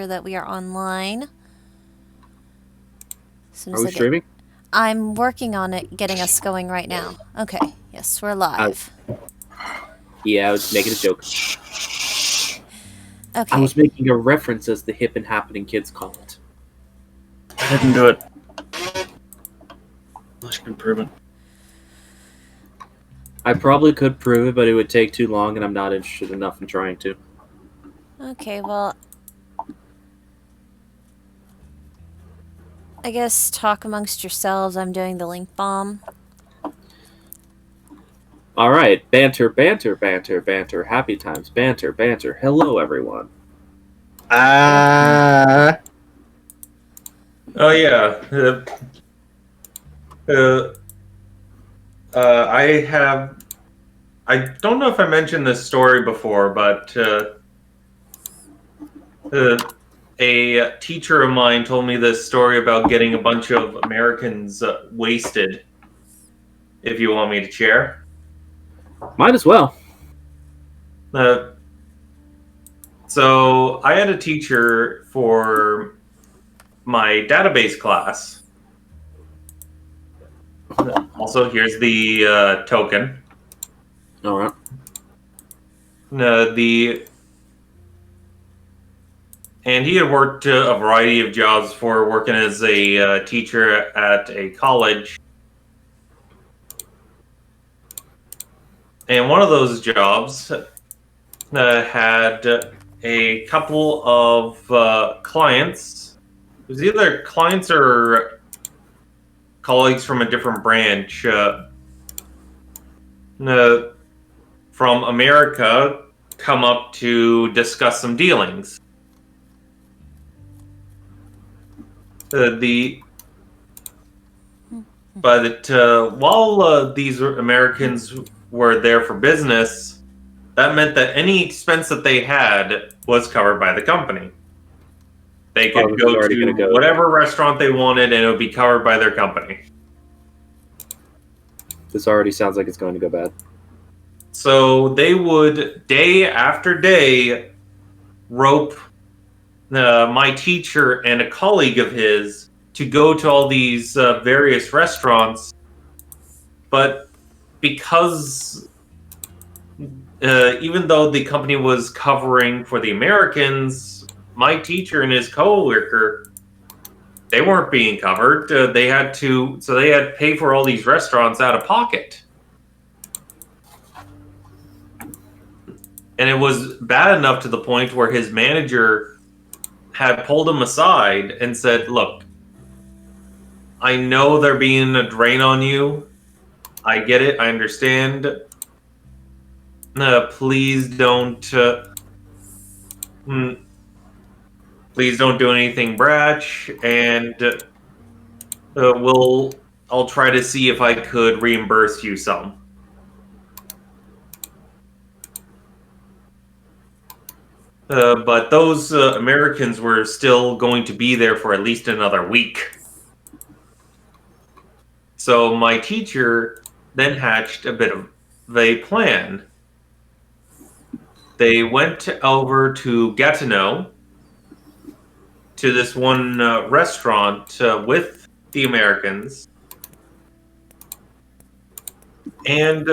that we are online. As soon Are as we I get, streaming? I'm working on it, getting us going right now. Okay, yes, we're live. Yeah, I was making a joke. I Okay, was making a reference as the hip and happening kids call it. I didn't do it. Unless you can prove it. I probably could prove it, but it would take too long, and I'm not interested enough in trying to. okay, well, I guess talk amongst yourselves. I'm doing the link bomb. All right, banter, banter, banter, banter, happy times, banter, banter. Hello, everyone. Oh yeah. I have. I don't know if I mentioned this story before, but a teacher of mine told me this story about getting a bunch of Americans wasted. If you want me to share. Might as well. So I had a teacher for my database class. Also, here's the token. All right. And he had worked a variety of jobs for working as a teacher at a college. And one of those jobs had a couple of clients. It was either clients or colleagues from a different branch from America come up to discuss some dealings. While these Americans were there for business, that meant that any expense that they had was covered by the company. They could go to whatever restaurant they wanted, and it would be covered by their company. This already sounds like it's going to go bad. So they would, day after day, rope my teacher and a colleague of his to go to all these various restaurants. But because even though the company was covering for the Americans, my teacher and his coworker, they weren't being covered. They had to pay for all these restaurants out of pocket. And it was bad enough to the point where his manager had pulled him aside and said, "Look, I know they're being a drain on you. I get it. I understand. Please don't do anything brash, and I'll try to see if I could reimburse you some." But those Americans were still going to be there for at least another week. So my teacher then hatched a bit of a plan. They went over to Gatineau, to this one restaurant with the Americans. And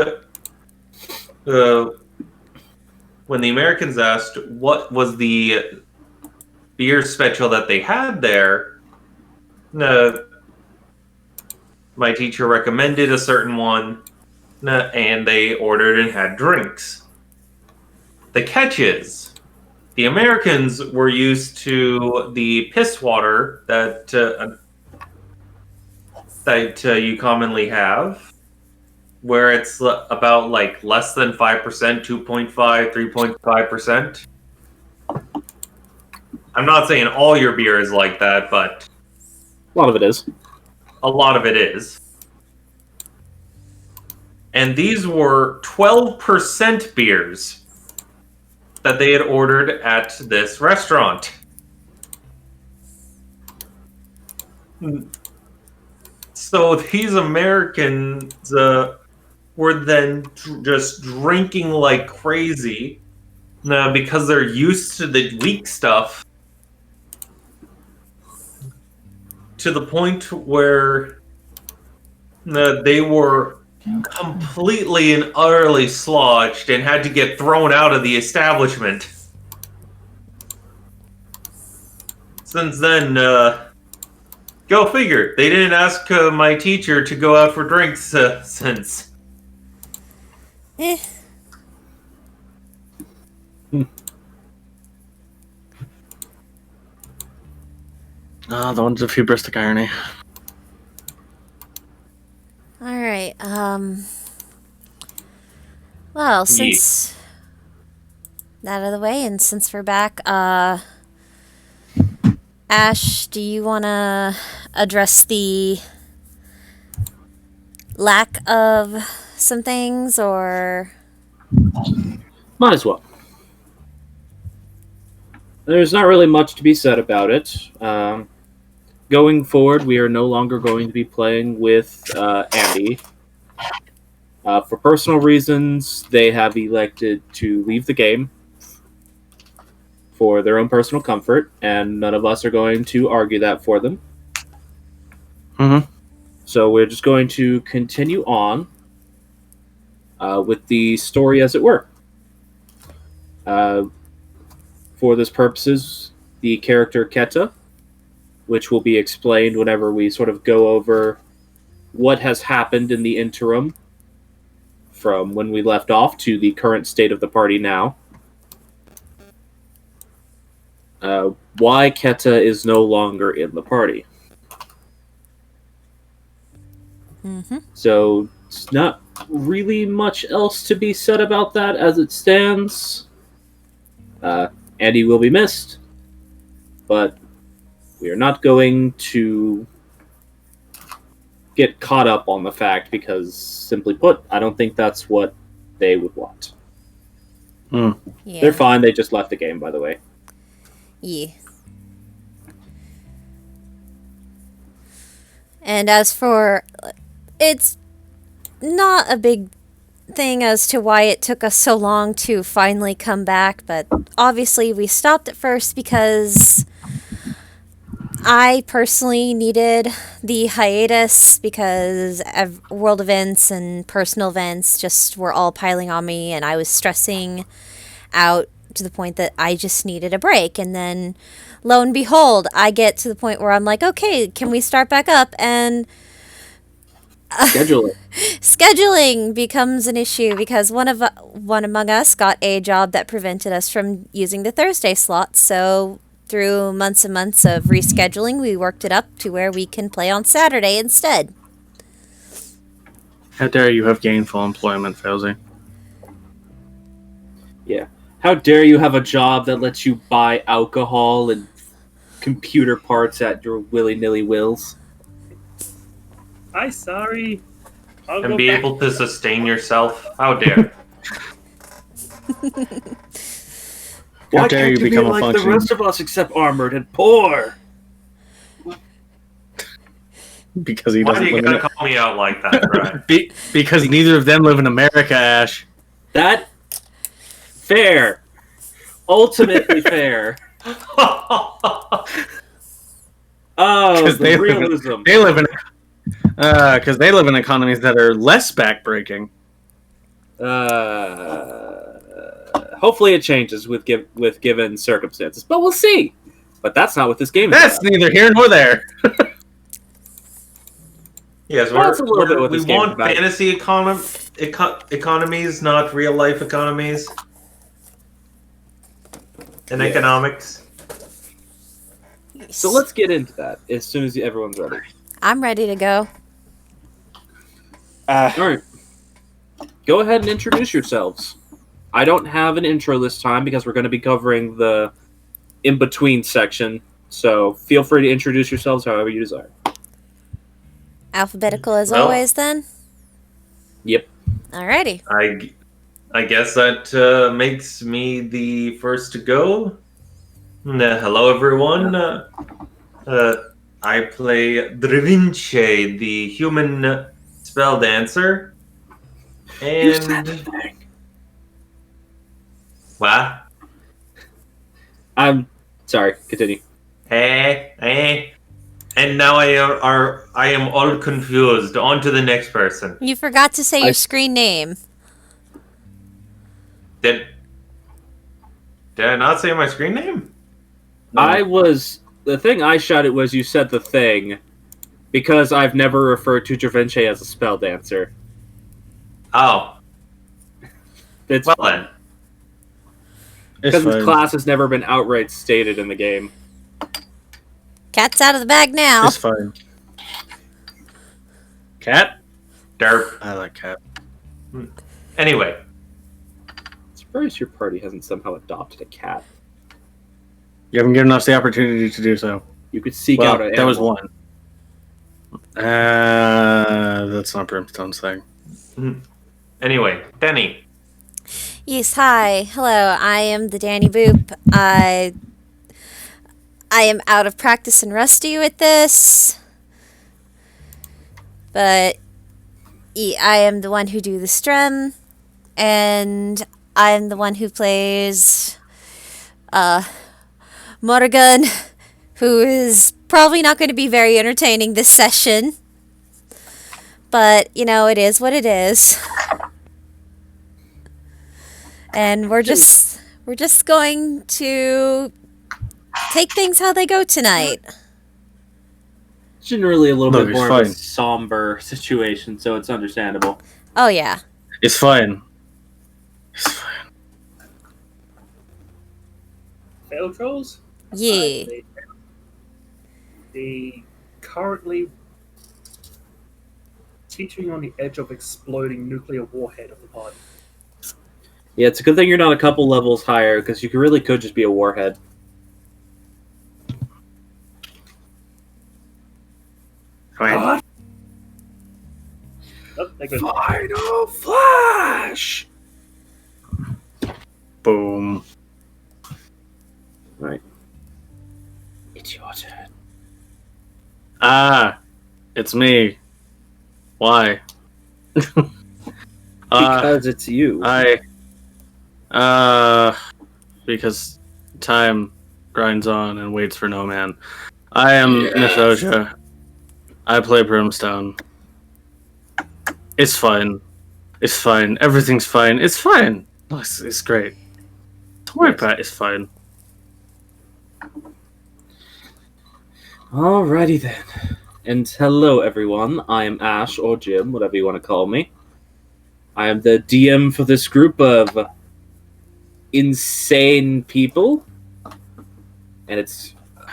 when the Americans asked what was the beer special that they had there, my teacher recommended a certain one, and they ordered and had drinks. The catch is, the Americans were used to the piss water that you commonly have, where it's about like less than 5%, 2.5, 3.5%. I'm not saying all your beer is like that, but a lot of it is. A lot of it is. And these were 12% beers that they had ordered at this restaurant. So these Americans were then just drinking like crazy because they're used to the weak stuff. to the point where they were completely and utterly slodged and had to get thrown out of the establishment. Since then, go figure. They didn't ask my teacher to go out for drinks since. Eh. The one's of hubristic irony. All right. Well, since that out of the way, and since we're back, Ash, do you want to address the lack of some things, or? Might as well. There's not really much to be said about it. Going forward, we are no longer going to be playing with Andy. For personal reasons, they have elected to leave the game for their own personal comfort, and none of us are going to argue that for them. Mm-hmm. So we're just going to continue on with the story as it were. For this purposes, the character Keta, which will be explained whenever we sort of go over what has happened in the interim from when we left off to the current state of the party now. Why Keta is no longer in the party. Mm-hmm. So it's not really much else to be said about that as it stands. Andy will be missed, but we are not going to get caught up on the fact because, simply put, I don't think that's what they would want. Yeah. They're fine, they just left the game, by the way. Yeah. And as for, it's not a big thing as to why it took us so long to finally come back, but obviously we stopped at first because I personally needed the hiatus because world events and personal events just were all piling on me, and I was stressing out to the point that I just needed a break. And then lo and behold, I get to the point where I'm like, okay, can we start back up? And scheduling becomes an issue because one among us got a job that prevented us from using the Thursday slot. So through months and months of rescheduling, we worked it up to where we can play on Saturday instead. How dare you have gainful employment, Fauzi? Yeah. How dare you have a job that lets you buy alcohol and computer parts at your willy-nilly wills? Hi, sorry. I'll And go be back. able to sustain yourself? How dare. How dare you become a function? the rest of us except armored and poor? Because he Why doesn't do you live in gotta call me out like that, Brian? because neither of them live in America, Ash. That fair. Ultimately fair. Oh, the they live in- realism. They live in because they live in economies that are less backbreaking. Hopefully it changes with given circumstances, but we'll see. But that's not what this game is That's about. neither here nor there. Yes, That's a little bit what we this game is want about. fantasy economies, not real life economies. And Yeah. economics. So let's get into that as soon as everyone's ready. I'm ready to go. All right. Go ahead and introduce yourselves. I don't have an intro this time because we're going to be covering the in-between section. So feel free to introduce yourselves however you desire. Alphabetical as Well- always, then? Yep. Alrighty. I guess that makes me the first to go. Hello, everyone. I play Dravince, the human spell dancer. And what? I'm sorry. Continue. And And now I am all confused. On to the next person. You forgot to say I- your screen name. Did I not say my screen name? The thing I shouted was you said the thing, because I've never referred to Dravinci as a spell dancer. Oh, It's well then. It's because his fine. class has never been outright stated in the game. Cat's out of the bag now. It's fine. Cat? Derp. I like cat. Anyway, Surprised your party hasn't somehow adopted a cat. You haven't given us the opportunity to do so. You could seek Well, out an that was animal. one. That's not Brimstone's thing. anyway, Denny. Yes, hi. Hello, I am the Danny Boop. I am out of practice and rusty with this. But I am the one who do the strum, and I am the one who plays Morrigan, who is probably not going to be very entertaining this session. But, you know, it is what it is. And we're just going to take things how they go tonight. It's generally a little No, bit it's more of a fine. somber situation, so it's understandable. Oh yeah. It's fine. It's fine. Fail trolls? Yeah. The currently teetering on the edge of exploding nuclear warhead of the party. Yeah, it's a good thing you're not a couple levels higher, because you really could just be a warhead. Fine. What? Oh, there goes. Final Flash! Boom. Right. It's your turn. Ah, it's me. Why? Because it's you. Because time grinds on and waits for no man. I am Nathoja. I play Brimstone. It's fine. It's fine. Everything's fine. It's fine. No, it's great. Don't worry about it. It's fine. Alrighty then. And hello everyone, I am Ash, or Jim, whatever you want to call me. I am the DM for this group of insane people. And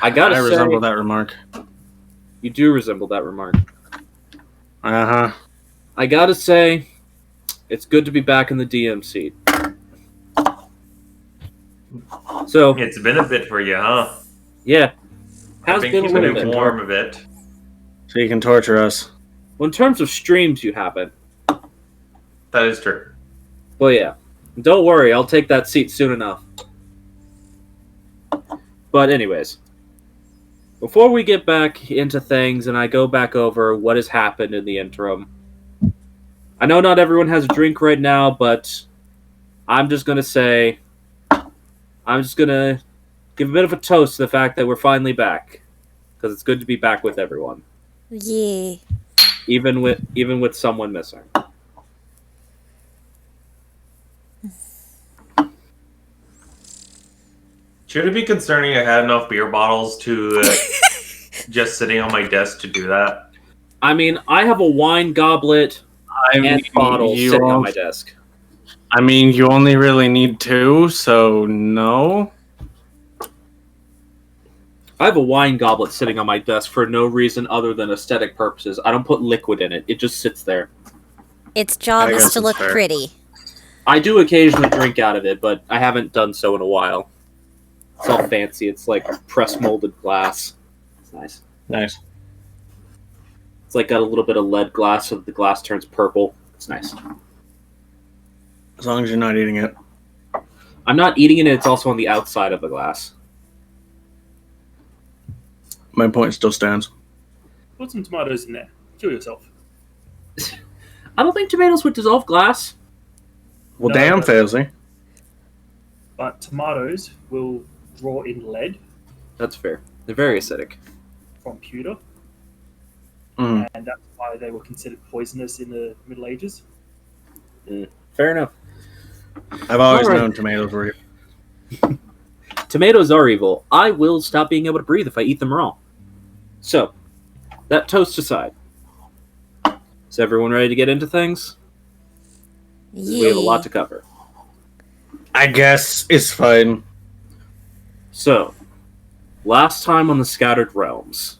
I gotta I say, resemble that remark. you do resemble that remark. Uh-huh. I gotta say, it's good to be back in the DM seat. So, It's been a bit for you, huh? yeah. I've Has been been a keeping little it bit. warm a bit. So you can torture us. Well, in terms of streams, you haven't. That is true. Well, yeah. Don't worry, I'll take that seat soon enough. But anyways, before we get back into things and I go back over what has happened in the interim, I know not everyone has a drink right now, but I'm just going to give a bit of a toast to the fact that we're finally back. Because it's good to be back with everyone. Yeah. Even with someone missing. Should it be concerning I had enough beer bottles to just sitting on my desk to do that? I mean, I have a wine goblet and bottle sitting on my desk. I mean, you only really need 2, so no. I have a wine goblet sitting on my desk for no reason other than aesthetic purposes. I don't put liquid in it. It just sits there. Its job I is guess to it's look fair. pretty. I do occasionally drink out of it, but I haven't done so in a while. It's all fancy. It's like press molded glass. It's nice. Nice. It's like got a little bit of lead glass so the glass turns purple. It's nice. As long as you're not eating it. I'm not eating it. It's also on the outside of the glass. My point still stands. Put some tomatoes in there. Kill yourself. I don't think tomatoes would dissolve glass. Well, No, damn, but- Failsy. But tomatoes will draw in lead That's fair. They're very acidic. from pewter. Mm, and that's why they were considered poisonous in the Middle Ages. Fair enough. I've always All right. known tomatoes were. Tomatoes are evil. I will stop being able to breathe if I eat them raw. So, that toast aside, is everyone ready to get into things? We have a lot to cover. I guess it's fine. So, last time on the Scattered Realms,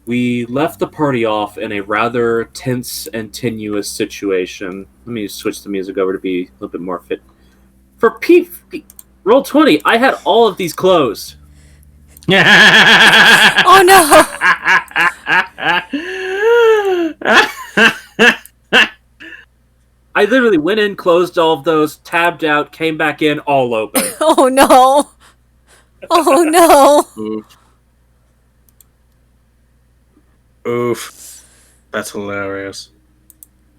we left the party off in a rather tense and tenuous situation. Let me switch the music over to be a little bit more fit. For Roll 20, I had all of these closed. Oh no! I literally went in, closed all of those, tabbed out, came back in, all open. Oh no! Oh no! Oof. Oof. That's hilarious.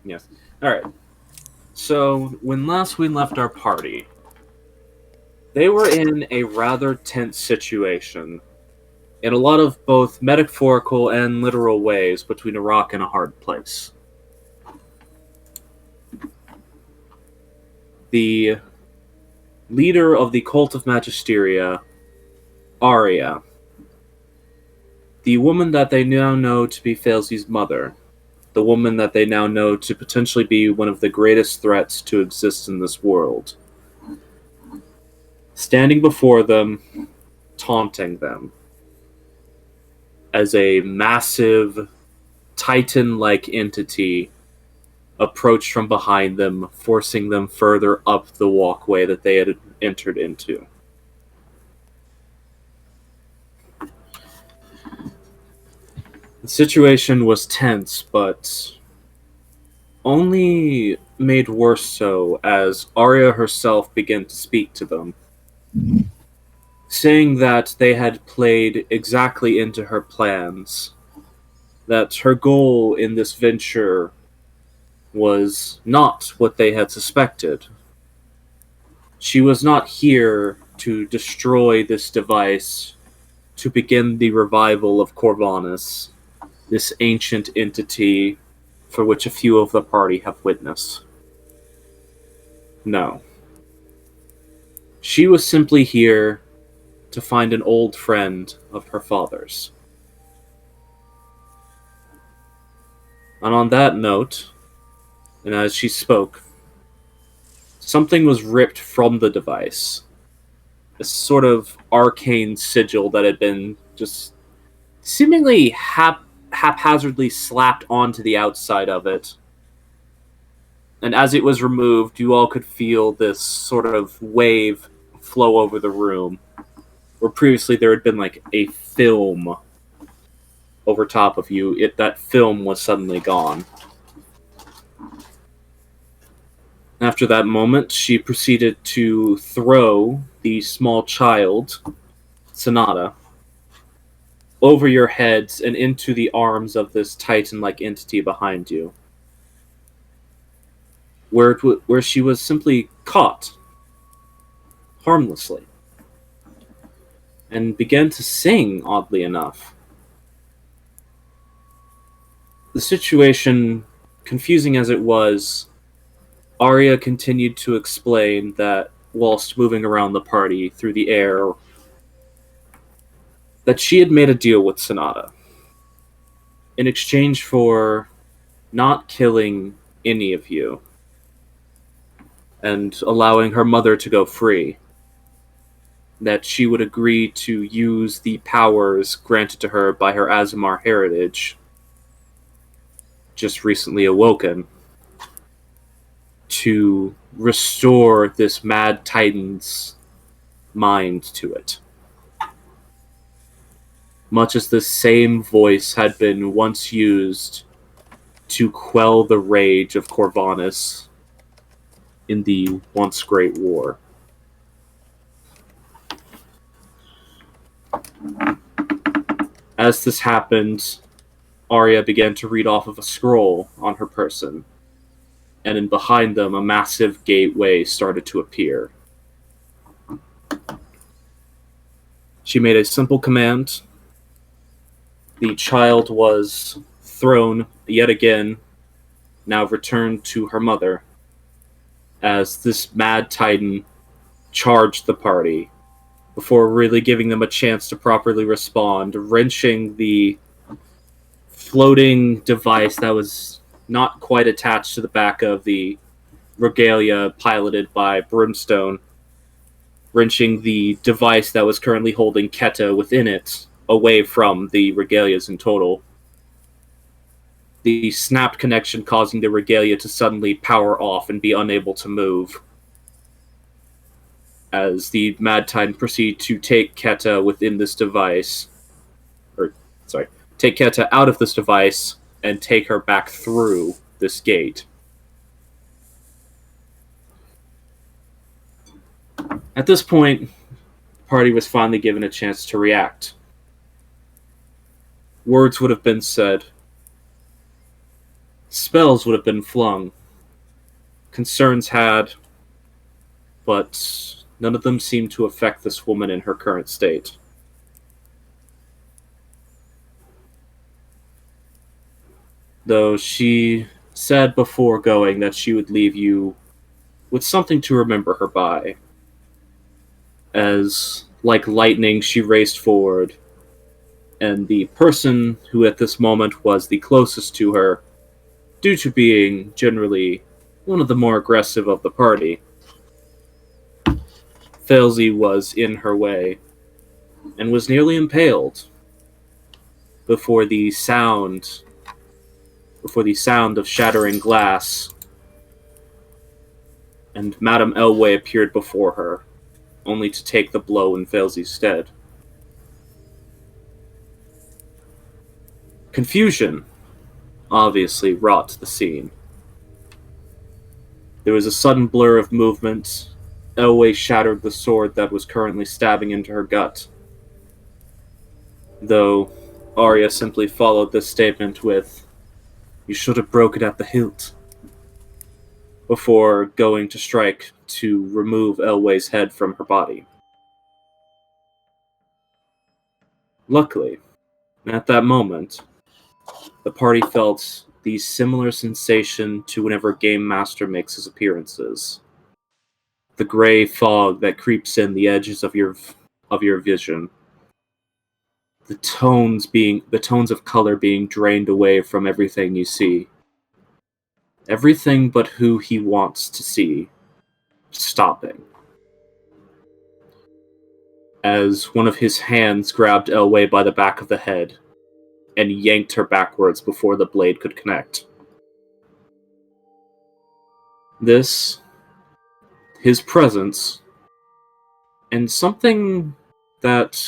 Yes. Alright. So, when last we left our party, they were in a rather tense situation, in a lot of both metaphorical and literal ways, between a rock and a hard place. The leader of the cult of Magisteria, Arya, the woman that they now know to be Failsy's mother, the woman that they now know to potentially be one of the greatest threats to exist in this world, standing before them, taunting them, as a massive, titan-like entity approached from behind them, forcing them further up the walkway that they had entered into. The situation was tense, but only made worse so as Arya herself began to speak to them, saying that they had played exactly into her plans, that her goal in this venture was not what they had suspected. She was not here to destroy this device to begin the revival of Corvanus, this ancient entity for which a few of the party have witnessed. No. She was simply here to find an old friend of her father's. And on that note, and as she spoke, something was ripped from the device. A sort of arcane sigil that had been just seemingly haphazardly slapped onto the outside of it. And as it was removed, you all could feel this sort of wave flow over the room, where previously there had been like a film over top of you. That film was suddenly gone. After that moment, she proceeded to throw the small child, Sonata, over your heads and into the arms of this titan-like entity behind you, where she was simply caught, harmlessly, and began to sing, oddly enough. The situation, confusing as it was, Arya continued to explain that whilst moving around the party through the air, that she had made a deal with Sonata in exchange for not killing any of you and allowing her mother to go free. That she would agree to use the powers granted to her by her Azamar heritage, just recently awoken, to restore this mad titan's mind to it. Much as the same voice had been once used to quell the rage of Corvanus in the once great war. As this happened, Arya began to read off of a scroll on her person, and in behind them a massive gateway started to appear. She made a simple command, the child was thrown yet again, now returned to her mother, as this mad titan charged the party before really giving them a chance to properly respond, wrenching the floating device that was not quite attached to the back of the regalia piloted by Brimstone, wrenching the device that was currently holding Keta within it away from the regalias in total. The snapped connection causing the regalia to suddenly power off and be unable to move, as the Mad Titan proceed to take Keta within this device, take Keta out of this device and take her back through this gate. At this point, the party was finally given a chance to react. Words would have been said. Spells would have been flung. Concerns had, but none of them seemed to affect this woman in her current state. Though she said before going that she would leave you with something to remember her by. As, like lightning, she raced forward, and the person who at this moment was the closest to her, due to being generally one of the more aggressive of the party, Failsy was in her way, and was nearly impaled before the sound of shattering glass, and Madame Elway appeared before her, only to take the blow in Failsy's stead. Confusion obviously wrought the scene. There was a sudden blur of movement. Elway shattered the sword that was currently stabbing into her gut, though Arya simply followed this statement with, "You should have broke it at the hilt," before going to strike to remove Elway's head from her body. Luckily, at that moment, the party felt the similar sensation to whenever Game Master makes his appearances. The gray fog that creeps in the edges of your vision. The tones of color being drained away from everything you see. Everything but who he wants to see stopping. As one of his hands grabbed Elway by the back of the head and yanked her backwards before the blade could connect. His presence, and something that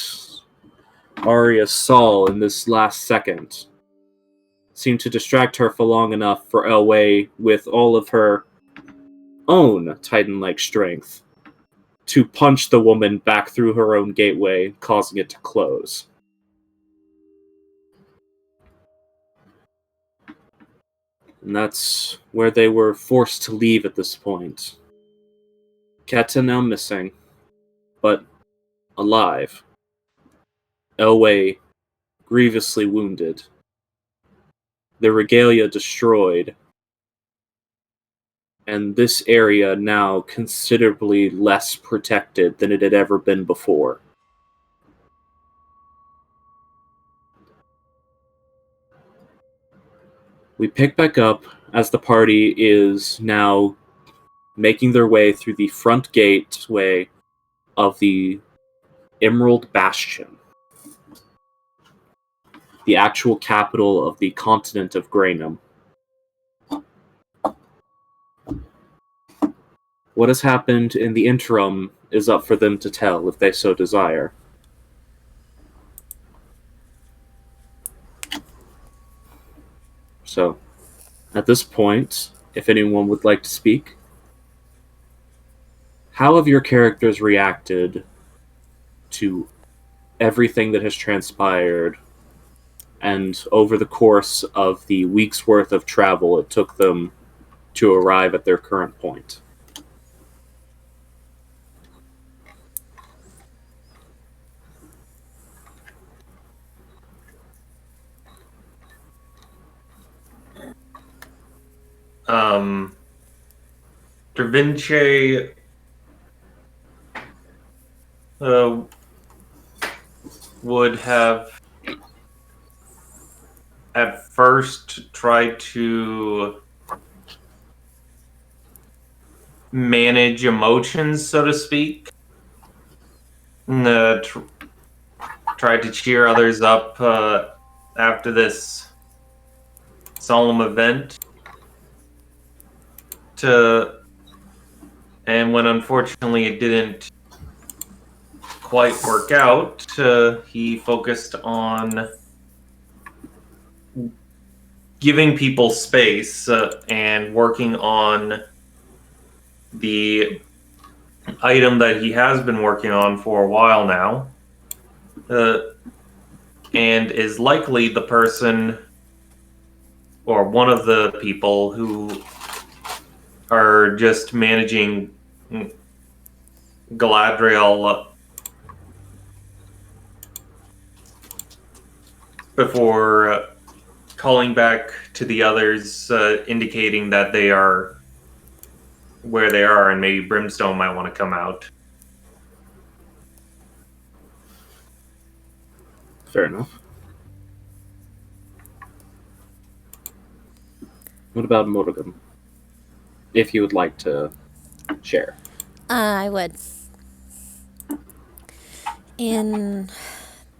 Arya saw in this last second, seemed to distract her for long enough for Elway, with all of her own Titan-like strength, to punch the woman back through her own gateway, causing it to close. And that's where they were forced to leave at this point. Keta now missing, but alive. Elway grievously wounded. The regalia destroyed. And this area now considerably less protected than it had ever been before. We pick back up as the party is now making their way through the front gateway of the Emerald Bastion, the actual capital of the continent of Graynham. What has happened in the interim is up for them to tell if they so desire. So, at this point, if anyone would like to speak, how have your characters reacted to everything that has transpired, and over the course of the week's worth of travel it took them to arrive at their current point? Da Vinci would have at first tried to manage emotions, so to speak. And, tried to cheer others up after this solemn event. And when unfortunately it didn't quite work out, he focused on giving people space and working on the item that he has been working on for a while now, and is likely the person or one of the people who are just managing Galadriel before calling back to the others, indicating that they are where they are, and maybe Brimstone might want to come out. Fair enough. What about Morgan? If you would like to share. I would. In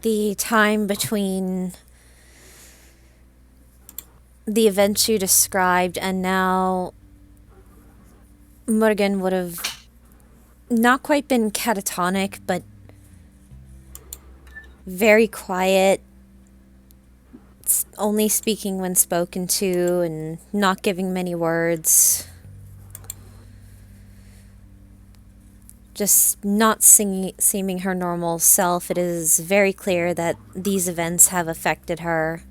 the time between the events you described and now, Morgan would have not quite been catatonic, but very quiet, only speaking when spoken to and not giving many words. Just not seeming her normal self. It is very clear that these events have affected her.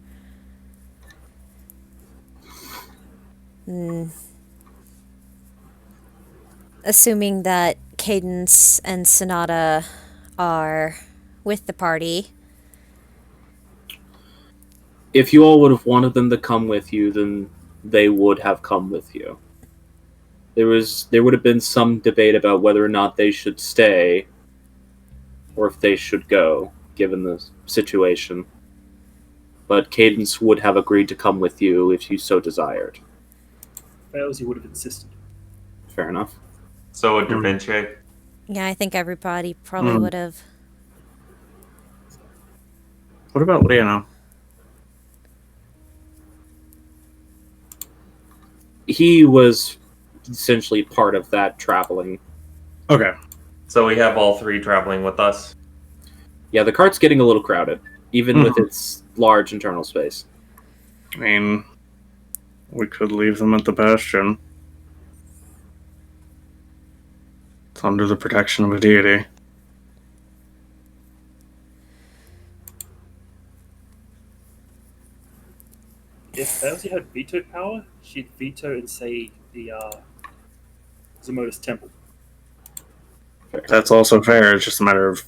Assuming that Cadence and Sonata are with the party. If you all would have wanted them to come with you, then they would have come with you. There would have been some debate about whether or not they should stay or if they should go, given the situation. But Cadence would have agreed to come with you if you so desired. Fails, he would have insisted. Fair enough. So would Da Vinci. Yeah, I think everybody probably would have. What about Leono? He was essentially part of that traveling. Okay. So we have all three traveling with us. Yeah, the cart's getting a little crowded, even with its large internal space. I mean, we could leave them at the Bastion. It's under the protection of a deity. If Failsy had veto power, she'd veto and say the Zemodis Temple. That's also fair. It's just a matter of,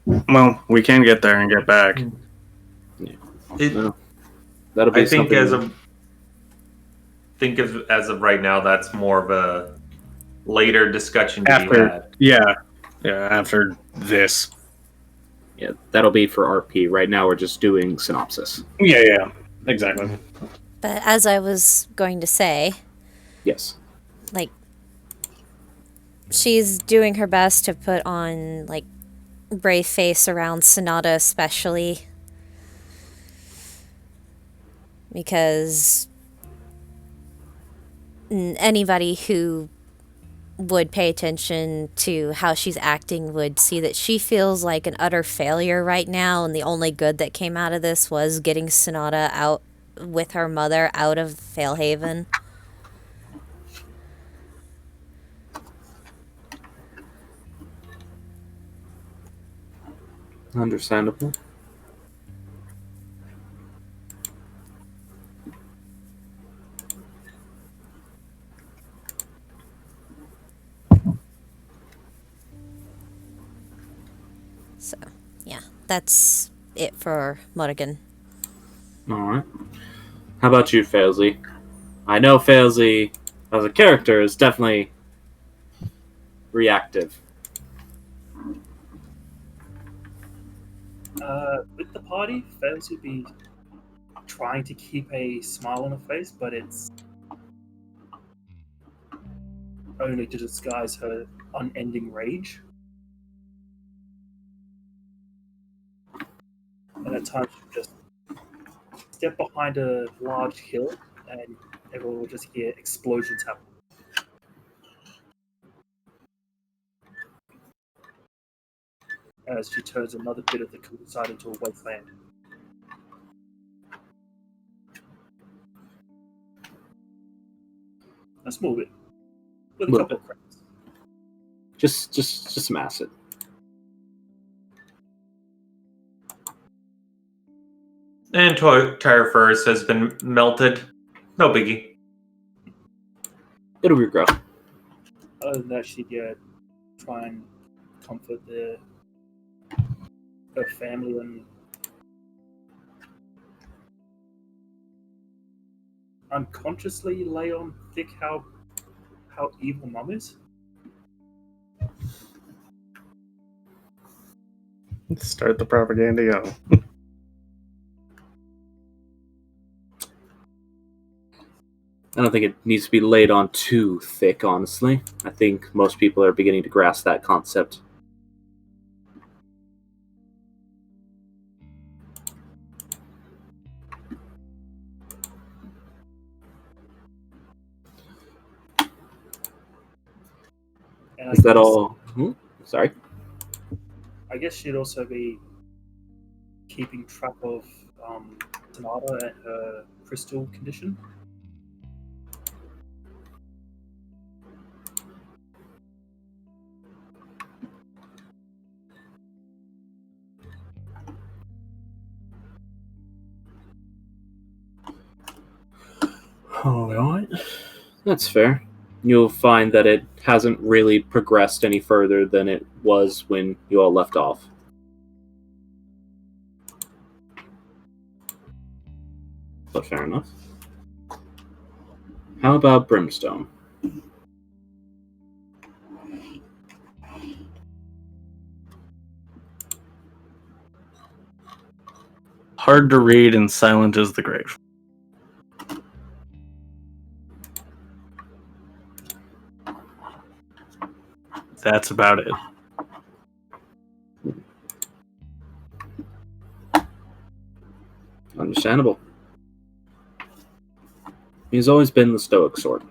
well, we can get there and get back. No. That'll be I think something. as of right now, that's more of a later discussion to be had. Yeah, after this. Yeah, that'll be for RP. Right now, we're just doing synopsis. Yeah, exactly. But as I was going to say, Yes. like, she's doing her best to put on, like, brave face around Sonata especially. Because anybody who would pay attention to how she's acting would see that she feels like an utter failure right now, and the only good that came out of this was getting Sonata out with her mother out of Failhaven. Understandable. So, yeah, that's it for Mulligan. All right. How about you, Faisley? I know Failsy, as a character, is definitely reactive. With the party, Fails would be trying to keep a smile on her face, but it's only to disguise her unending rage. And at times she'll just step behind a large hill and everyone will just hear explosions happen. As she turns another bit of the countryside into a wasteland. A small bit. With a Little couple of cracks. Just some acid. And tire furs has been melted. No biggie. It'll regrow. Other than that, she'd try and comfort her family and unconsciously lay on thick how evil Mum is. Start the propaganda, yo. I don't think it needs to be laid on too thick, honestly. I think most people are beginning to grasp that concept. And Is that all? Sorry. I guess she'd also be keeping track of Sonata and her crystal condition. Alright. That's fair. You'll find that it hasn't really progressed any further than it was when you all left off. But fair enough. How about Brimstone? Hard to read and silent as the grave. That's about it. Understandable. He's always been the stoic sort.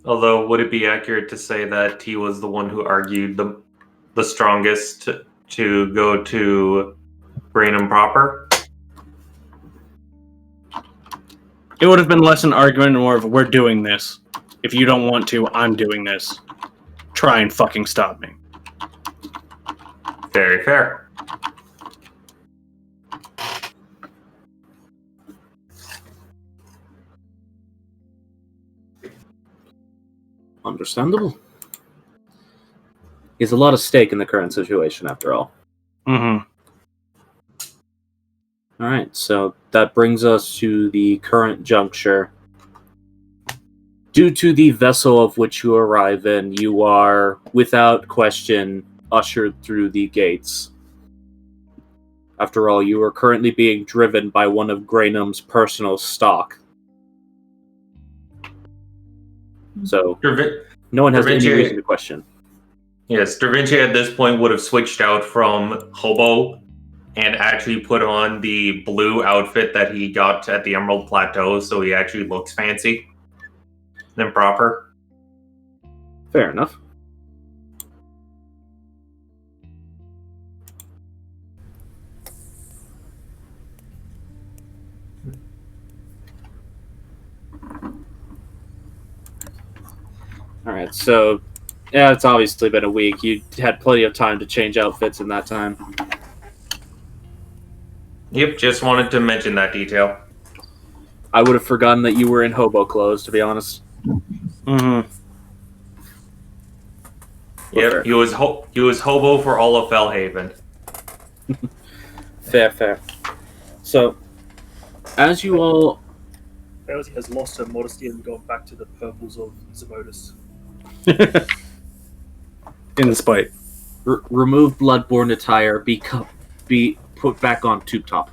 Although, would it be accurate to say that he was the one who argued the strongest to go to Brainham proper? It would have been less an argument and more of we're doing this. If you don't want to, I'm doing this. Try and fucking stop me. Very fair. Understandable. He has a lot of stake in the current situation, after all. Mm-hmm. Alright, so that brings us to the current juncture. Due to the vessel of which you arrive in, you are, without question, ushered through the gates. After all, you are currently being driven by one of Graynham's personal stock. So, no one has any Dervinci- reason to question. Yes, Da Vinci at this point would have switched out from hobo and actually put on the blue outfit that he got at the Emerald Plateau, so he actually looks fancy and proper. Fair enough. Alright, so yeah, it's obviously been a week. You had plenty of time to change outfits in that time. Yep, just wanted to mention that detail. I would have forgotten that you were in hobo clothes, to be honest. Mm-hmm. Yep, Fair. he was hobo for all of Fellhaven. Fair. So, As you all Failsy has lost her modesty and gone back to the purples of Zemodus. In spite. remove Bloodborne attire, be put back on Tube Top.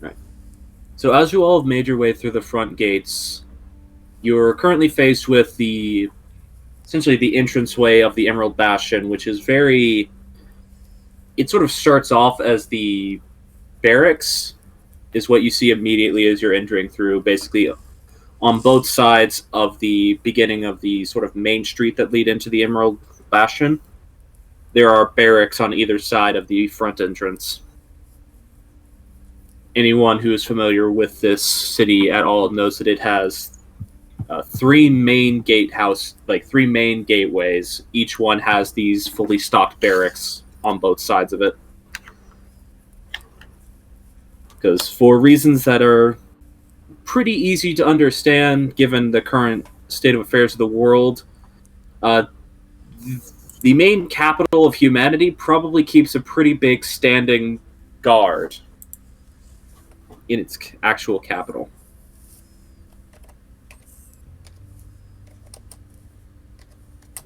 Right. So as you all have made your way through the front gates, you're currently faced with essentially the entranceway of the Emerald Bastion, which is very... It sort of starts off as the barracks, is what you see immediately as you're entering through. Basically, on both sides of the beginning of the sort of main street that lead into the Emerald Bastion, there are barracks on either side of the front entrance. Anyone who is familiar with this city at all knows that it has three main gateways. Each one has these fully stocked barracks on both sides of it. Because for reasons that are pretty easy to understand, given the current state of affairs of the world, the main capital of humanity probably keeps a pretty big standing guard in its actual capital.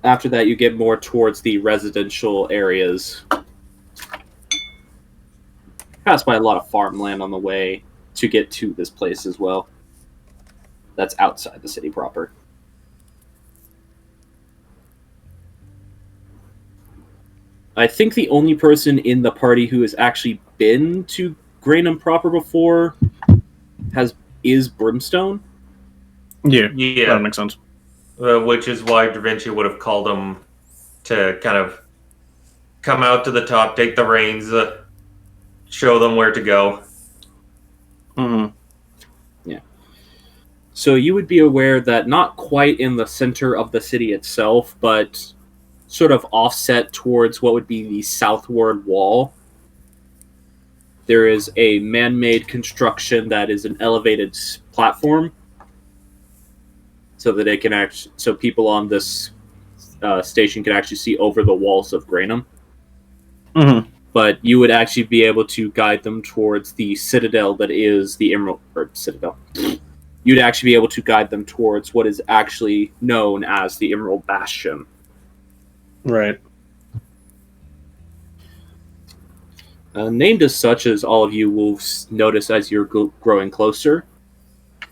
After that, you get more towards the residential areas. Pass by a lot of farmland on the way to get to this place as well. That's outside the city proper. I think the only person in the party who has actually been to Graynham proper before is Brimstone. Yeah, Yeah. that makes sense. Which is why Da Vinci would have called him to kind of come out to the top, take the reins, show them where to go. Mm-hmm. Yeah. So you would be aware that not quite in the center of the city itself, but sort of offset towards what would be the southward wall, there is a man-made construction that is an elevated platform, so that so people on this station can actually see over the walls of Graynham. Mm-hmm. But you would actually be able to guide them towards the citadel that is the Citadel. You'd actually be able to guide them towards what is actually known as the Emerald Bastion. Right. Named as such, as all of you will notice as you're growing closer,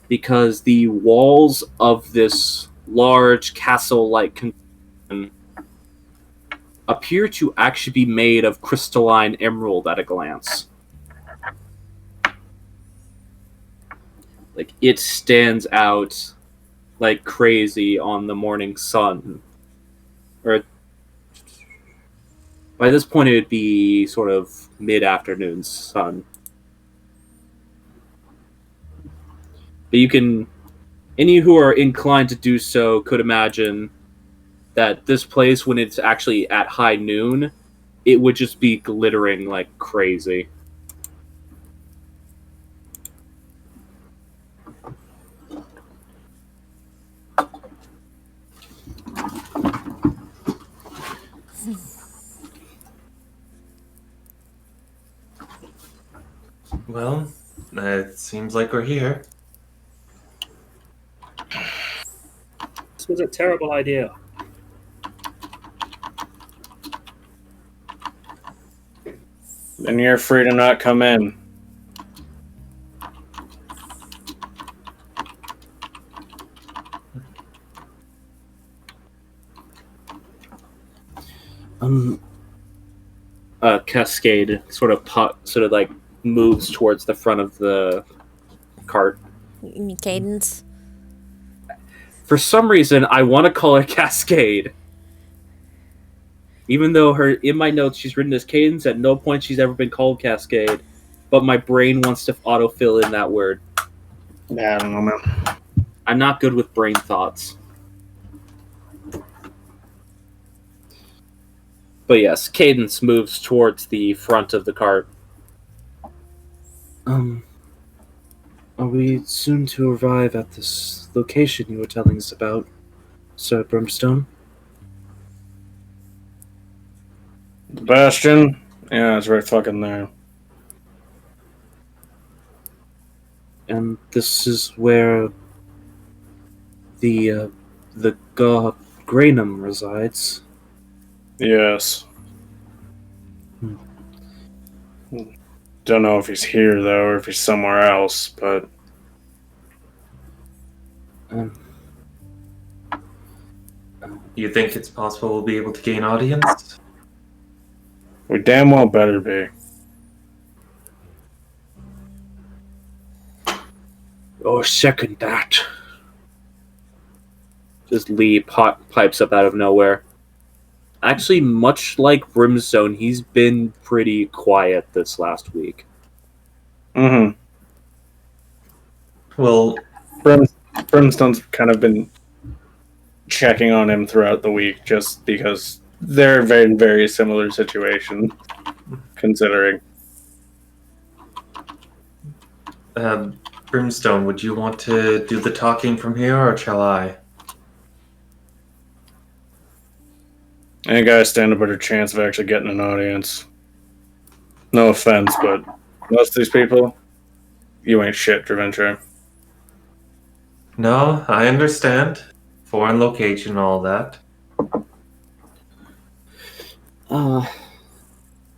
because the walls of this large castle-like construction appear to actually be made of crystalline emerald at a glance. Like, it stands out like crazy on the morning sun. Or by this point, it would be sort of mid-afternoon sun. But any who are inclined to do so could imagine that this place, when it's actually at high noon, it would just be glittering like crazy. Well, it seems like we're here. This was a terrible idea. Then you're free to not come in. Cascade sort of like moves towards the front of the cart. You mean Cadence? For some reason, I want to call her Cascade. Even though in my notes she's written as Cadence, at no point she's ever been called Cascade. But my brain wants to autofill in that word. Yeah, I don't know, man. I'm not good with brain thoughts. But yes, Cadence moves towards the front of the cart. Are we soon to arrive at this location you were telling us about, Sir Brimstone? The Bastion? Yeah, it's right fucking there. And this is where the god Granum resides. Yes. Don't know if he's here, though, or if he's somewhere else, but Um, You think it's possible we'll be able to gain audience? we damn well better be. oh, second that. Just Lee pipes up out of nowhere. Actually, much like Brimstone, he's been pretty quiet this last week. Mm-hmm. Well, Brimstone's kind of been checking on him throughout the week just because they're very, very similar situation, considering. Brimstone, would you want to do the talking from here, or shall I? I think I stand a better chance of actually getting an audience. No offense, but most of these people, you ain't shit, Draventure. No, I understand. Foreign location, all that.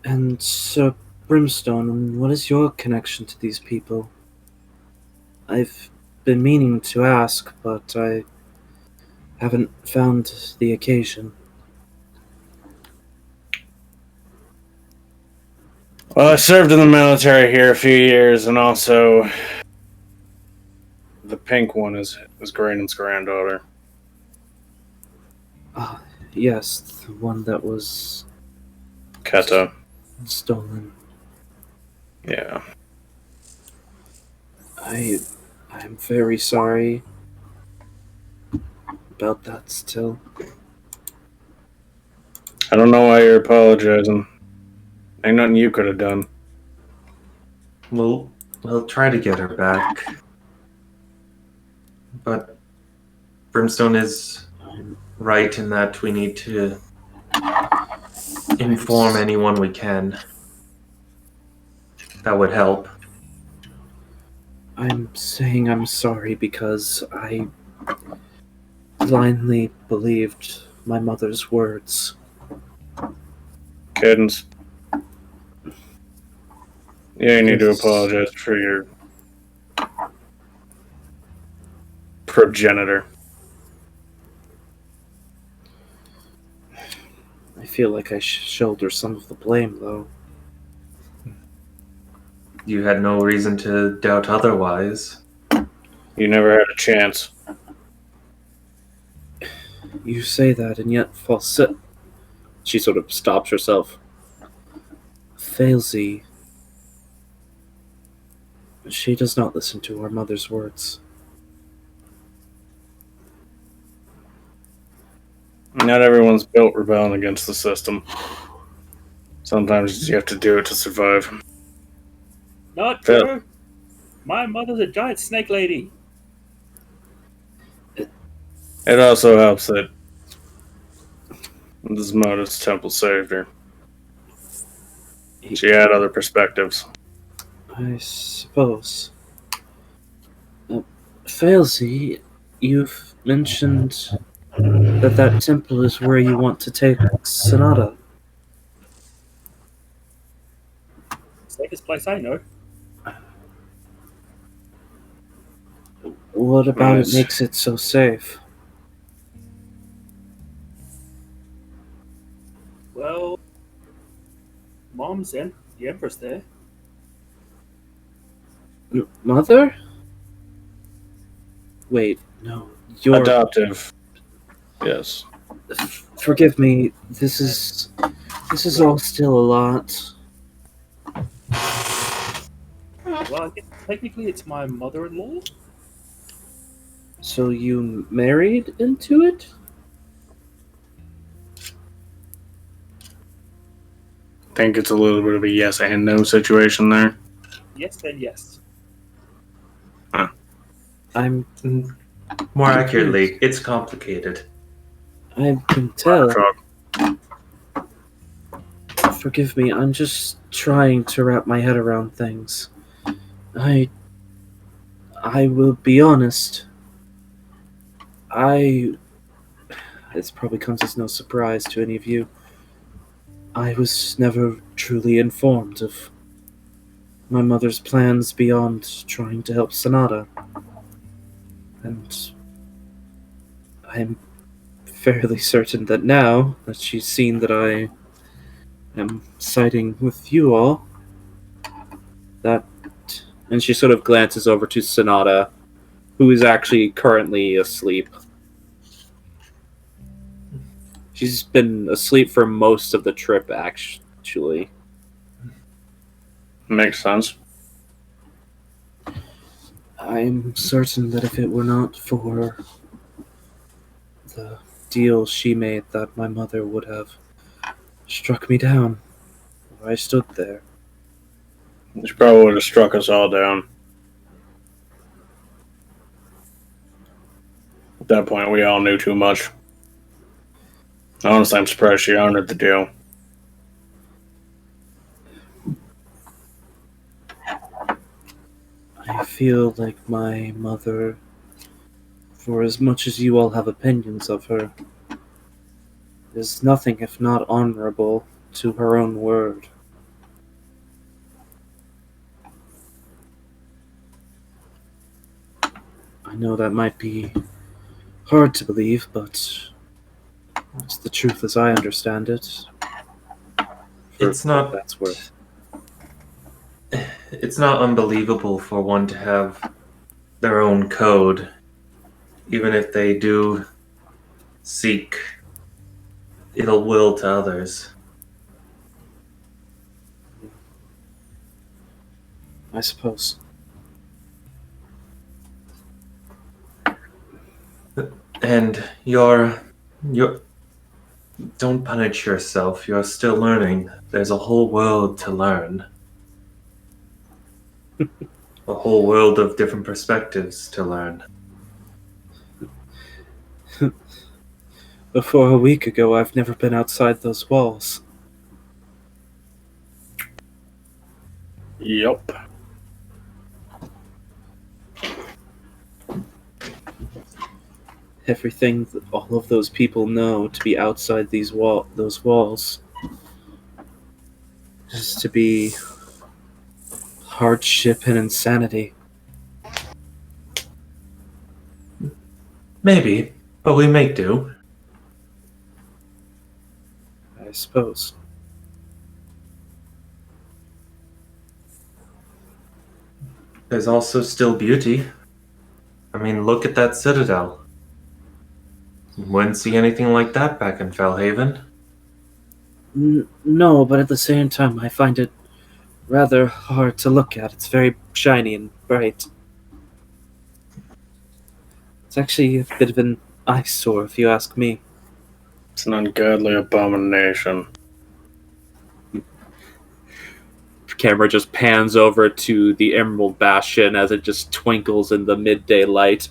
And Sir Brimstone, what is your connection to these people? I've been meaning to ask, but I haven't found the occasion. Well, I served in the military here a few years, and also the pink one is Graydon's granddaughter. Yes, the one that was Keta. stolen. Yeah. I'm very sorry about that still. I don't know why you're apologizing. Ain't nothing you could have done. We'll try to get her back. But Brimstone is right in that we need to inform anyone we can. That would help. I'm saying I'm sorry because I blindly believed my mother's words. Cadence. Yeah, you need to apologize for your progenitor. I feel like I shoulder some of the blame, though. You had no reason to doubt otherwise. You never had a chance. You say that, and yet Falset. She sort of stops herself. Failsy. She does not listen to her mother's words. Not everyone's built rebelling against the system. Sometimes you have to do it to survive. Not Phil. true. My mother's a giant snake lady. It also helps that Desmoda's temple saved her. She had other perspectives. I suppose. Failsy, you've mentioned that temple is where you want to take Sonata. Safest place I know. What about Nice. it makes it so safe? Well, Mom's and the Empress there. Mother? Wait, no. Your Adoptive. Yes. Forgive me. This is all still a lot. Well, I guess technically it's my mother-in-law. So you married into it? Think it's a little bit of a yes and no situation there. Yes and yes. I'm More accurately, it's complicated. I can tell. Frog. Forgive me. I'm just trying to wrap my head around things. I I will be honest. I. This probably comes as no surprise to any of you. I was never truly informed of my mother's plans beyond trying to help Sonata. And I'm fairly certain that now that she's seen that I am siding with you all, that. And she sort of glances over to Sonata, who is actually currently asleep. She's been asleep for most of the trip, actually. Makes sense. I'm certain that if it were not for the deal she made, that my mother would have struck me down where I stood there. She probably would have struck us all down. At that point, we all knew too much. Honestly, I'm surprised she honored the deal. I feel like my mother, for as much as you all have opinions of her, is nothing if not honorable to her own word. I know that might be hard to believe, but it's the truth as I understand it. It's not. What that's worth. It's not unbelievable for one to have their own code, even if they do seek ill will to others. I suppose. And don't punish yourself. You're still learning. There's a whole world to learn. A whole world of different perspectives to learn. Before a week ago, I've never been outside those walls. Yup. Everything that all of those people know to be outside those walls is to be hardship and insanity. Maybe, but we make do. I suppose. There's also still beauty. I mean, look at that citadel. Wouldn't see anything like that back in Fellhaven. No, but at the same time, I find it rather hard to look at. It's very shiny and bright. It's actually a bit of an eyesore, if you ask me. It's an ungodly abomination. Camera just pans over to the Emerald Bastion as it just twinkles in the midday light,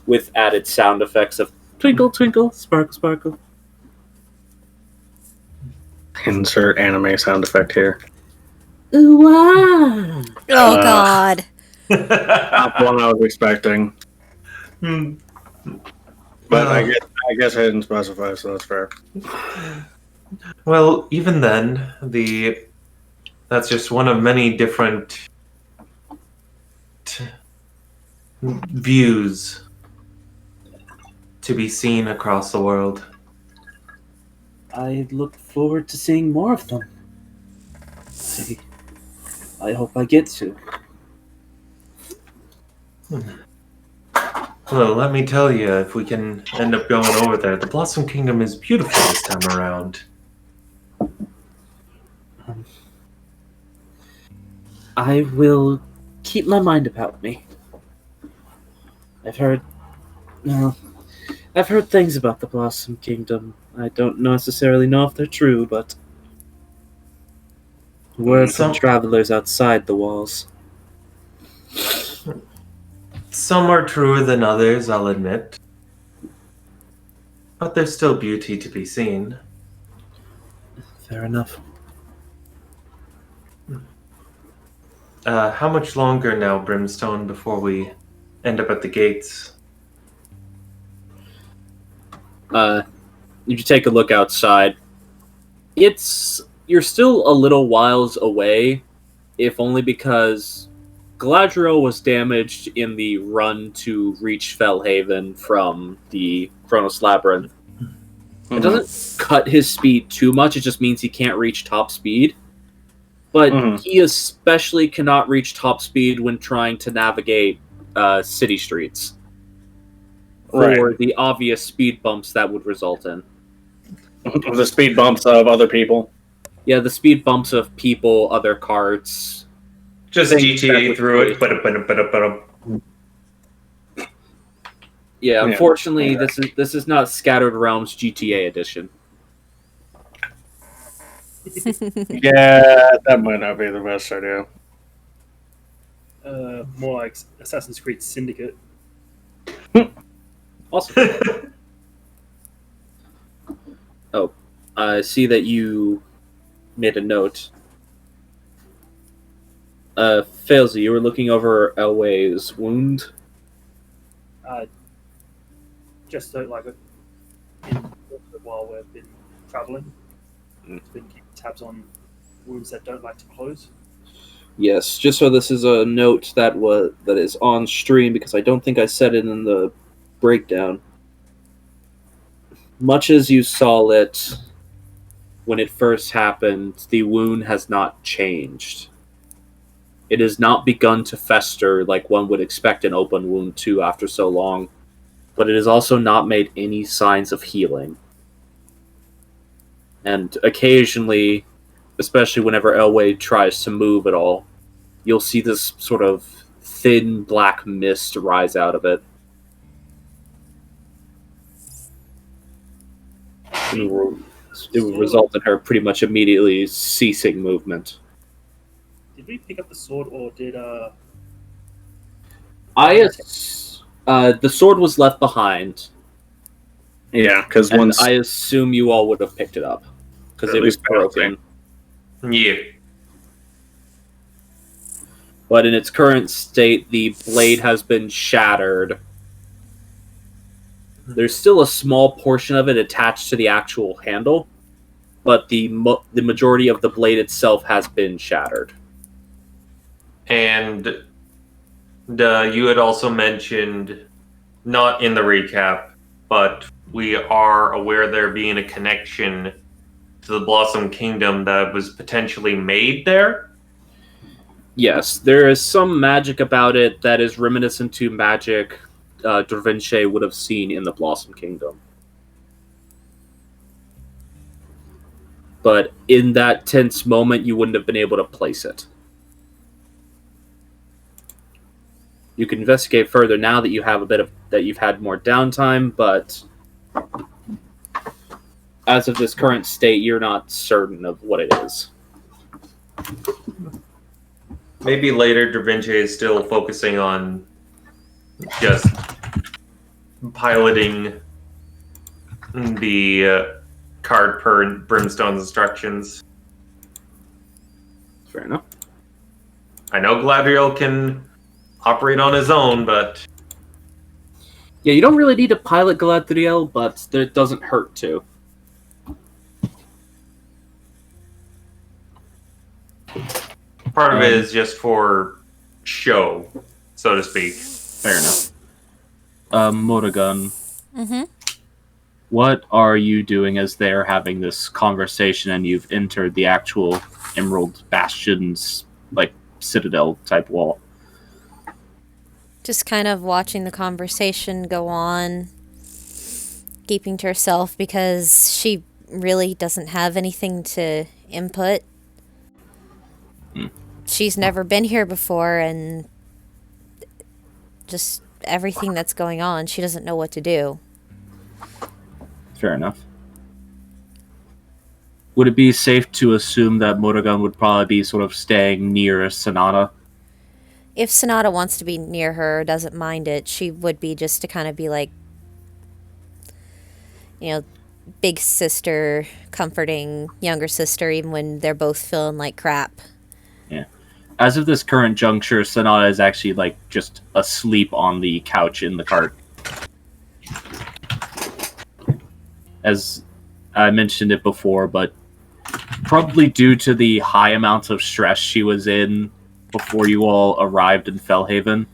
with added sound effects of twinkle, twinkle, sparkle, sparkle. Insert anime sound effect here. Ooh, wow. Oh God. Not one I was expecting. Hmm. But Well- I guess I didn't specify, so that's fair. Well, even then, that's just one of many different views to be seen across the world. I look forward to seeing more of them. I hope I get to. Well, let me tell you, if we can end up going over there, the Blossom Kingdom is beautiful this time around. I will keep my mind about me. I've heard things about the Blossom Kingdom. I don't necessarily know if they're true, but words from Some- travelers outside the walls. Some are truer than others, I'll admit. But there's still beauty to be seen. Fair enough. How much longer now, Brimstone, before we end up at the gates? You take a look outside. You're still a little whiles away, if only because Galadriel was damaged in the run to reach Fellhaven from the Chronos Labyrinth. It doesn't cut his speed too much, it just means he can't reach top speed. But he especially cannot reach top speed when trying to navigate city streets. For the obvious speed bumps that would result in. The speed bumps of other people. Yeah, the speed bumps of people, other carts. Just GTA through it. Yeah, unfortunately, this is not Scattered Realms GTA edition. Yeah, that might not be the best idea. More like Assassin's Creed Syndicate. Awesome. Oh, I see that you made a note. Failsy, you were looking over Elway's wound. Just like while we've been traveling, it's been keeping tabs on wounds that don't like to close. Yes, just so this is a note that is on stream because I don't think I said it in the breakdown. Much as you saw it when it first happened, the wound has not changed. It has not begun to fester like one would expect an open wound to after so long, but it has also not made any signs of healing. And occasionally, especially whenever Elway tries to move at all, you'll see this sort of thin black mist rise out of it. It will result in her pretty much immediately ceasing movement. Did we pick up the sword, or did the sword was left behind. Yeah, because once I assume you all would have picked it up because it was broken. Yeah. But in its current state, the blade has been shattered. There's still a small portion of it attached to the actual handle, but the majority of the blade itself has been shattered. And you had also mentioned, not in the recap, but we are aware there being a connection to the Blossom Kingdom that was potentially made there. Yes, there is some magic about it that is reminiscent to magic Dervinche would have seen in the Blossom Kingdom. But in that tense moment, you wouldn't have been able to place it. You can investigate further now that you have you've had more downtime, but as of this current state, you're not certain of what it is. Maybe later, Dervinche is still focusing on just piloting the card per Brimstone's instructions. Fair enough. I know Galadriel can operate on his own, but yeah, you don't really need to pilot Galadriel, but it doesn't hurt to. Part of it is just for show, so to speak. Fair enough. Modagun. Mm-hmm. What are you doing as they're having this conversation and you've entered the actual Emerald Bastion's, citadel type wall? Just kind of watching the conversation go on, keeping to herself because she really doesn't have anything to input. She's never been here before, and just everything that's going on, she doesn't know what to do. Fair enough. Would it be safe to assume that Modagun would probably be sort of staying near Sonata? If Sonata wants to be near her, doesn't mind it, she would be just to kind of be like, big sister comforting younger sister even when they're both feeling like crap. Yeah. as of this current juncture, Sonata is actually like just asleep on the couch in the cart. As I mentioned it before, but probably due to the high amounts of stress she was in before you all arrived in Fellhaven,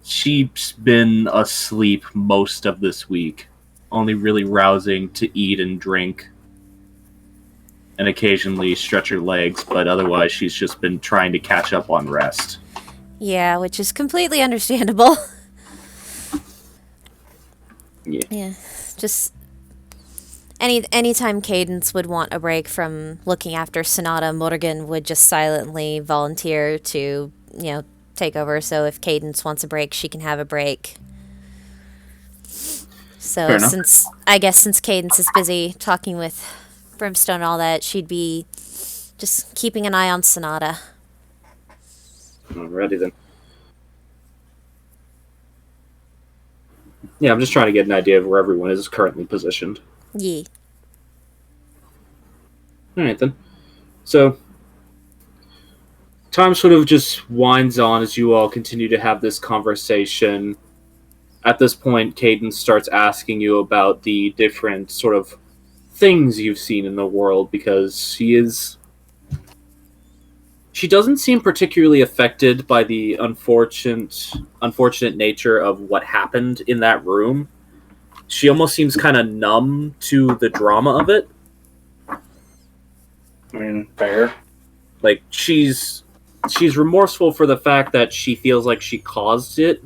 she's been asleep most of this week, only really rousing to eat and drink, and occasionally stretch her legs, but otherwise she's just been trying to catch up on rest. Yeah, which is completely understandable. Yeah. Just anytime Cadence would want a break from looking after Sonata, Morgan would just silently volunteer to, take over. So if Cadence wants a break, she can have a break. So Fair enough. since Cadence is busy talking with Brimstone and all that, she'd be just keeping an eye on Sonata. Alrighty then. Yeah, I'm just trying to get an idea of where everyone is currently positioned. Yeah. Alright then. So, time sort of just winds on as you all continue to have this conversation. At this point, Cadence starts asking you about the different sort of things you've seen in the world, because she doesn't seem particularly affected by the unfortunate nature of what happened in that room. She almost seems kind of numb to the drama of it. I mean, fair. Like, she's remorseful for the fact that she feels like she caused it,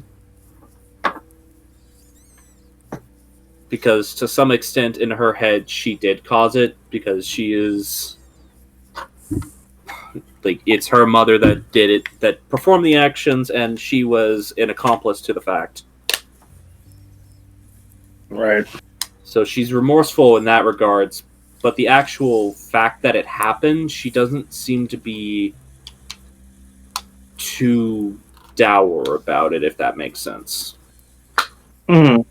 because to some extent in her head she did cause it, because she is like, it's her mother that did it, that performed the actions, and she was an accomplice to the fact. Right. So she's remorseful in that regards, but the actual fact that it happened, she doesn't seem to be too dour about it, if that makes sense. Mm,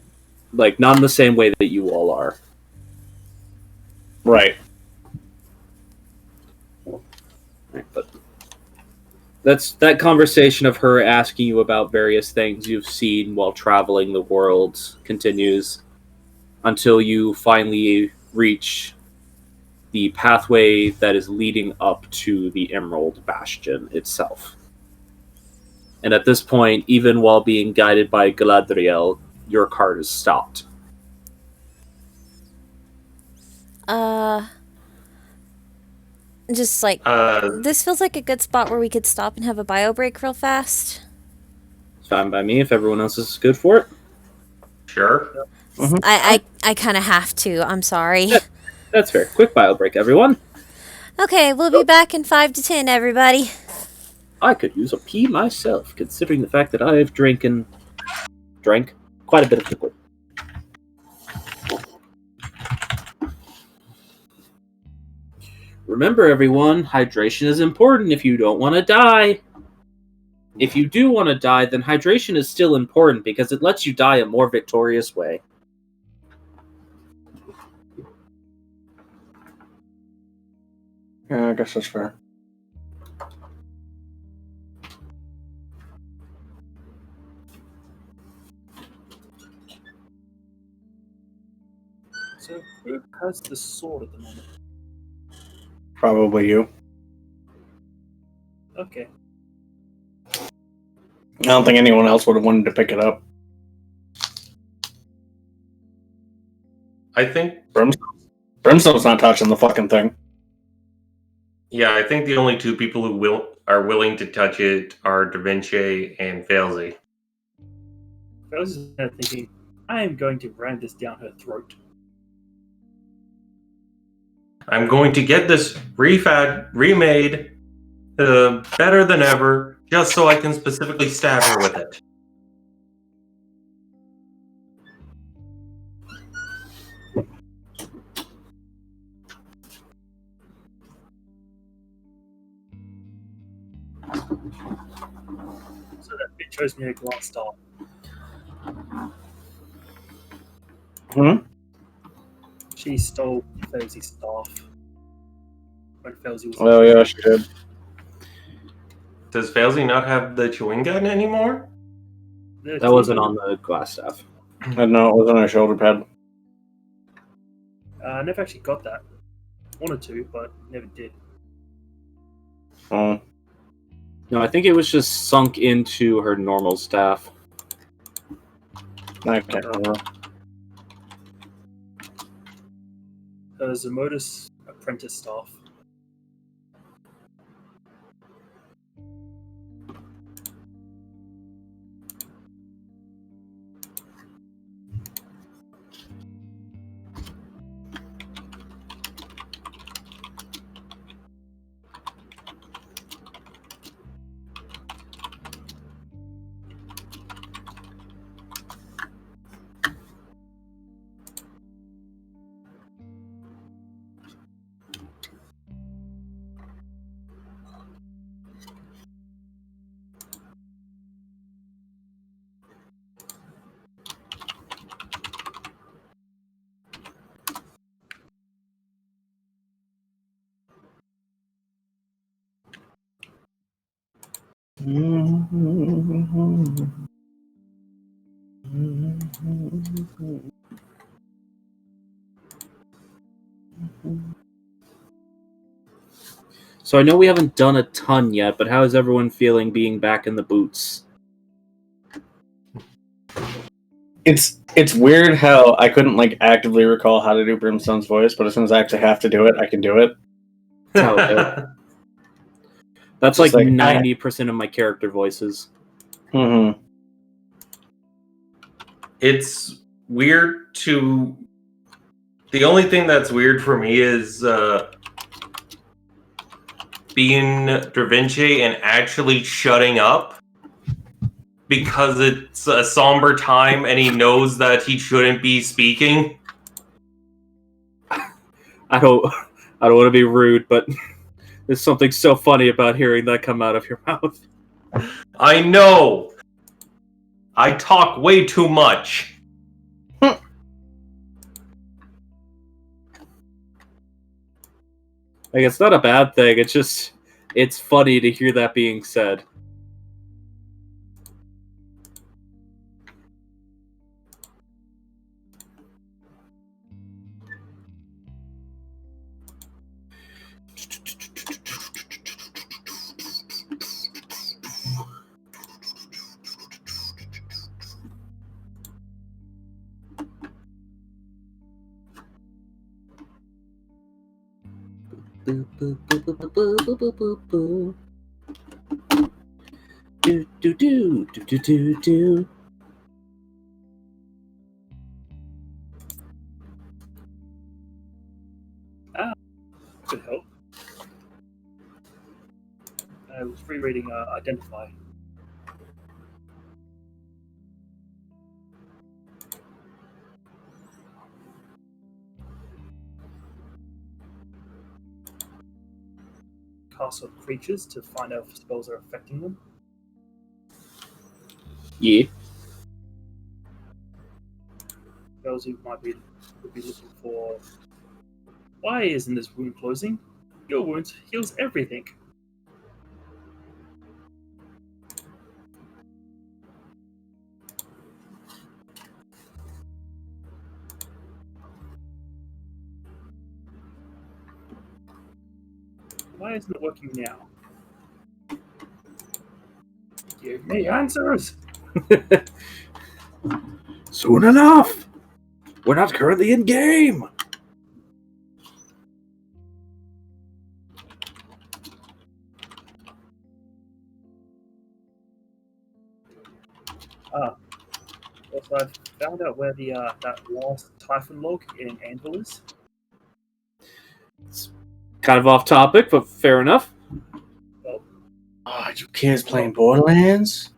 Like, not in the same way that you all are. right. But that's that conversation of her asking you about various things you've seen while traveling the world continues until you finally reach the pathway that is leading up to the Emerald Bastion itself. And at this point, even while being guided by Galadriel, your cart is stopped. Just like, this feels like a good spot where we could stop and have a bio break real fast. It's fine by me if everyone else is good for it. Sure. I kind of have to. I'm sorry. That's fair. Quick bio break, everyone. Okay, we'll be back in 5 to 10, everybody. I could use a pee myself, considering the fact that I have drank quite a bit of liquid. Remember, everyone, hydration is important if you don't want to die. If you do want to die, then hydration is still important because it lets you die a more victorious way. Yeah, I guess that's fair. So who has the sword at the moment? Probably you. Okay. I don't think anyone else would have wanted to pick it up. I think, Brimstone's not touching the fucking thing. yeah, I think the only two people who are willing to touch it are Da Vinci and Failsy. I was just there thinking, I am going to ram this down her throat. I'm going to get this remade better than ever, just so I can specifically stab her with it. So that bitch owes me a glass star. Hmm? She stole Felsy's staff when Felsy was. Oh, yeah, she did. Does Failsy not have the chewing gun anymore? That wasn't on the glass staff. No, it was on our shoulder pad. I never actually got that. Wanted to, but never did. Oh. No, I think it was just sunk into her normal staff. I can't remember. Her Zemodus apprentice staff. So I know we haven't done a ton yet, but how is everyone feeling being back in the boots? It's weird how I couldn't like actively recall how to do Brimstone's voice, but as soon as I actually have to do it, I can do it. That's Just like like, 90% of my character voices. Mm-hmm. It's weird to. The only thing that's weird for me is being Da Vinci and actually shutting up because it's a somber time and he knows that he shouldn't be speaking. I don't want to be rude, but there's something so funny about hearing that come out of your mouth. I know. I talk way too much. Like, it's not a bad thing. It's funny to hear that being said. Do do do do do do do. Could help. I was rereading Identify. Cast on creatures to find out if spells are affecting them. Yeah. Spells you would be looking for. Why isn't this wound closing? Your wound heals everything. Why isn't it working now? Give me answers! Soon enough. We're not currently in game. Also, I found out where the that last Typhon log in Anvil is. It's kind of off topic, but fair enough. Oh, you kids playing Borderlands?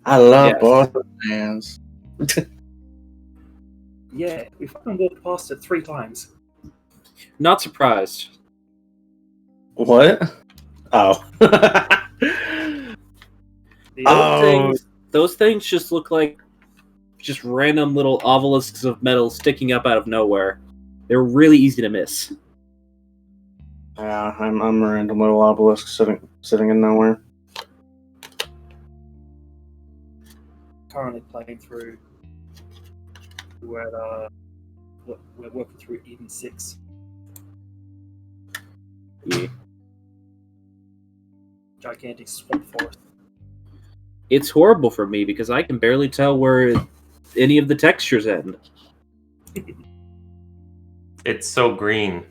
I love Yes. Borderlands. Yeah, we fucking walked past it 3 times. Not surprised. What? Oh. The Those things just look like just random little obelisks of metal sticking up out of nowhere. They're really easy to miss. Yeah, I'm a random little obelisk sitting in nowhere. currently playing through. We're working through Eden 6. Yeah. Gigantic swamp forest. It's horrible for me because I can barely tell where any of the textures end. It's so green.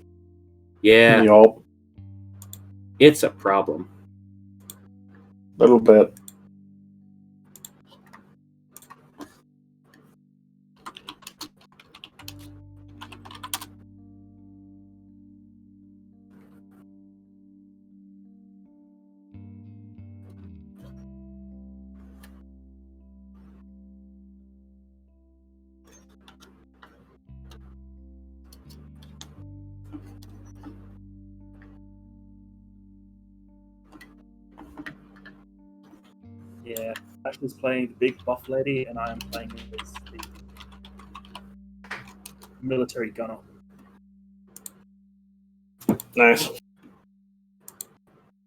Yeah, Yup. it's a problem. Little bit. Yeah, Ashley's playing the big buff lady, and I'm playing as the military gunner. Nice.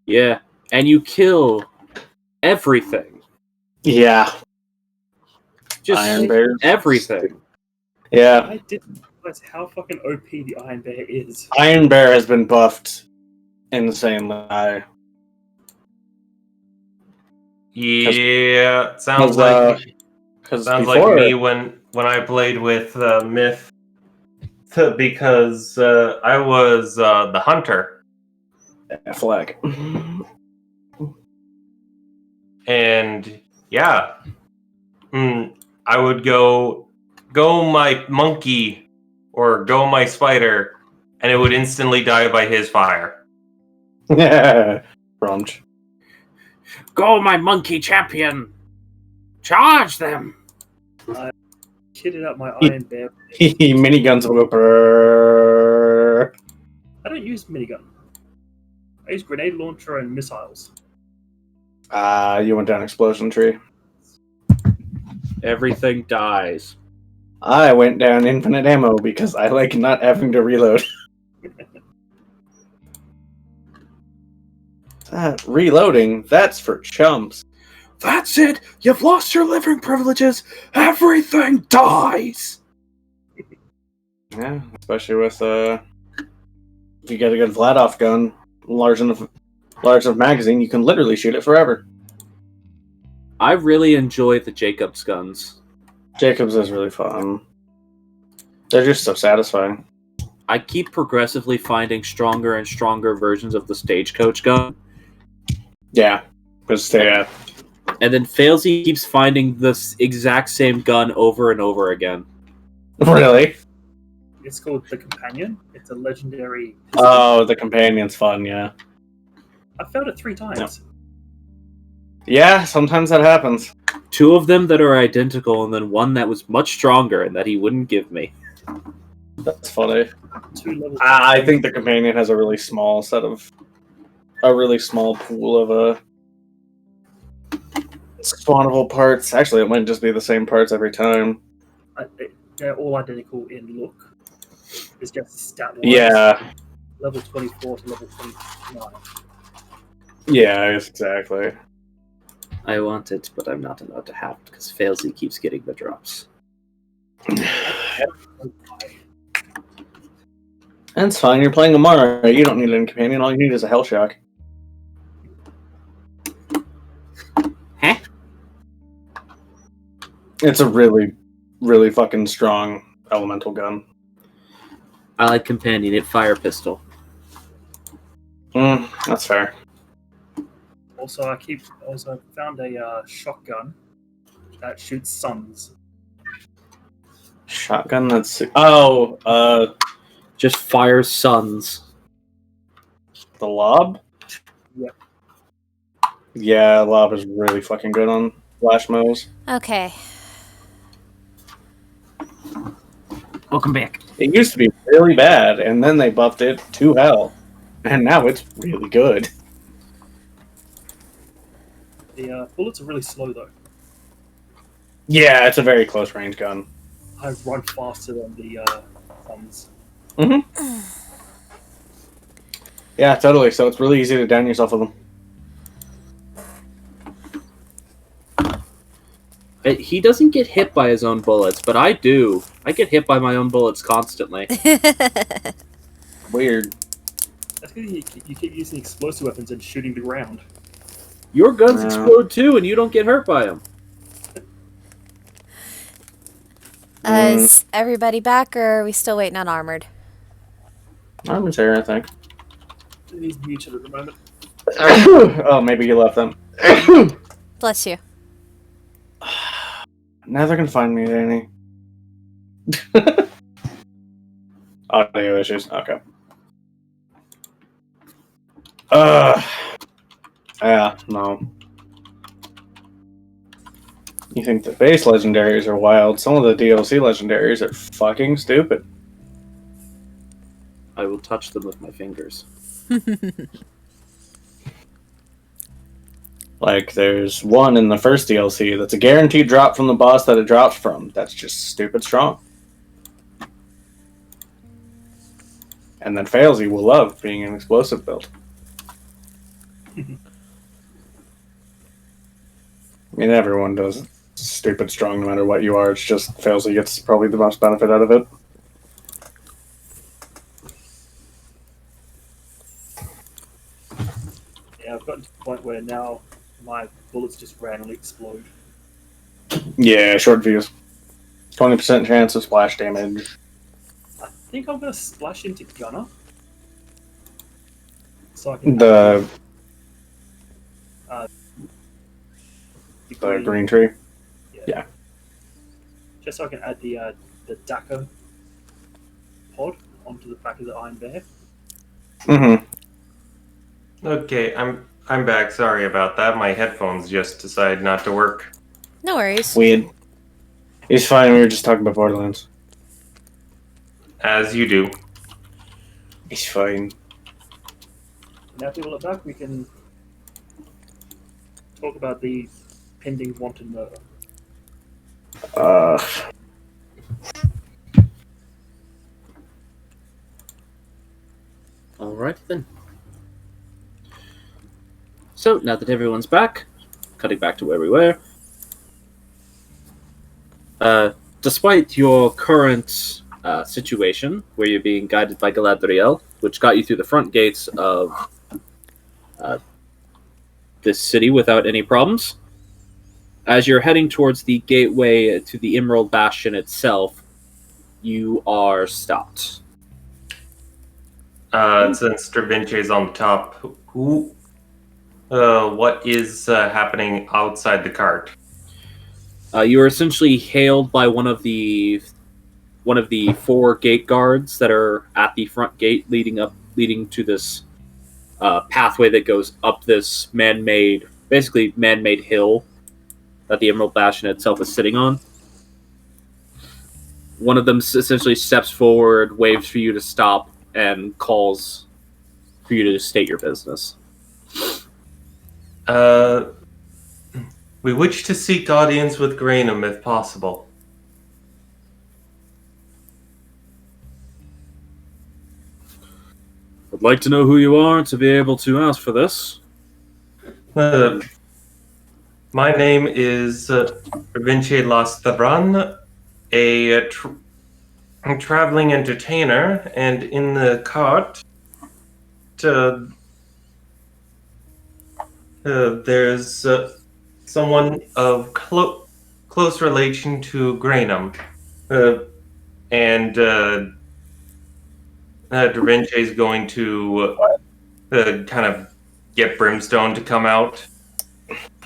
Yeah, and you kill everything. Yeah. Just Iron Bears. everything. Yeah. I didn't realize how fucking OP the Iron Bear is. Iron Bear has been buffed insanely high. Yeah, sounds like me when I played with Myth, because I was the hunter, flag. and yeah, I would go my monkey or go my spider, and it would instantly die by his fire. Yeah. Brunch. Go, my monkey champion! Charge them! Kitted up my Iron Bear. Miniguns will go brrrr. I don't use minigun. I use grenade launcher and missiles. You went down explosion tree. Everything dies. I went down infinite ammo because I like not having to reload. Reloading, that's for chumps. That's it! You've lost your living privileges! Everything dies! Yeah, especially with if you get a good Vladoff gun, large enough magazine, you can literally shoot it forever. I really enjoy the Jacobs guns. Jacobs is really fun. They're just so satisfying. I keep progressively finding stronger and stronger versions of the Stagecoach gun. Yeah, because they And then Failsy keeps finding this exact same gun over and over again. really. It's called the Companion. It's a legendary pistol. Oh, the companion's fun. Yeah. I found it 3 times. Yeah, sometimes that happens. 2 of them that are identical, and then one that was much stronger and that he wouldn't give me. That's funny. 2 levels. I think the companion has a really small pool of spawnable parts. Actually, it might just be the same parts every time. They're all identical in look. It's just stat wise. Yeah. Level 24 to level 29. Yeah, exactly. I want it, but I'm not allowed to have it because Failsy keeps getting the drops. That's fine. You're playing Amara. You don't need any companion. All you need is a Hellshock. Huh? It's a really, really fucking strong elemental gun. I like Companion, it fire pistol. That's fair. Also, I found a shotgun that shoots suns. Shotgun. That's Just fires suns. the Lob. Yeah. Yeah, Lob is really fucking good on flash mows. Okay. Welcome back. It used to be really bad, and then they buffed it to hell, and now it's really good. The bullets are really slow though. Yeah, it's a very close range gun. I run faster than the suns. Yeah, totally. So it's really easy to down yourself with them. He doesn't get hit by his own bullets, but I do. I get hit by my own bullets constantly. Weird. That's because you keep using explosive weapons and shooting the ground. Your guns explode too, and you don't get hurt by them. Is everybody back, or are we still waiting on Armored? Armor's here, I think. He's muted at the moment. Oh, maybe you left them. Bless you. Now they're gonna find me, Danny. Audio issues. Okay. Yeah, no. You think the base legendaries are wild? Some of the DLC legendaries are fucking stupid. I will touch them with my fingers. Like, there's one in the first DLC that's a guaranteed drop from the boss that it drops from. That's just stupid strong. And then Failsy will love being an explosive build. I mean, everyone does stupid strong no matter what you are. It's just Failsy gets probably the most benefit out of it. Yeah, I've gotten to the point where now my bullets just randomly explode. Yeah, short fuse. 20% chance of splash damage. I think I'm going to splash into Gunner. So I can The the green tree. Just so I can add the DACA pod onto the back of the Iron Bear. Mm-hmm. Okay, I'm back. Sorry about that. My headphones just decided not to work. No worries. Weird. He's fine. We were just talking about Borderlands. As you do. He's fine. Now people are back, we can talk about the pending wanton murder. Alright then. So, now that everyone's back, cutting back to where we were. Despite your current situation, where you're being guided by Galadriel, which got you through the front gates of this city without any problems, as you're heading towards the gateway to the Emerald Bastion itself, you are stopped. Since Stravince's on the top, what is happening outside the cart? You are essentially hailed by one of the 4 gate guards that are at the front gate, leading to this pathway that goes up this man-made hill that the Emerald Bastion itself is sitting on. One of them essentially steps forward, waves for you to stop, and calls for you to state your business. We wish to seek audience with Grainham if possible. I'd like to know who you are to be able to ask for this. My name is Vinci Lastran, a traveling entertainer, and in the cart, there's someone of close relation to Grainham, and Da Vinci is going to kind of get Brimstone to come out.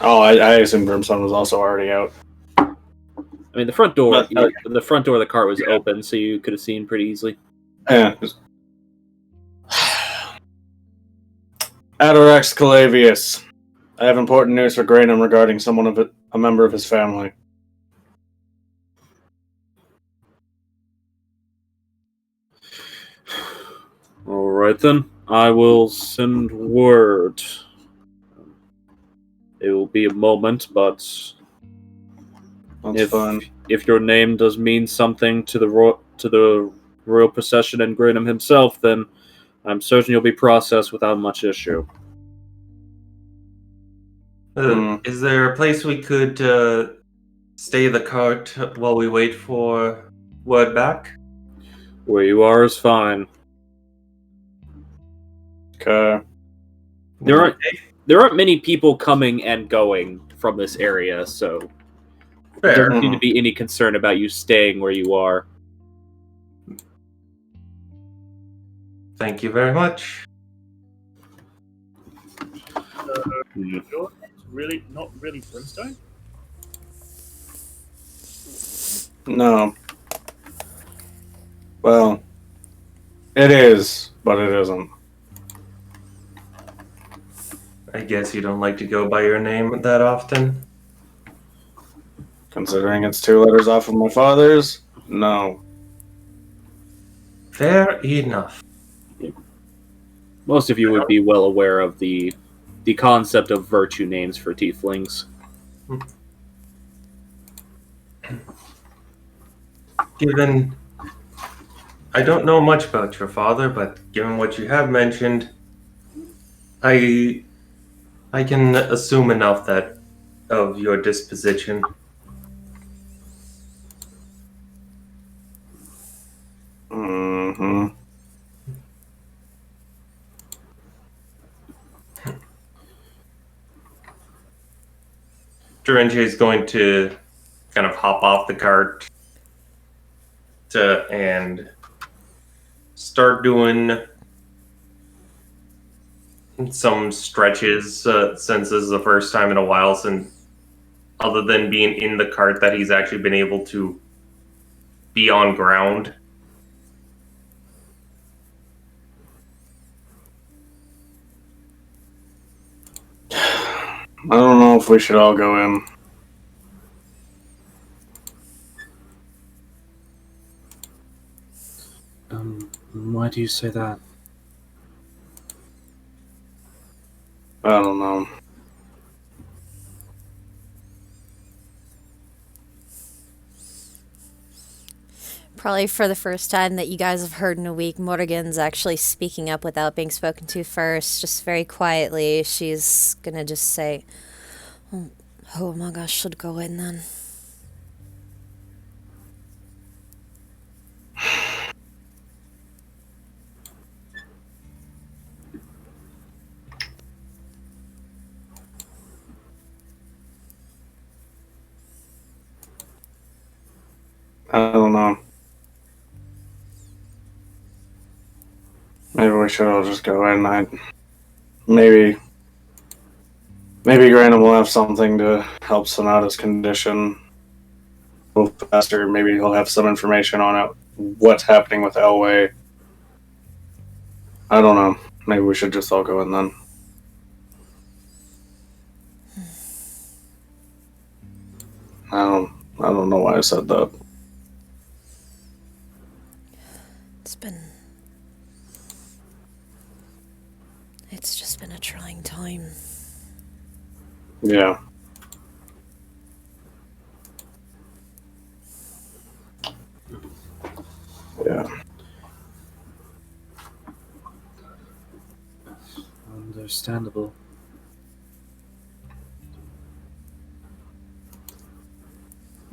Oh, I assume Brimstone was also already out. I mean, the front door, But, okay. the front door of the car was open, so you could have seen pretty easily. Yeah. Adorax Calavius. I have important news for Grainham regarding a member of his family. All right then, I will send word. It will be a moment, but That's fine. if your name does mean something to the royal procession and Grainham himself, then I'm certain you'll be processed without much issue. Is there a place we could stay the cart while we wait for word back? Where you are is fine. Okay. There aren't many people coming and going from this area, so there Fair. doesn't seem to be any concern about you staying where you are. Thank you very much. Your name's really not really Brimstone? No. Well, it is, but it isn't. I guess you don't like to go by your name that often. Considering it's 2 letters off of my father's, no. Fair enough. Most of you would be well aware of the concept of virtue names for tieflings. Given I don't know much about your father, but given what you have mentioned, I can assume enough that of your disposition. Mm-hmm. Durange is going to kind of hop off the cart and start doing some stretches since this is the first time in a while since other than being in the cart that he's actually been able to be on ground. I don't know if we should all go in. Why do you say that? I don't know. Probably for the first time that you guys have heard in a week, Morrigan's actually speaking up without being spoken to first, just very quietly. She's gonna just say, "Oh my gosh, should go in then." I don't know. Maybe we should all just go in. Maybe Granum will have something to help Sonata's condition a little faster. Maybe he'll have some information on it. What's happening with Elway? I don't know. Maybe we should just all go in then. I don't know why I said that. It's just been a trying time. Yeah. Yeah. Understandable.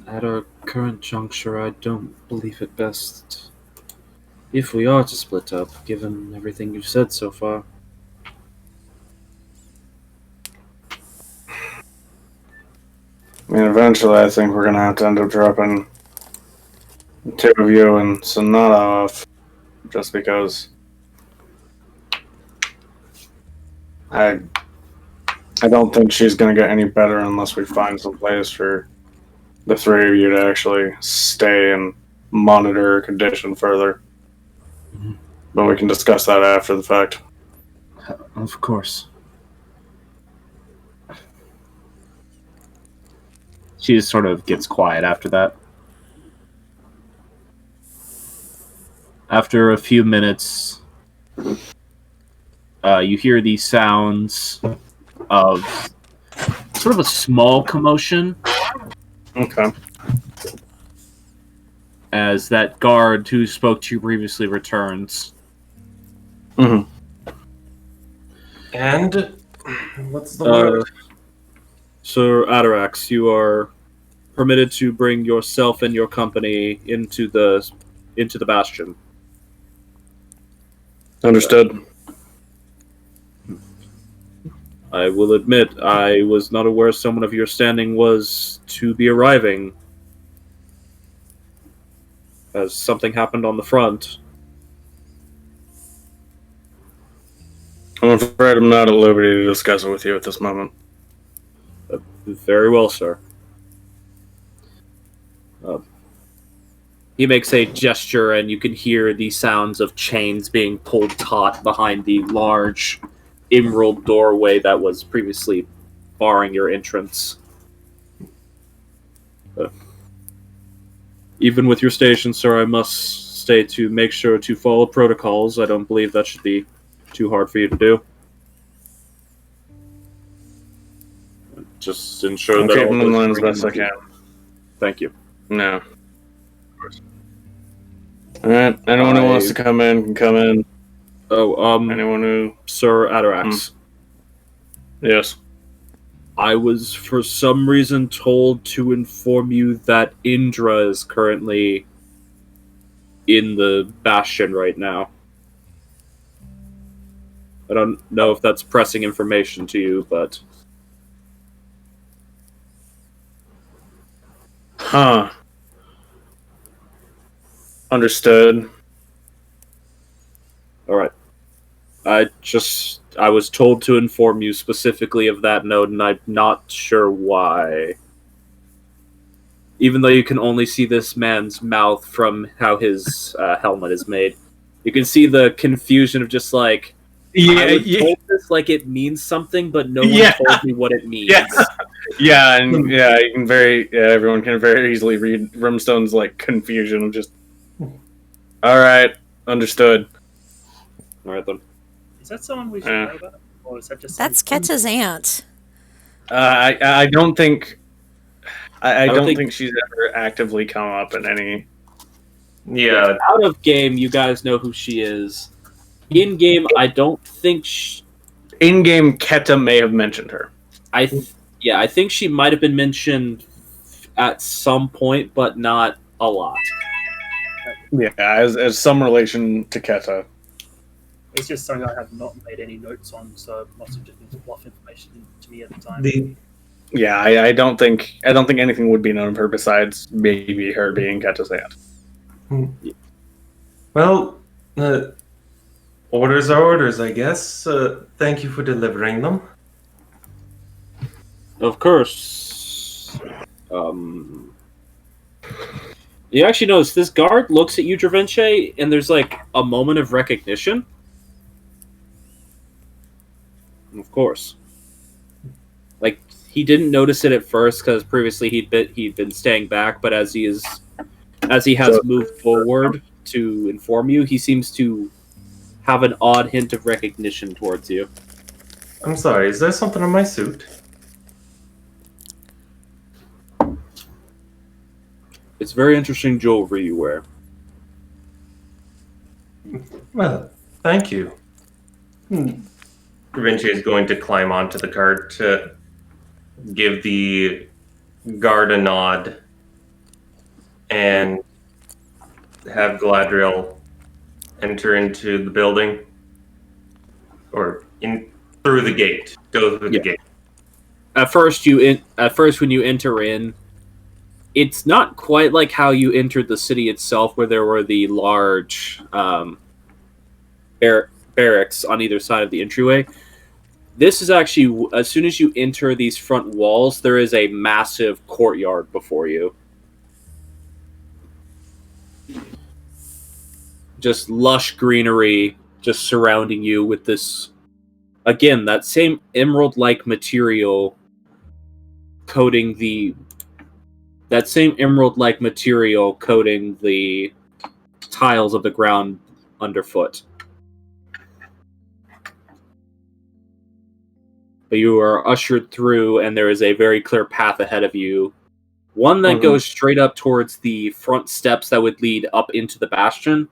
At our current juncture, I don't believe it best if we are to split up, given everything you've said so far. I mean, eventually I think we're going to have to end up dropping the 2 of you and Sonata off. Just because I don't think she's going to get any better unless we find some place for the 3 of you to actually stay and monitor her condition further. Mm-hmm. But we can discuss that after the fact. Of course. She just sort of gets quiet after that. After a few minutes, you hear these sounds of sort of a small commotion Okay. as that guard who spoke to you previously returns. Mm-hmm. And what's the word? Sir Atarax, you are permitted to bring yourself and your company into the bastion. Understood. I will admit, I was not aware someone of your standing was to be arriving, as something happened on the front. I'm afraid I'm not at liberty to discuss it with you at this moment. Very well, sir. He makes a gesture, and you can hear the sounds of chains being pulled taut behind the large emerald doorway that was previously barring your entrance. Even with your station, sir, I must stay to make sure to follow protocols. I don't believe that should be too hard for you to do. Just ensure I'm that keeping all in goes line as according best I to- can. Thank you. No. Alright, anyone who wants to come in can come in. Oh, Anyone who... Sir Atarax. Yes. I was, for some reason, told to inform you that Indra is currently in the Bastion right now. I don't know if that's pressing information to you, but... Huh. Understood. Alright. I was told to inform you specifically of that note, and I'm not sure why. Even though you can only see this man's mouth from how his helmet is made. You can see the confusion of just like, I was told this like it means something, but no one told me what it means. And you can everyone can very easily read Rimstone's like confusion of just. All right, understood. All right then. Is that someone we should know about, or is that just? That's Ketcha's aunt. I don't think. I don't think- think she's ever actively come up in any. Yeah, Out of game, you guys know who she is. In game, I don't think. In game, Keta may have mentioned her. I think she might have been mentioned at some point, but not a lot. Yeah, as some relation to Keta. It's just something I have not made any notes on, so it must have just been fluff information to me at the time. Yeah, I don't think anything would be known of her besides maybe her being Keta's aunt. Well, orders are orders, I guess. Thank you for delivering them. Of course. You actually notice this guard looks at you, Dravinche, and there's like a moment of recognition. Of course. Like, he didn't notice it at first because previously he'd been staying back, but as he has moved forward to inform you, he seems to have an odd hint of recognition towards you. I'm sorry, is there something on my suit? It's very interesting jewelry you wear. Well, thank you. Da Vinci is going to climb onto the cart to give the guard a nod and have Galadriel enter into the building or in through the gate. Go through the gate. At first, when you enter in, it's not quite like how you entered the city itself, where there were the large barracks on either side of the entryway. This is actually, as soon as you enter these front walls, there is a massive courtyard before you. Just lush greenery just surrounding you with this, again, that same emerald-like material coating the tiles of the ground underfoot. But you are ushered through, and there is a very clear path ahead of you. One that goes straight up towards the front steps that would lead up into the bastion,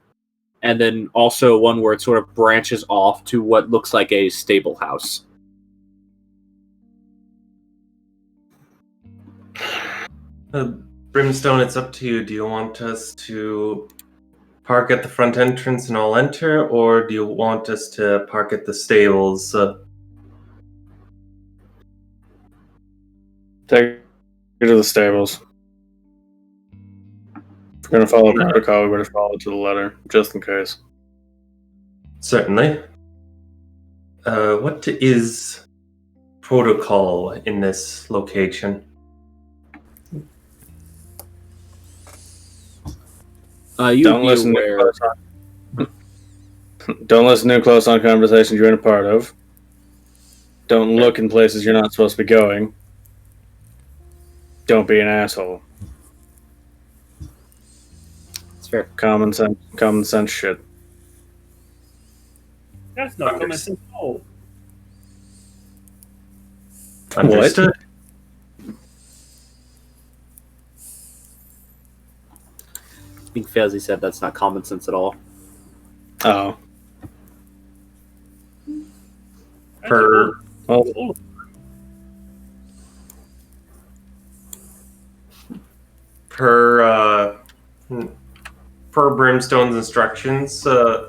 and then also one where it sort of branches off to what looks like a stable house. Brimstone, it's up to you. Do you want us to park at the front entrance and all enter, or do you want us to park at the stables? Take her to the stables. If we're gonna follow protocol, we better follow it to the letter, just in case. Certainly. What is protocol in this location? You Don't would be listen aware. to close on. Don't listen to close on conversations you're in a part of. Don't look in places you're not supposed to be going. Don't be an asshole. It's fair. Common sense shit. That's not common sense at all. Understood. I think Fezzi said that's not common sense at all. Oh. Per Well, per Brimstone's instructions, Da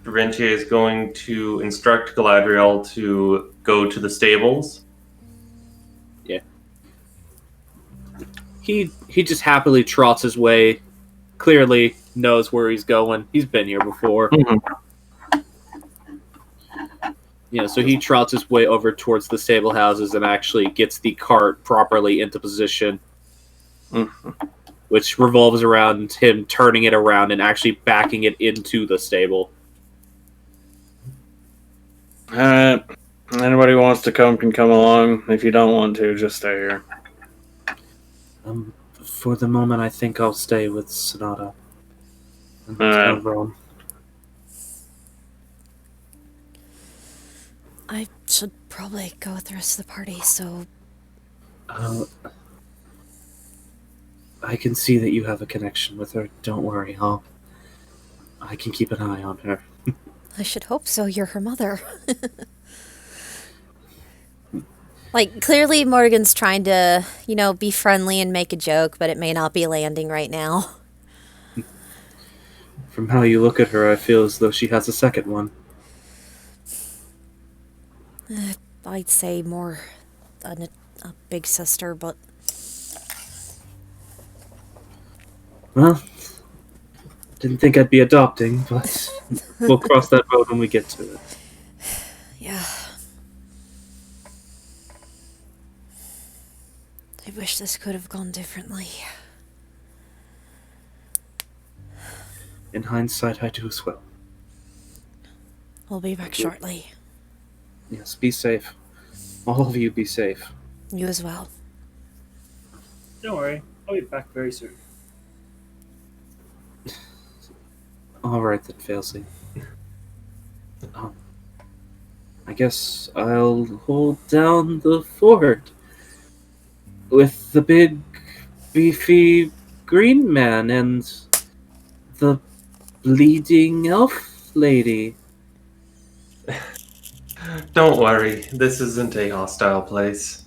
Vinci is going to instruct Galadriel to go to the stables. He just happily trots his way. Clearly knows where he's going. He's been here before. Yeah, so he trots his way over towards the stable houses and actually gets the cart properly into position, which revolves around him turning it around and actually backing it into the stable. Alright. Anybody who wants to come can come along. If you don't want to, just stay here. For the moment, I think I'll stay with Sonata. Alright. I should probably go with the rest of the party, so I can see that you have a connection with her. Don't worry, I can keep an eye on her. I should hope so. You're her mother. Like, clearly Morgan's trying to, be friendly and make a joke, but it may not be landing right now. From how you look at her, I feel as though she has a second one. I'd say more a big sister, but... Well, didn't think I'd be adopting, but we'll cross that road when we get to it. Yeah. I wish this could have gone differently. In hindsight, I do as well. I'll be back shortly. Yes, be safe. All of you be safe. You as well. Don't worry, I'll be back very soon. Alright then, Failsy. I guess I'll hold down the fort with the big, beefy green man and the bleeding elf lady. Don't worry, this isn't a hostile place.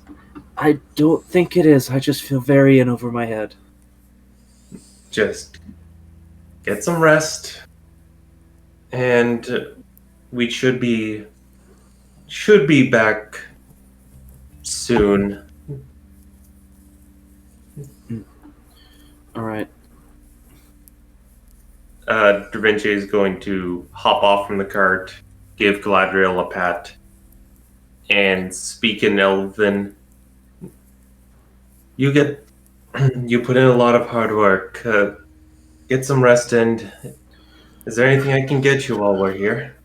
I don't think it is. I just feel very in over my head. Just get some rest, and we should be back soon. Alright. Da Vinci is going to hop off from the cart, give Galadriel a pat, and speak in Elven. You put in a lot of hard work. Get some rest, and is there anything I can get you while we're here?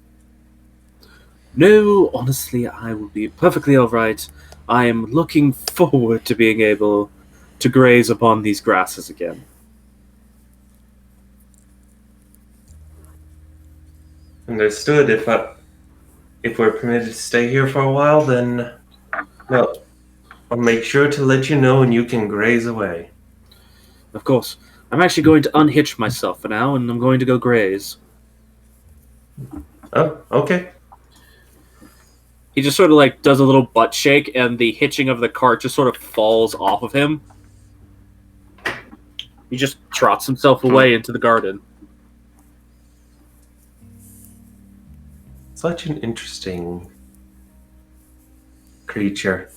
No, honestly, I will be perfectly alright. I am looking forward to being able to graze upon these grasses again. Understood. If we're permitted to stay here for a while, then well, I'll make sure to let you know, and you can graze away. Of course. I'm actually going to unhitch myself for now, and I'm going to go graze. Oh, okay. He just sort of does a little butt shake, and the hitching of the cart just sort of falls off of him. He just trots himself away into the garden. Such an interesting creature.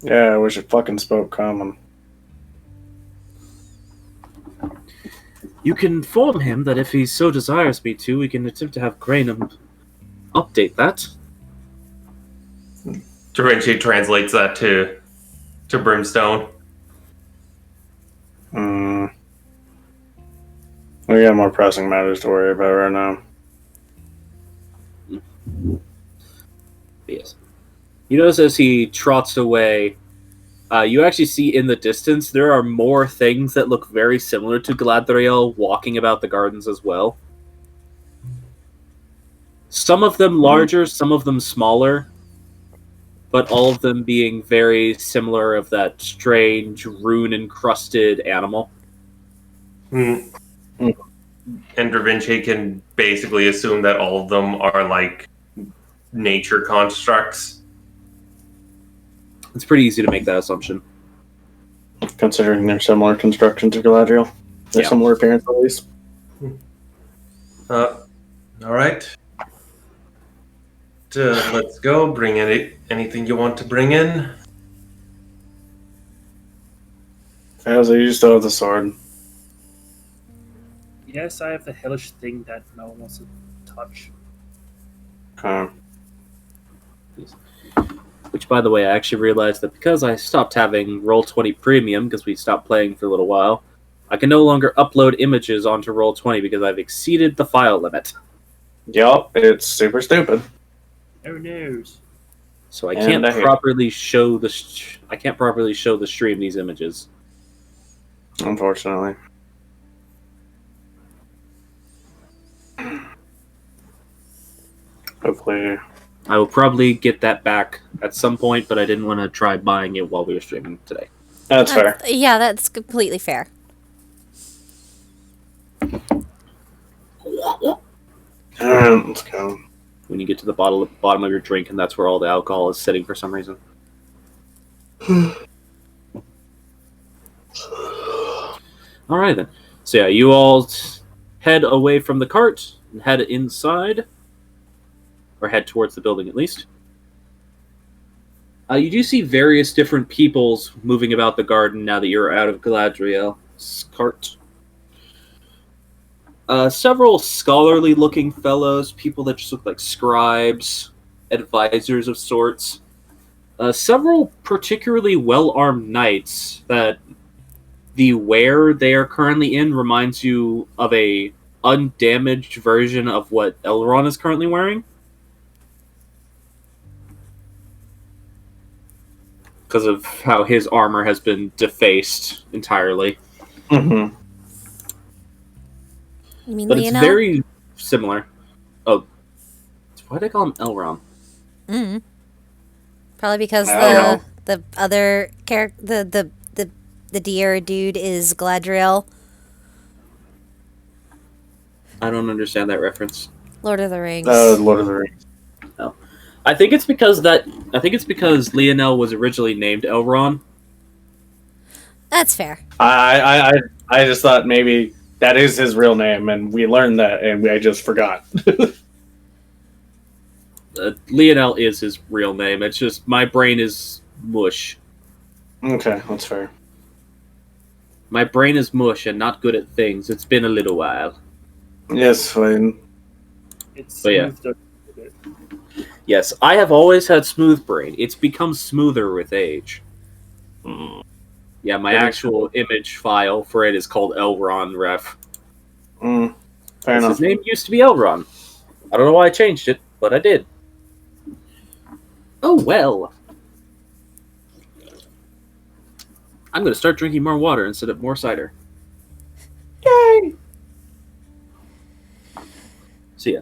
Yeah, I wish it fucking spoke common. You can inform him that if he so desires me to, we can attempt to have Grainham update that. Da Vinci translates that to Brimstone. We got more pressing matters to worry about right now. Yes. You notice as he trots away, you actually see in the distance there are more things that look very similar to Galadriel walking about the gardens as well. Some of them larger, some of them smaller, but all of them being very similar of that strange rune-encrusted animal. And Da Vinci can basically assume that all of them are like nature constructs. It's pretty easy to make that assumption. Considering they're similar construction to Galadriel. They're Yeah. similar appearance at least. All right. Let's go. Bring anything you want to bring in. Fazla, you still have the sword. Yes, I have the hellish thing that no one wants to touch. Okay. Which, by the way, I actually realized that because I stopped having Roll20 Premium, because we stopped playing for a little while, I can no longer upload images onto Roll20 because I've exceeded the file limit. Yup, it's super stupid. No news. So I And can't I hate it. properly show the stream these images. Unfortunately. Hopefully. I will probably get that back at some point, but I didn't want to try buying it while we were streaming today. That's fair. Yeah, that's completely fair. Alright, let's go. When you get to the bottom of your drink, and that's where all the alcohol is sitting for some reason. All right then. So yeah, you all head away from the cart and head inside, or head towards the building at least. You do see various different peoples moving about the garden now that you're out of Galadriel's cart. Several scholarly-looking fellows, people that just look like scribes, advisors of sorts. Several particularly well-armed knights that the wear they are currently in reminds you of a undamaged version of what Elrond is currently wearing. Because of how his armor has been defaced entirely. Mm-hmm. You mean But Leonel? it's very similar. Oh, why do they call him Elrond? Mm. Probably because I don't the other character, the deer dude is Galadriel, I don't understand that reference. Lord of the Rings. Lord of the Rings. I think it's because Leonel was originally named Elrond. That's fair. I just thought maybe that is his real name, and we learned that, and I just forgot. Leonel is his real name. It's just my brain is mush. Okay, that's fair. My brain is mush and not good at things. It's been a little while. Yes, fine. It's But yeah. smoothed over a bit. Yes, I have always had smooth brain. It's become smoother with age. Yeah, my actual image file for it is called Elrond Ref. Fair His enough. name used to be Elrond. I don't know why I changed it, but I did. Oh well. I'm going to start drinking more water instead of more cider. Yay! So yeah.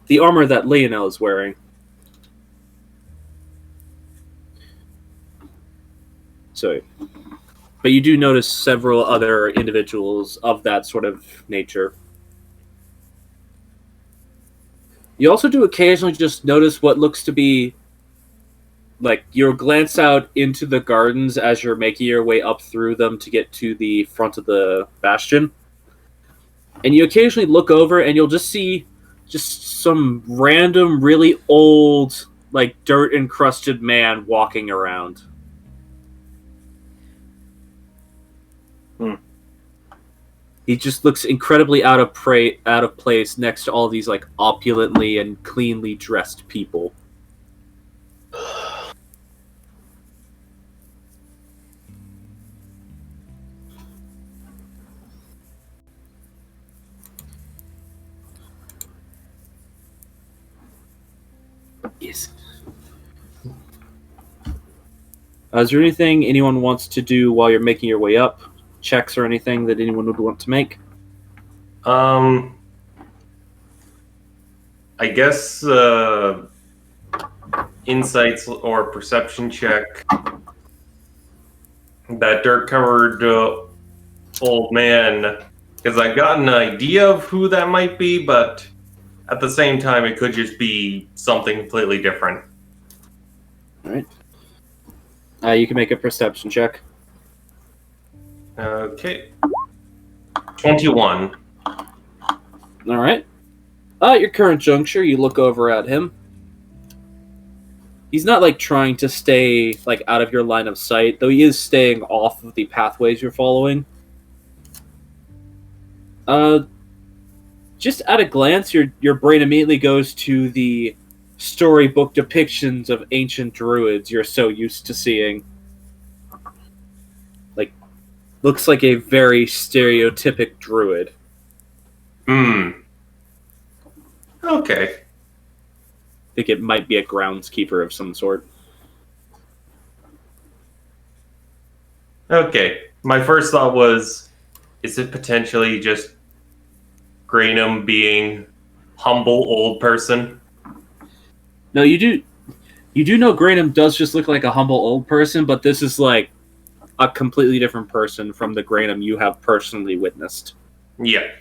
The armor that Leonel is wearing. So, but you do notice several other individuals of that sort of nature. You also do occasionally just notice what looks to be like you'll glance out into the gardens as you're making your way up through them to get to the front of the bastion. And you occasionally look over and you'll just see just some random, really old, like dirt encrusted man walking around. He just looks incredibly out of place next to all these like opulently and cleanly dressed people. Yes. Is there anything anyone wants to do while you're making your way up? Checks or anything that anyone would want to make? I guess insights or perception check. That dirt-covered old man, because I got an idea of who that might be, but at the same time, it could just be something completely different. All right. You can make a perception check. Okay. 21. All right. At your current juncture, you look over at him. He's not like trying to stay like out of your line of sight, though he is staying off of the pathways you're following. Just at a glance, your brain immediately goes to the storybook depictions of ancient druids you're so used to seeing. Like, looks like a very stereotypic druid. Okay. I think it might be a groundskeeper of some sort. Okay. My first thought was, is it potentially just Graynham being humble old person? No, you do know Graynham does just look like a humble old person, but this is like a completely different person from the Graynham you have personally witnessed. Yeah.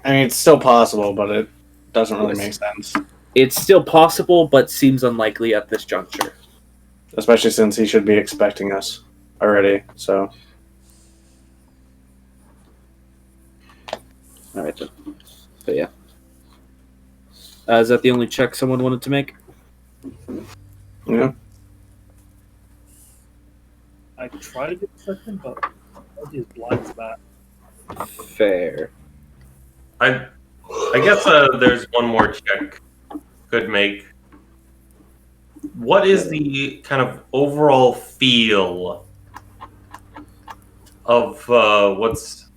I mean, it's still possible, but it doesn't really Yes. make sense. It's still possible, but seems unlikely at this juncture. Especially since he should be expecting us already, so... Alright then. But yeah. Is that the only check someone wanted to make? Yeah. I try to do the second, but I just blinds that. Fair. I guess there's one more check could make. What is the kind of overall feel of what's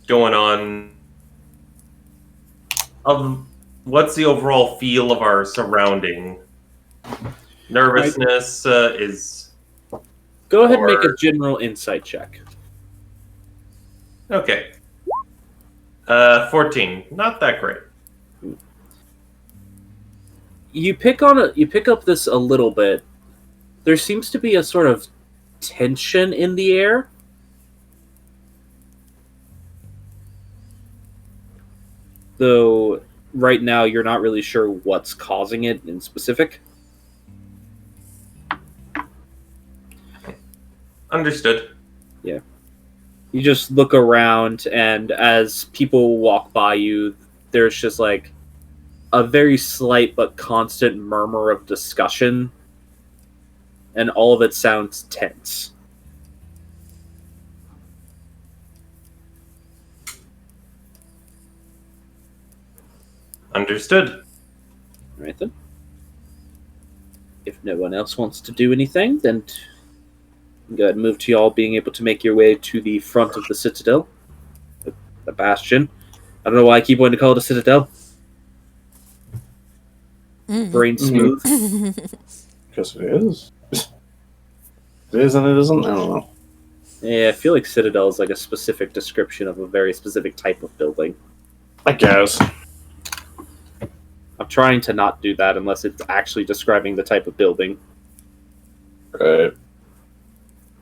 going on? What's the overall feel of our surrounding? Nervousness is Go ahead and make Or- a general insight check. okay. 14, not that great. You pick up this a little bit. There seems to be a sort of tension in the air. Though right now you're not really sure what's causing it in specific. Understood. You just look around, and as people walk by you, there's just like a very slight but constant murmur of discussion, and all of it sounds tense. Understood. Right then. If no one else wants to do anything, then go ahead and move to y'all being able to make your way to the front of the citadel, the bastion. I don't know why I keep wanting to call it a citadel. Brain smooth. Because it is. It is and it isn't? I don't know. Yeah, I feel like citadel is like a specific description of a very specific type of building. I guess. I'm trying to not do that unless it's actually describing the type of building. Right.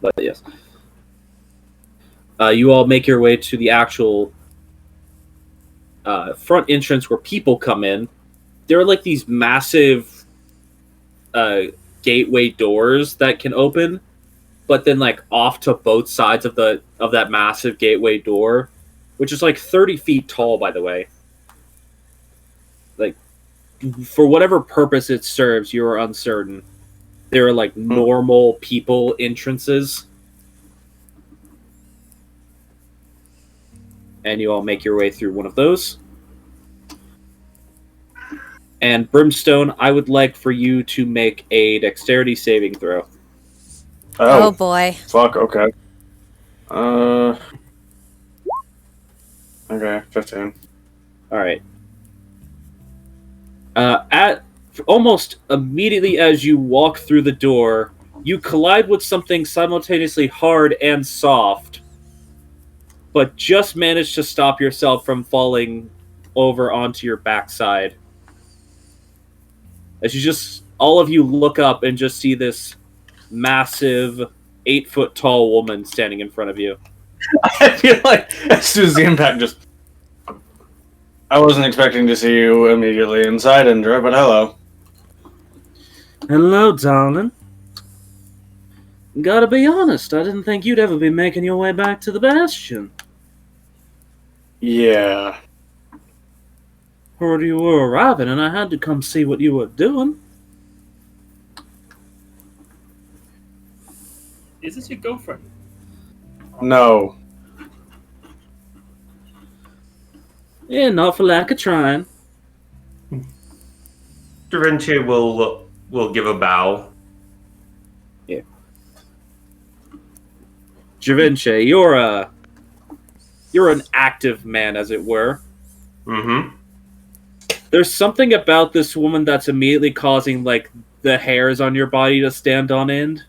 But yes. You all make your way to the actual front entrance where people come in. There are like these massive gateway doors that can open, but then like off to both sides of that massive gateway door, which is like 30 feet tall, by the way. Like, for whatever purpose it serves, you are uncertain. There are like normal people entrances. And you all make your way through one of those. And Brimstone, I would like for you to make a dexterity saving throw. Oh boy. Fuck, okay. Okay, 15. Alright. At almost immediately as you walk through the door, you collide with something simultaneously hard and soft, but just manage to stop yourself from falling over onto your backside. As all of you look up and just see this massive 8-foot tall woman standing in front of you. I feel like as soon as the impact just... I wasn't expecting to see you immediately inside, Indra, but hello. Hello, darling. Gotta be honest, I didn't think you'd ever be making your way back to the Bastion. Yeah. Heard you were arriving, and I had to come see what you were doing. Is this your girlfriend? No. Yeah, not for lack of trying. Da Vinci will give a bow. Yeah. Javinci, you're an active man, as it were. Mm-hmm. There's something about this woman that's immediately causing, like, the hairs on your body to stand on end.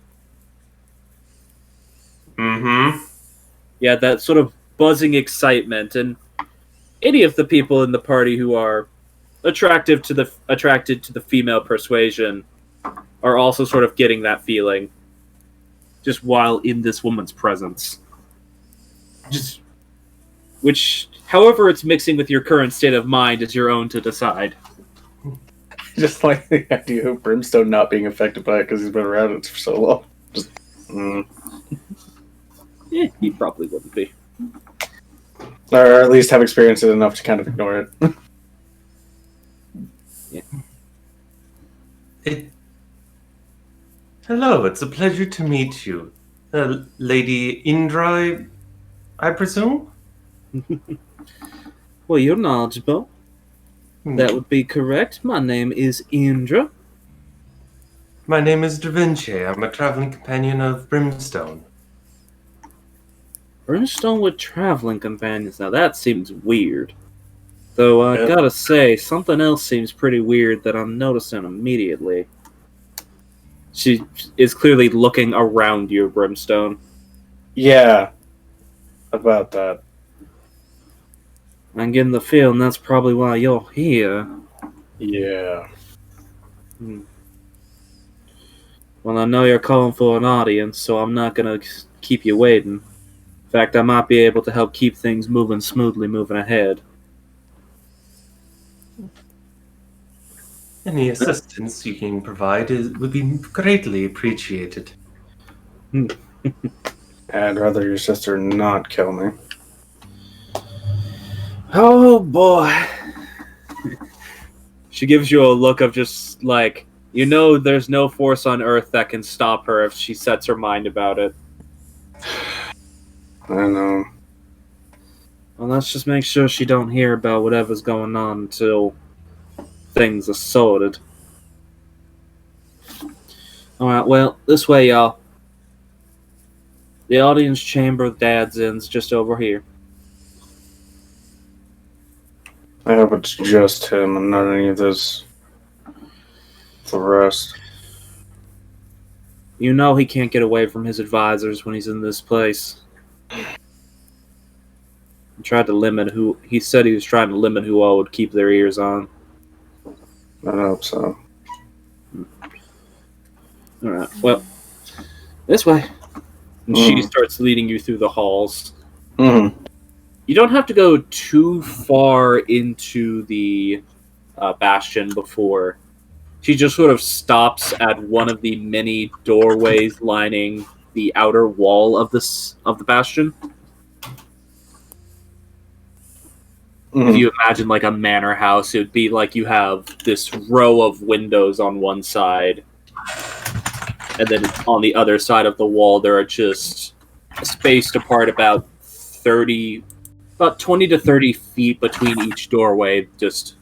Mm-hmm. Yeah, that sort of buzzing excitement, and any of the people in the party who are attracted to the female persuasion are also sort of getting that feeling, just while in this woman's presence. Which, however it's mixing with your current state of mind, is your own to decide. Just like the idea of Brimstone not being affected by it because he's been around it for so long. Just, He probably wouldn't be. Or at least have experienced it enough to kind of ignore it. Yeah. Hello, it's a pleasure to meet you. Lady Indra, I presume? Well, you're knowledgeable. That would be correct. My name is Indra. My name is Da Vinci. I'm a traveling companion of Brimstone. Brimstone with traveling companions. Now that seems weird. Though I Yeah. gotta say, something else seems pretty weird that I'm noticing immediately. She is clearly looking around you, Brimstone. Yeah. About that. I'm getting the feeling that's probably why you're here. Yeah. Well, I know you're calling for an audience, so I'm not gonna keep you waiting. In fact, I might be able to help keep things moving smoothly, moving ahead. Any assistance you can provide would be greatly appreciated. I'd rather your sister not kill me. Oh boy. She gives you a look of just like, you know, there's no force on earth that can stop her if she sets her mind about it. I know. Well, let's just make sure she don't hear about whatever's going on until things are sorted. Alright, well, this way, y'all. The audience chamber Dad's in's just over here. I hope it's just him and not any of this. The rest. You know he can't get away from his advisors when he's in this place. He said he was trying to limit who all would keep their ears on. I hope so. Alright, well, this way. And she starts leading you through the halls. Mm-hmm. You don't have to go too far into the bastion before She just sort of stops at one of the many doorways lining the outer wall of the bastion. If you imagine like a manor house, it would be like you have this row of windows on one side, and then on the other side of the wall there are just spaced apart about 20 to 30 feet between each doorway, just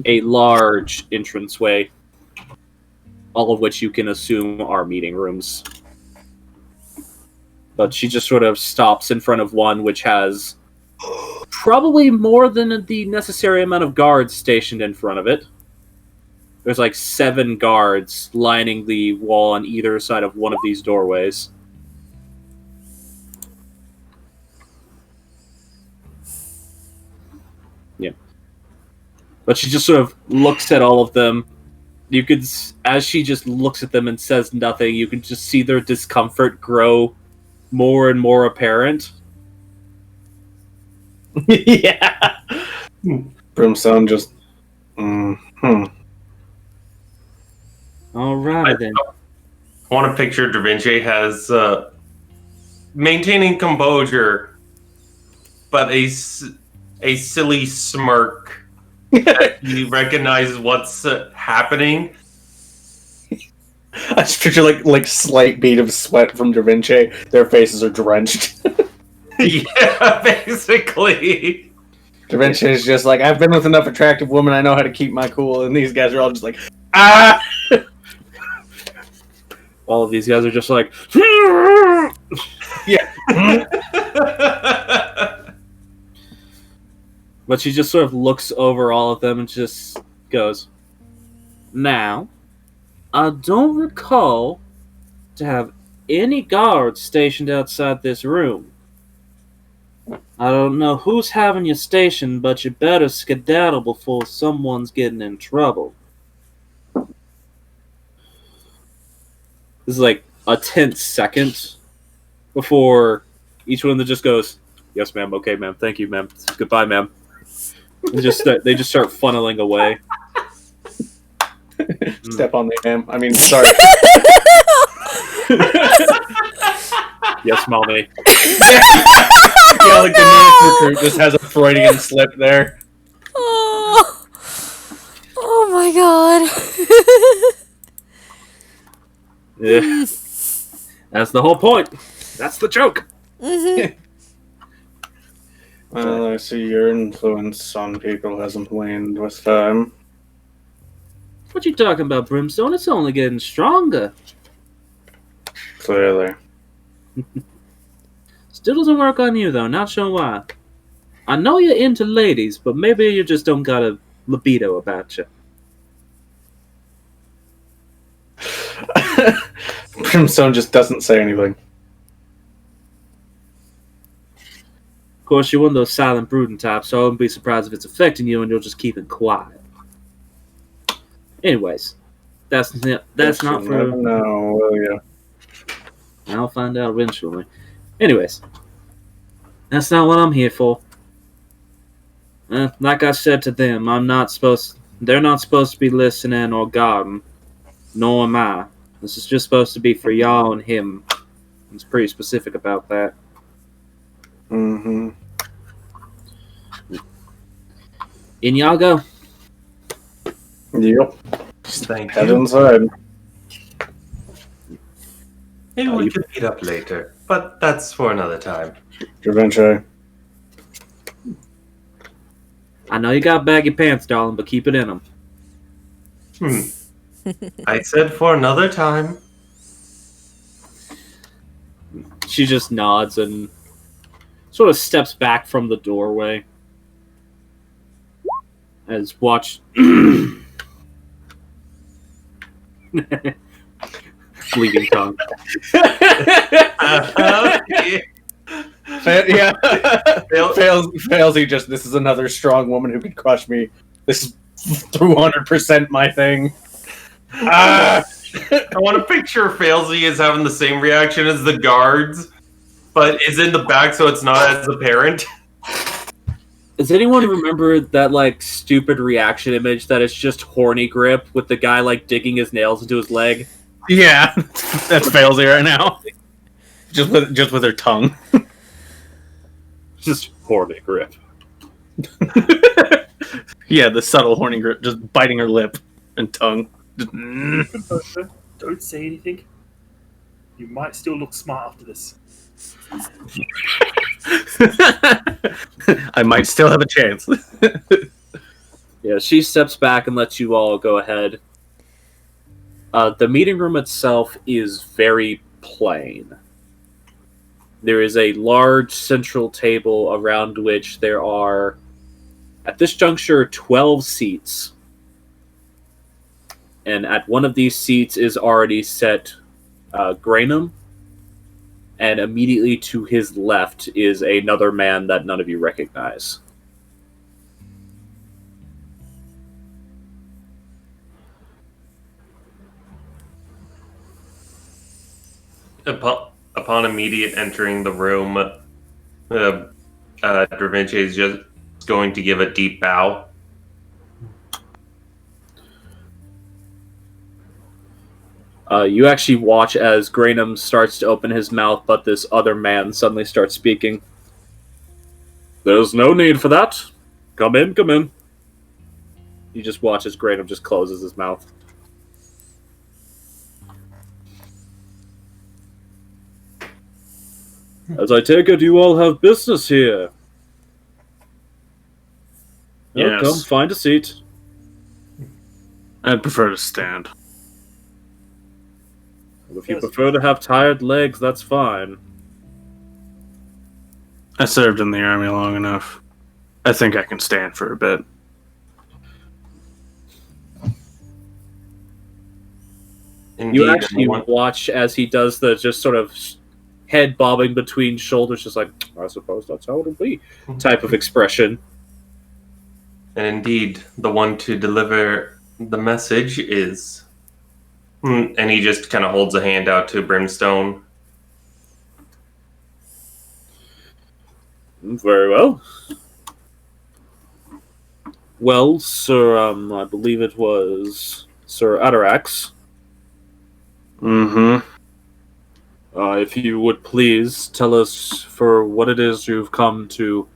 a large entranceway, all of which you can assume are meeting rooms. But she just sort of stops in front of one which has probably more than the necessary amount of guards stationed in front of it. There's like 7 guards lining the wall on either side of one of these doorways. Yeah. But she just sort of looks at all of them. You could, as she just looks at them and says nothing, you can just see their discomfort grow more and more apparent. Yeah. Brimstone just. Alright then. I want to picture Da Vinci has maintaining composure, but a silly smirk that he recognizes what's happening. I just picture like slight bead of sweat from Da Vinci. Their faces are drenched. Yeah, basically. Da Vinci is just like, I've been with enough attractive women, I know how to keep my cool, and these guys are all just like, ah! All of these guys are just like, Yeah. but she just sort of looks over all of them and just goes, now, I don't recall to have any guards stationed outside this room. I don't know who's having you stationed, but you better skedaddle before someone's getting in trouble. This is like a tense second before each one of them just goes, yes, ma'am, okay, ma'am, thank you, ma'am, goodbye, ma'am. And they just start funneling away. Step on me, ma'am. I mean, sorry. Yes, mommy. Yeah, like the newest recruit just has a Freudian slip there. Oh, oh my god. Yeah. That's the whole point. That's the joke. Mhm. Well, I see your influence on people hasn't waned with time. What you talking about, Brimstone? It's only getting stronger. Clearly. Still doesn't work on you, though. Not sure why. I know you're into ladies, but maybe you just don't got a libido about you. Brimstone just doesn't say anything. Of course, you're one of those silent, brooding types, so I wouldn't be surprised if it's affecting you and you'll just keep it quiet. Anyways, that's not for... No, will you? I'll find out eventually. Anyways, that's not what I'm here for. Like I said to them, they're not supposed to be listening or guarding, nor am I. This is just supposed to be for y'all and him. It's pretty specific about that. Mm-hmm. In y'all go. Yep. Thank Head you. inside. Maybe we can meet up later, but that's for another time. Da Vinci. I know you got baggy pants, darling, but keep it in them. I said for another time. She just nods and sort of steps back from the doorway. As watch... Bleeding tongue. Yeah. Fails. He just, this is another strong woman who could crush me. This is 200% my thing. I want to picture Failsy as having the same reaction as the guards, but is in the back so it's not as apparent. Does anyone remember that like stupid reaction image that is just horny grip with the guy like digging his nails into his leg? Yeah, that's Failsy right now. Just with her tongue. Just horny grip. Yeah, the subtle horny grip, just biting her lip and tongue. Just, Composure, don't say anything. You might still look smart after this. I might still have a chance. Yeah, she steps back and lets you all go ahead. The meeting room itself is very plain. There is a large central table around which there are, at this juncture, 12 seats. And at one of these seats is already set Grainum, and immediately to his left is another man that none of you recognize. Upon immediate entering the room, Da Vinci is just going to give a deep bow. You actually watch as Grainum starts to open his mouth, but this other man suddenly starts speaking. There's no need for that. Come in, come in. You just watch as Grainum just closes his mouth. As I take it, you all have business here. Well, Yes. come, find a seat. I'd prefer to stand. If you prefer to have tired legs, that's fine. I served in the army long enough. I think I can stand for a bit. Indeed, You actually and one- watch as he does the just sort of head bobbing between shoulders, just like, I suppose that's how it'll be, type of expression. And indeed, the one to deliver the message is. And he just kind of holds a hand out to Brimstone. Very well. Well, Sir, I believe it was Sir Atarax. Mm-hmm. If you would please tell us for what it is you've come to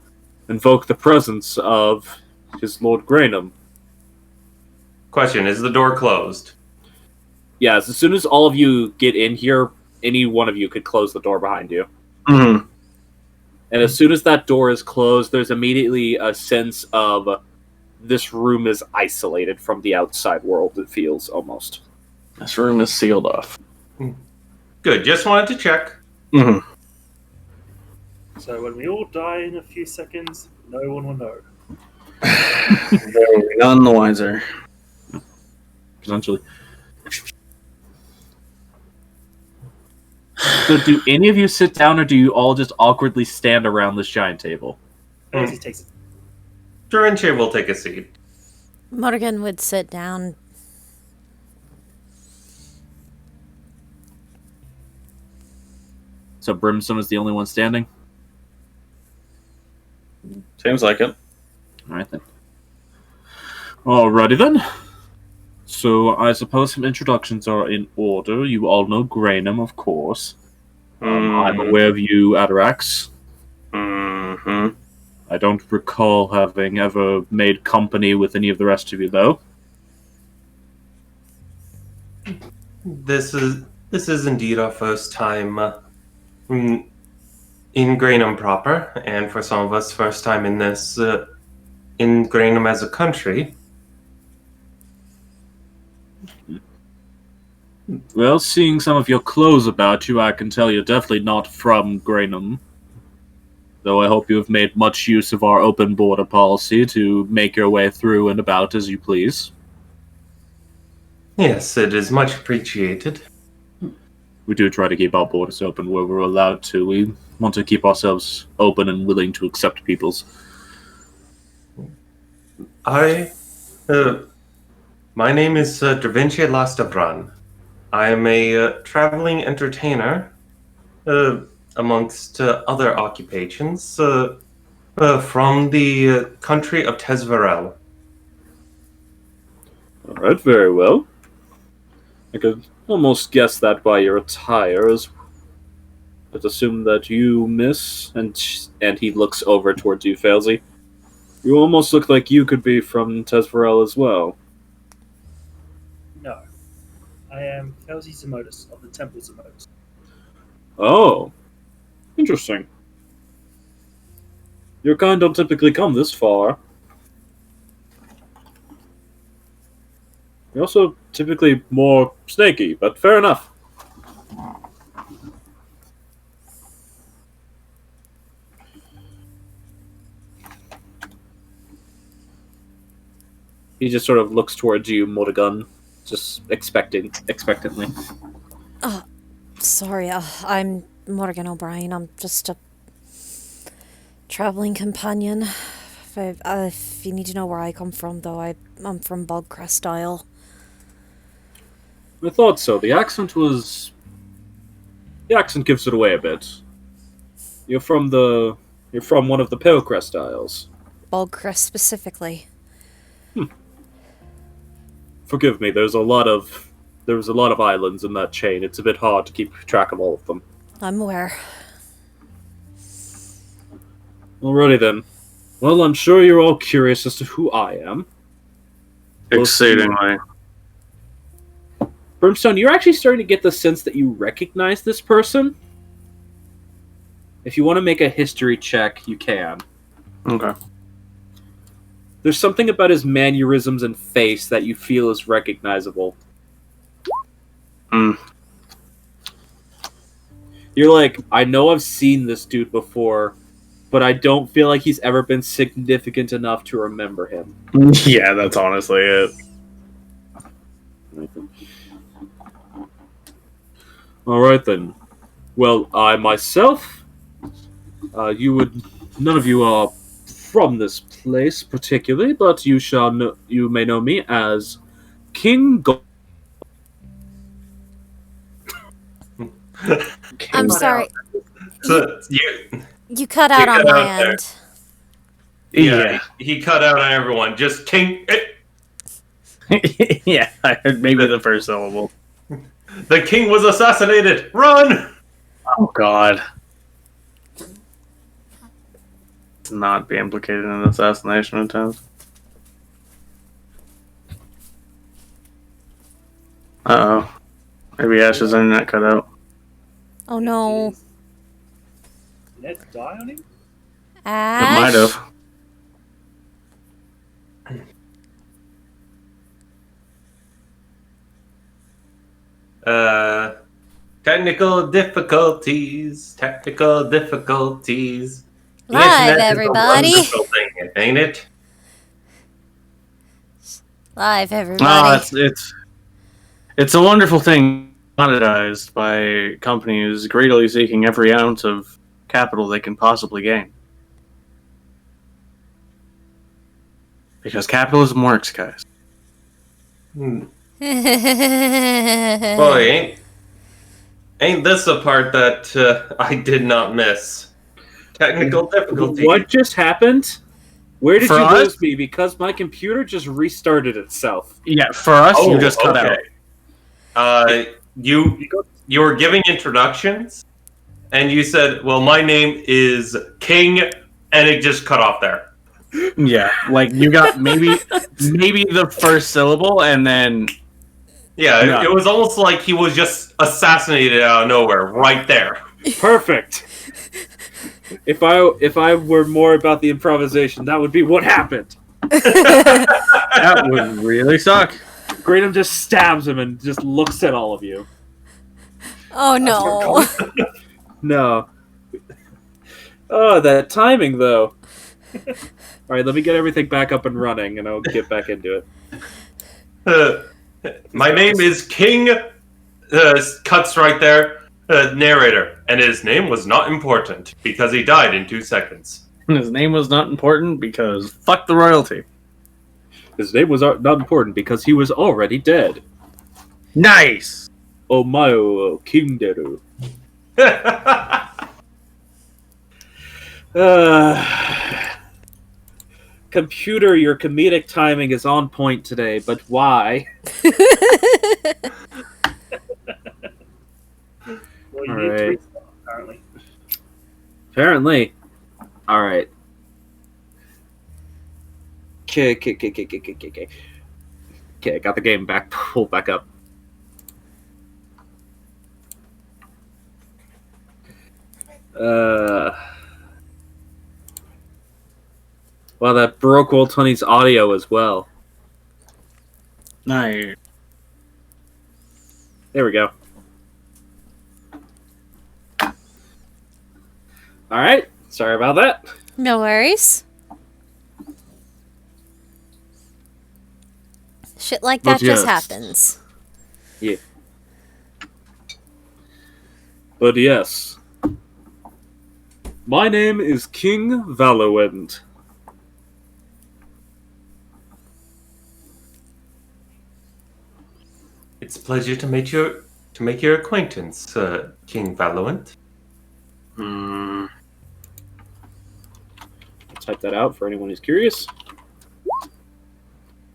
invoke the presence of his Lord Grainum. Question, is the door closed? Yes, as soon as all of you get in here, any one of you could close the door behind you. Mm-hmm. And as soon as that door is closed, there's immediately a sense of this room is isolated from the outside world, it feels, almost. This room is sealed off. Good, just wanted to check. Mm-hmm. So when we all die in a few seconds, no one will know. None the wiser. Potentially. So do any of you sit down, or do you all just awkwardly stand around this giant table? Daisy takes it. Durinche will take a seat. Morgan would sit down. So Brimstone is the only one standing? Seems like it. Alright then. Alrighty then. So I suppose some introductions are in order. You all know Grainum, of course. I'm aware of you, Atarax. Mm-hmm. I don't recall having ever made company with any of the rest of you, though. This is indeed our first time in Grainum proper, and for some of us, first time in this in Grainum as a country. Well, seeing some of your clothes about you, I can tell you're definitely not from Grainum. Though I hope you have made much use of our open border policy to make your way through and about as you please. Yes, it is much appreciated. We do try to keep our borders open where we're allowed to. We want to keep ourselves open and willing to accept people's. My name is Da Vinci Lastavran. I am a traveling entertainer, amongst other occupations. From the country of Tezvarel. All right, very well. I could almost guess that by your attire. Let's assume that you, miss, and he looks over towards you, Failsy. You almost look like you could be from Tesvarel as well. No. I am Felsi Zemotus of the Temple Zemotus. Oh, interesting. Your kind don't typically come this far. You're also typically more snaky, but fair enough. He just sort of looks towards you, Mordegun, just expectantly. Sorry, I'm Morgan O'Brien. I'm just a traveling companion. If you need to know where I come from, though, I'm from Bogcrest Isle. I thought so. The accent gives it away a bit. You're from one of the Palecrest Isles. Bogcrest specifically. Forgive me, there was a lot of islands in that chain. It's a bit hard to keep track of all of them. I'm aware. Alrighty then. Well, I'm sure you're all curious as to who I am. Exceedingly. Brimstone, you're actually starting to get the sense that you recognize this person. If you want to make a history check, you can. Okay. There's something about his mannerisms and face that you feel is recognizable. You're like, I know I've seen this dude before, but I don't feel like he's ever been significant enough to remember him. Yeah, that's honestly it. Alright then. Well, I myself, none of you are from this place particularly, but you may know me as King I'm sorry. So You cut out on cut my out there. end. Yeah. he cut out on everyone. Just King. Yeah, I heard maybe the first syllable. The king was assassinated. Run! Oh, God. To not be implicated in an assassination attempt. Uh-oh. Maybe Ash's internet cut out. Oh no. Did Ned die on him? Ash? It might have. Technical difficulties. Technical difficulties. The Live, internet is a everybody. wonderful thing, ain't it? Live, No, everybody. it's a wonderful thing monetized by companies greedily seeking every ounce of capital they can possibly gain. Because capitalism works, guys. Boy, ain't this the part that I did not miss? Technical difficulties. What just happened? Where did For you us? lose me? Because my computer just restarted itself. Yeah, for us, Oh, you just cut okay. out. You were giving introductions, and you said, "Well, my name is King," and it just cut off there. Yeah, like you got maybe the first syllable, and then Yeah, Yeah. It was almost like he was just assassinated out of nowhere, right there. Perfect. If I were more about the improvisation, that would be what happened. that would really suck. Graydon just stabs him and just looks at all of you. Oh no. No. Oh, that timing though. All right, let me get everything back up and running, and I'll get back into it. My name is King. Cuts right there. Narrator, and his name was not important because he died in 2 seconds. His name was not important because fuck the royalty. His name was not important because he was already dead. Nice. Omayo King Deru. Computer, your comedic timing is on point today, but why? Well, you All need to right. restart, apparently. Apparently. Alright. Okay, got the game back pulled back up. Well, that broke Roll20's audio as well. Nice. There we go. Alright, sorry about that. No worries. Shit like that But just yes. happens. But yes. My name is King Valorant. It's a pleasure to make your acquaintance, King Valorant. Mm, I'll type that out for anyone who's curious.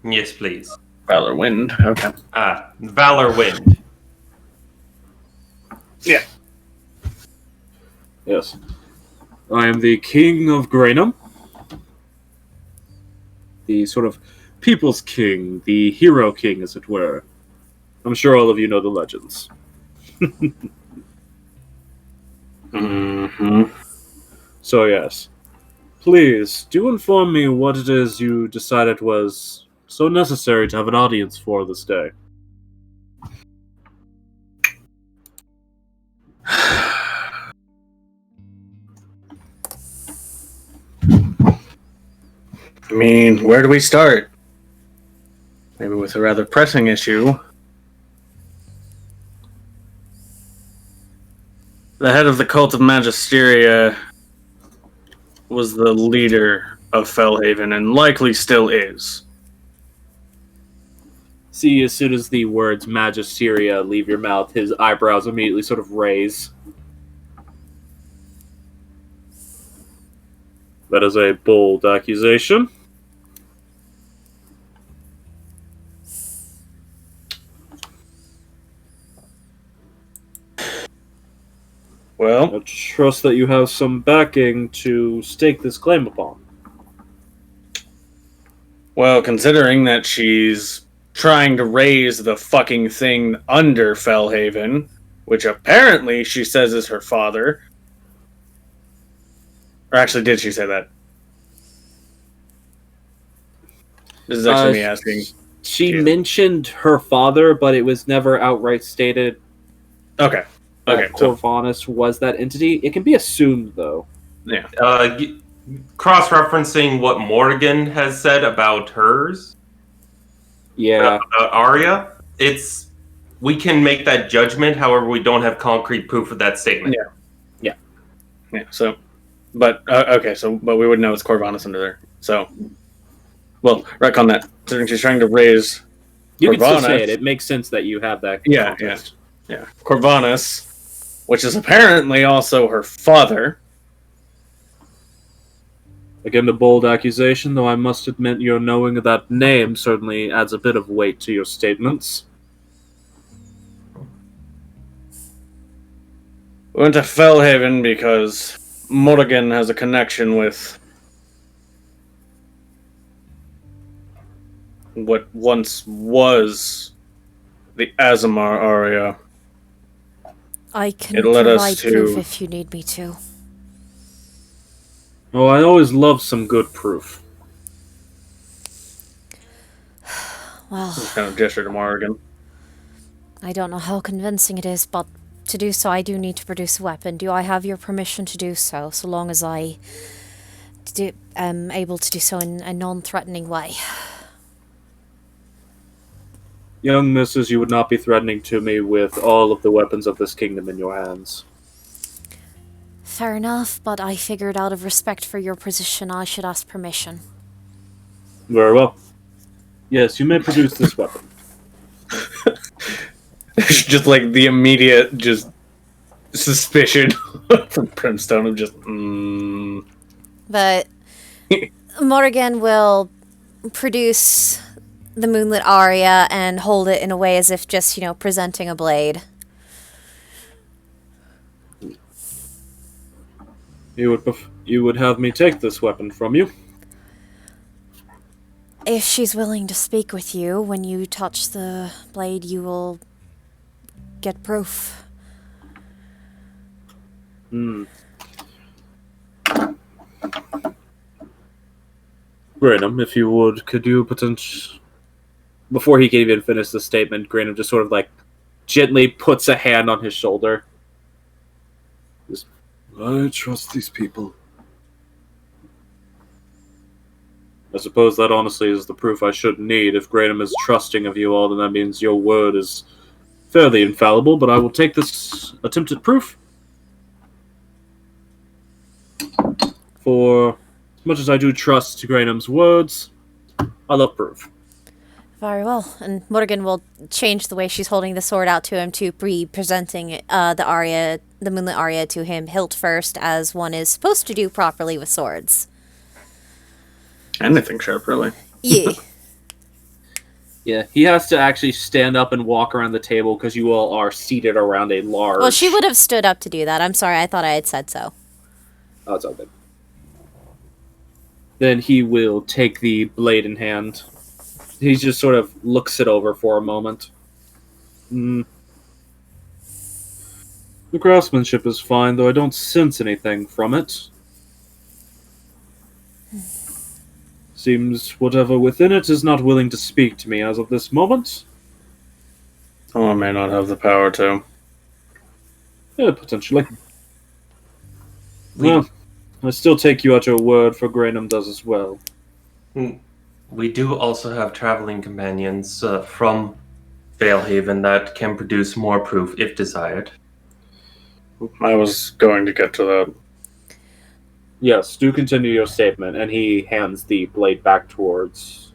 Yes, please. Valor Wind. Okay. Valor Wind. Yes. I am the King of Graynham. The sort of people's king, the hero king, as it were. I'm sure all of you know the legends. Mm-hmm. So, yes. Please, do inform me what it is you decided was so necessary to have an audience for this day. I mean, where do we start? Maybe with a rather pressing issue. The head of the cult of Magisteria was the leader of Fellhaven and likely still is. See, as soon as the words Magisteria leave your mouth, his eyebrows immediately sort of raise. That is a bold accusation. Well, I trust that you have some backing to stake this claim upon. considering that she's trying to raise the fucking thing under Fellhaven, which apparently she says is her father. Or actually, did she say that? This is actually me asking. She Yeah. mentioned her father, but it was never outright stated Okay. that Okay. So, Corvanus was that entity. It can be assumed, though. Cross-referencing what Morgan has said about hers, Yeah. about Arya, we can make that judgment. However, we don't have concrete proof of that statement. yeah. So, but okay. So, but we would know it's Corvanus under there. So, well, right on that. Considering she's trying to raise, You can still Corvanus. say it. It makes sense that you have that. Yeah, context. yeah, Corvanus, which is apparently also her father. Again, the bold accusation, though I must admit your knowing of that name certainly adds a bit of weight to your statements. We went to Fellhaven because Morgan has a connection with what once was the Azamar Aria. I can It led us provide to- proof if you need me to. Oh, I always love some good proof. Well, Kind of gesture to Morgan. I don't know how convincing it is, but to do so, I do need to produce a weapon. Do I have your permission to do so, so long as I am able to do so in a non-threatening way? Young missus, you would not be threatening to me with all of the weapons of this kingdom in your hands. Fair enough, but I figured out of respect for your position, I should ask permission. Very well. Yes, you may produce this weapon. Just like the immediate just suspicion from Brimstone of just But Morrigan will produce the moonlit aria and hold it in a way as if just, presenting a blade. You would have me take this weapon from you? If she's willing to speak with you, when you touch the blade, you will get proof. Granum, if you would, could you Before he can even finish the statement, Granum just sort of gently puts a hand on his shoulder. I trust these people. I suppose that honestly is the proof I should need. If Granum is trusting of you all, then that means your word is fairly infallible, but I will take this attempted proof. For as much as I do trust Granum's words, I love proof. Very well. And Morgan will change the way she's holding the sword out to him to be presenting the moonlit aria to him hilt first, as one is supposed to do properly with swords. Anything sharp, really. Yeah. Yeah, he has to actually stand up and walk around the table because you all are seated around a large... Well, she would have stood up to do that. I'm sorry, I thought I had said so. Oh, it's all good. Then he will take the blade in hand. He just sort of looks it over for a moment. The craftsmanship is fine, though I don't sense anything from it. Seems whatever within it is not willing to speak to me as of this moment. Someone may not have the power to. Yeah, potentially. Well, I still take you at your word, for Granum does as well. We do also have traveling companions from Valehaven that can produce more proof if desired. I was going to get to that. Yes, do continue your statement, and he hands the blade back towards...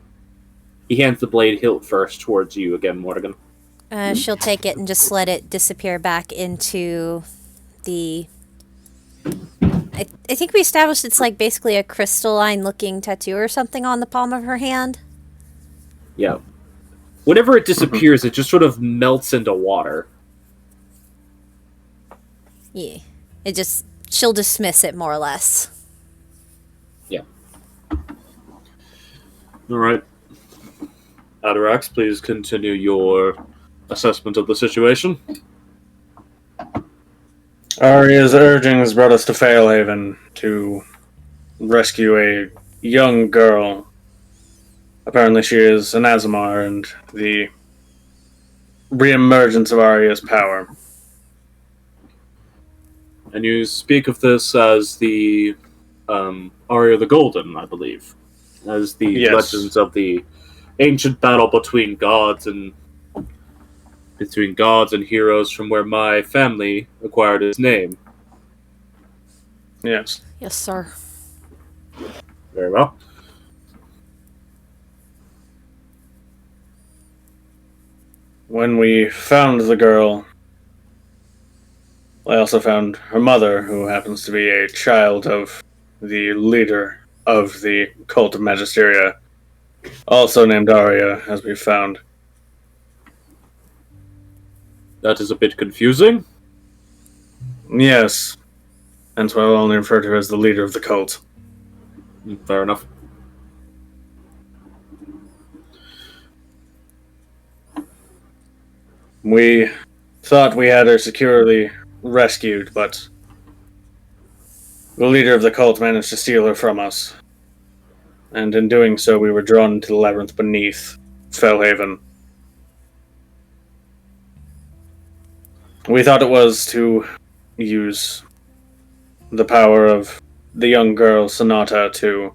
He hands the blade hilt first towards you again, Morgan. She'll take it and just let it disappear back into the... I think we established it's basically a crystalline-looking tattoo or something on the palm of her hand. Yeah. Whenever it disappears, it just sort of melts into water. Yeah. She'll dismiss it more or less. Yeah. Alright. Adarax, please continue your assessment of the situation. Arya's urgings brought us to Valehaven to rescue a young girl. Apparently she is an Azamar, and the re-emergence of Arya's power. And you speak of this as the Arya the Golden, I believe. As the legends of the ancient battle between gods and heroes from where my family acquired its name. Yes. Yes, sir. Very well. When we found the girl, I also found her mother, who happens to be a child of the leader of the cult of Magisteria, also named Arya, as we found. That is a bit confusing. Yes. Hence why I'll only refer to her as the leader of the cult. Fair enough. We thought we had her securely rescued, but the leader of the cult managed to steal her from us. And in doing so, we were drawn into the labyrinth beneath Valehaven. We thought it was to use the power of the young girl, Sonata, to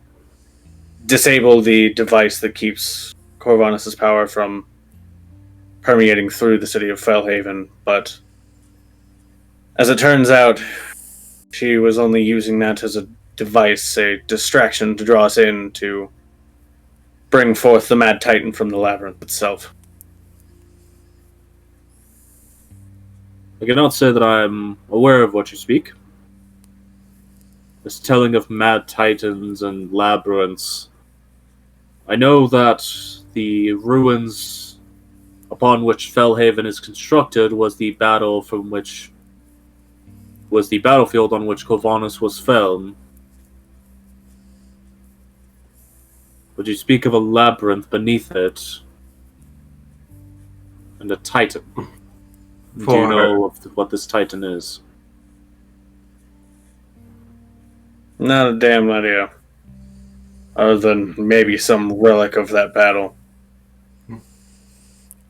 disable the device that keeps Corvinus' power from permeating through the city of Valehaven, but as it turns out, she was only using that as a device, a distraction to draw us in to bring forth the Mad Titan from the labyrinth itself. I cannot say that I am aware of what you speak. this telling of mad titans and labyrinths. I know that the ruins upon which Fellhaven is constructed was the battlefield on which Corvanus was felled. But you speak of a labyrinth beneath it, and a titan. Do you know what this titan is? Not a damn idea. Other than maybe some relic of that battle.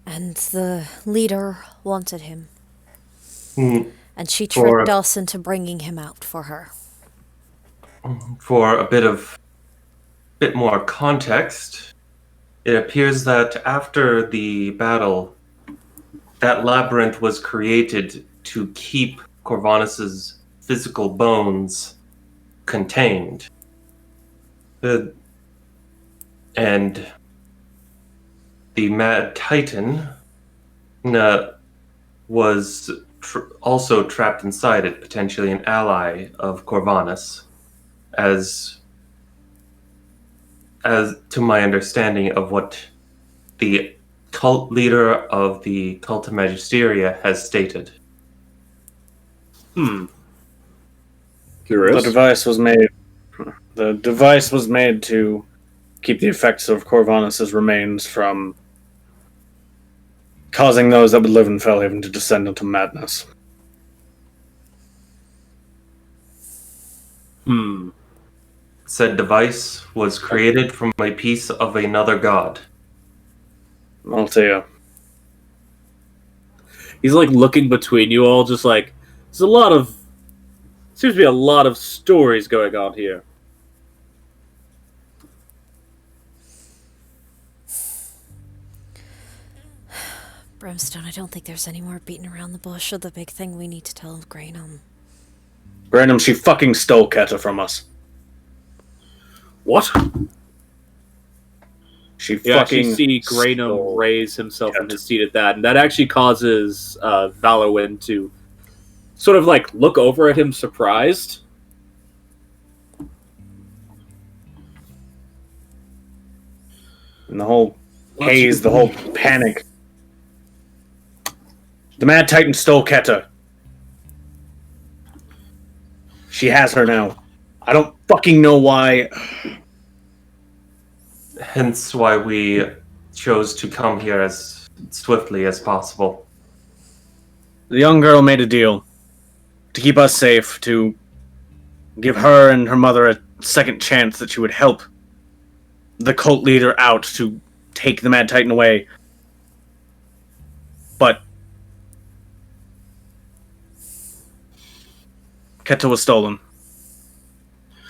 And the leader wanted him. Hmm. And she For- tricked us into bringing him out for her. For a bit more context, it appears that after the battle, that labyrinth was created to keep Corvanus's physical bones contained. And the Mad Titan was also trapped inside it, potentially an ally of Corvanus, as to my understanding of what the cult leader of the Cult of Magisteria has stated. Curious. The device was made to keep the effects of Corvanus' remains from causing those that would live in Fellhaven to descend into madness. Said device was created from a piece of another god. Altea. He's like looking between you all, just like seems to be a lot of stories going on here. Brimstone, I don't think there's any more beating around the bush or the big thing we need to tell Grainham. Random, she fucking stole Keta from us. What? She You actually fucking see Grainham stole- raise himself from his seat at that, and that actually causes Valorwyn to sort of like look over at him surprised. And the whole haze, the whole panic. The Mad Titan stole Keta. She has her now. I don't fucking know why. Hence why we chose to come here as swiftly as possible. The young girl made a deal to keep us safe, to give her and her mother a second chance that she would help the cult leader out to take the Mad Titan away. But Keta was stolen.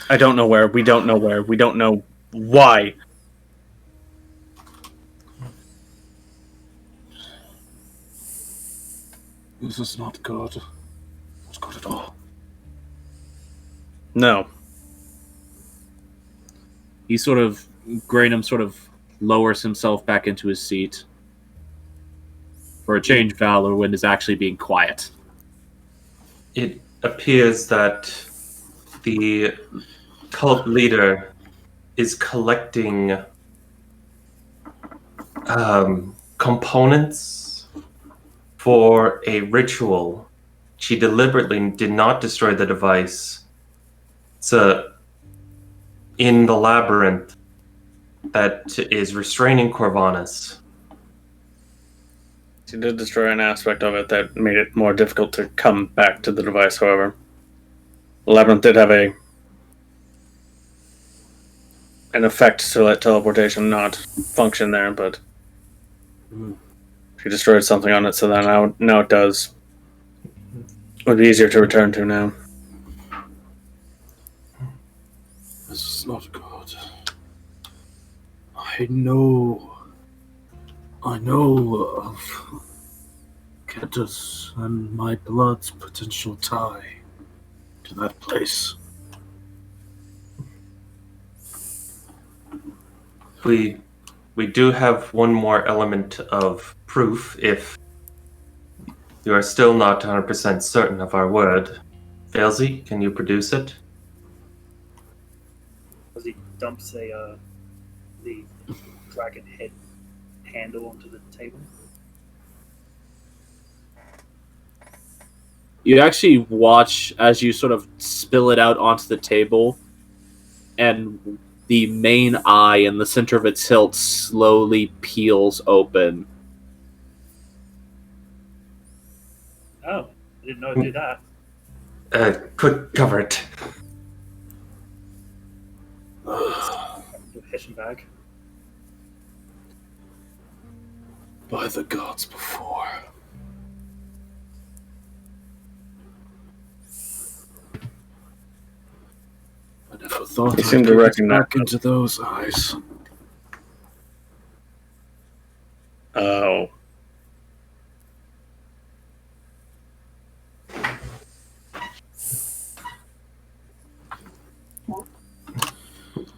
I don't know where. We don't know where. We don't know why. This is not good. Not good at all. No. Grainham sort of lowers himself back into his seat. For a change, Valorwyn is actually being quiet. It appears that the cult leader is collecting components for a ritual. She deliberately did not destroy the device. It's in the labyrinth that is restraining Corvanus. She did destroy an aspect of it that made it more difficult to come back to the device, however. The labyrinth did have an effect to let teleportation not function there, but she destroyed something on it, so that now it does. It would be easier to return to now. This is not good. I know of Keta's and my blood's potential tie to that place. We do have one more element of proof if you are still not 100% certain of our word. Failsy, can you produce it? as he dumps the dragon head handle onto the table. You actually watch as you sort of spill it out onto the table, and the main eye in the center of its hilt slowly peels open. Oh, I didn't know it'd do that. Quick, cover it. The Hessian bag. By the gods before. I never thought You I'd seem to get recognize back into those eyes. Oh.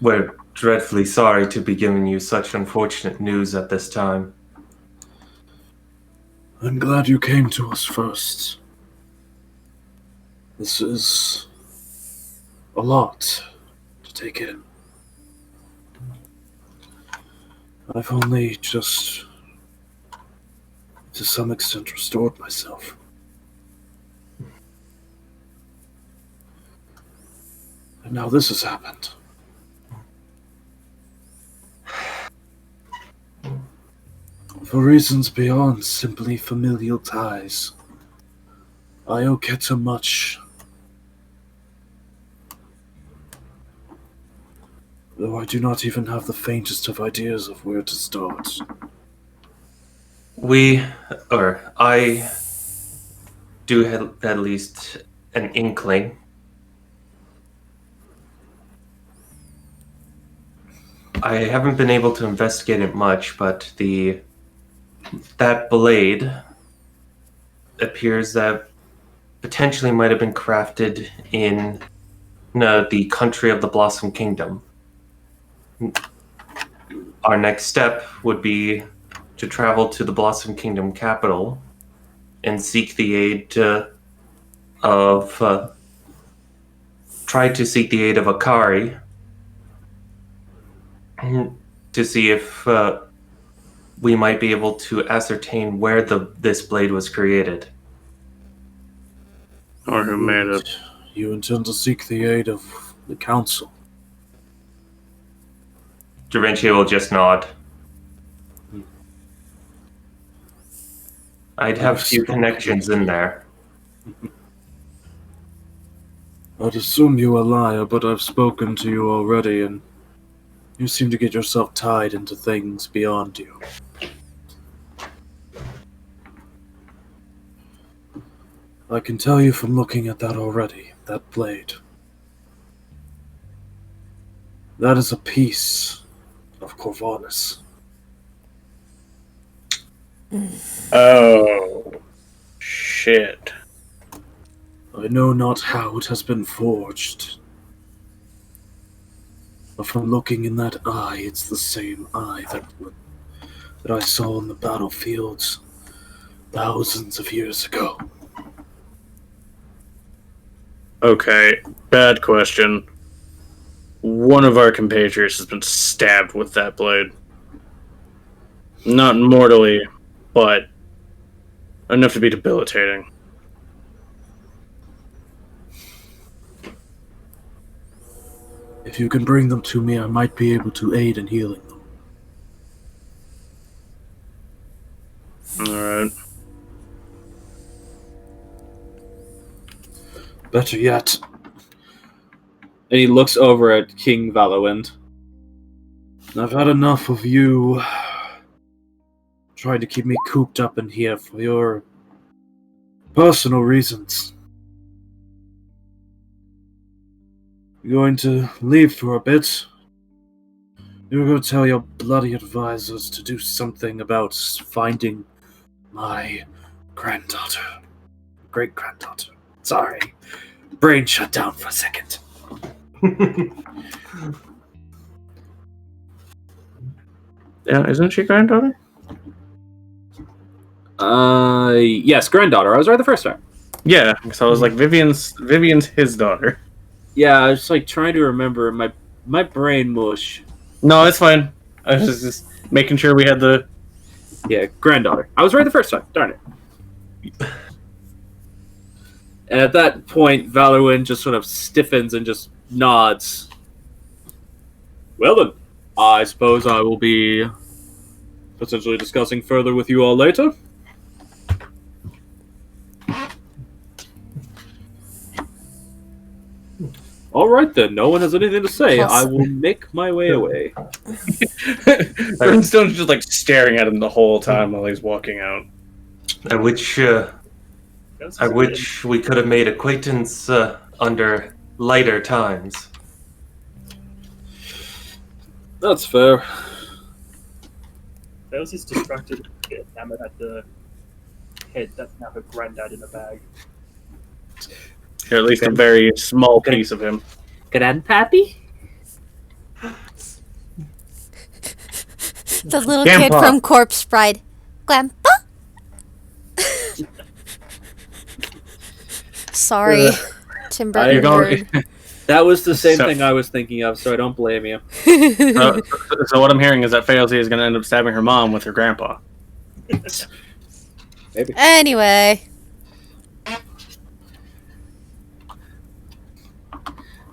We're dreadfully sorry to be giving you such unfortunate news at this time. I'm glad you came to us first. This is a lot to take in. I've only just, to some extent, restored myself. And now this has happened. For reasons beyond simply familial ties, I owe Keta much. Though I do not even have the faintest of ideas of where to start. I do have at least an inkling. I haven't been able to investigate it much, but that blade appears that potentially might have been crafted in the country of the Blossom Kingdom. Our next step would be to travel to the Blossom Kingdom capital and seek the aid try to seek the aid of Akari to see if we might be able to ascertain where this blade was created. Or who made it. You intend to seek the aid of the council? Da Vinci will just nod. I'd have a few connections in there. I'd assume you're a liar, but I've spoken to you already, and you seem to get yourself tied into things beyond you. I can tell you from looking at that already, that blade. That is a piece of Corvallis. Oh. Shit. I know not how it has been forged, but from looking in that eye, it's the same eye that I saw on the battlefields thousands of years ago. Okay, bad question. One of our compatriots has been stabbed with that blade. Not mortally, but enough to be debilitating. If you can bring them to me, I might be able to aid in healing them. Alright. Better yet. And he looks over at King Valowind. I've had enough of you trying to keep me cooped up in here for your personal reasons. You're going to leave for a bit. You're going to tell your bloody advisors to do something about finding my granddaughter. Great-granddaughter. Sorry. Brain shut down for a second. Yeah, isn't she granddaughter? Yes, granddaughter. I was right the first time. Yeah, so I was like, Vivian's his daughter. Yeah, I was like trying to remember. My My brain mush. No, it's fine. I was just making sure we had the. Yeah, granddaughter. I was right the first time. Darn it. And at that point, Valorwin just sort of stiffens and just nods. Well then, I suppose I will be potentially discussing further with you all later. All right then, no one has anything to say. Plus- I will make my way away. Brimstone's just like staring at him the whole time while he's walking out. I wish we could have made acquaintance under lighter times. That's fair. Fails is distracted, get enamored at the head that's now her granddad in a bag. Or at least a very small piece of him. Grandpappy? The little Grandpa. kid from Corpse Bride. Grandpa? Sorry, Tim Burton. You're going- nerd. That was the same So- thing I was thinking of, so I don't blame you. So what I'm hearing is that Failsy is going to end up stabbing her mom with her grandpa. Maybe. Anyway,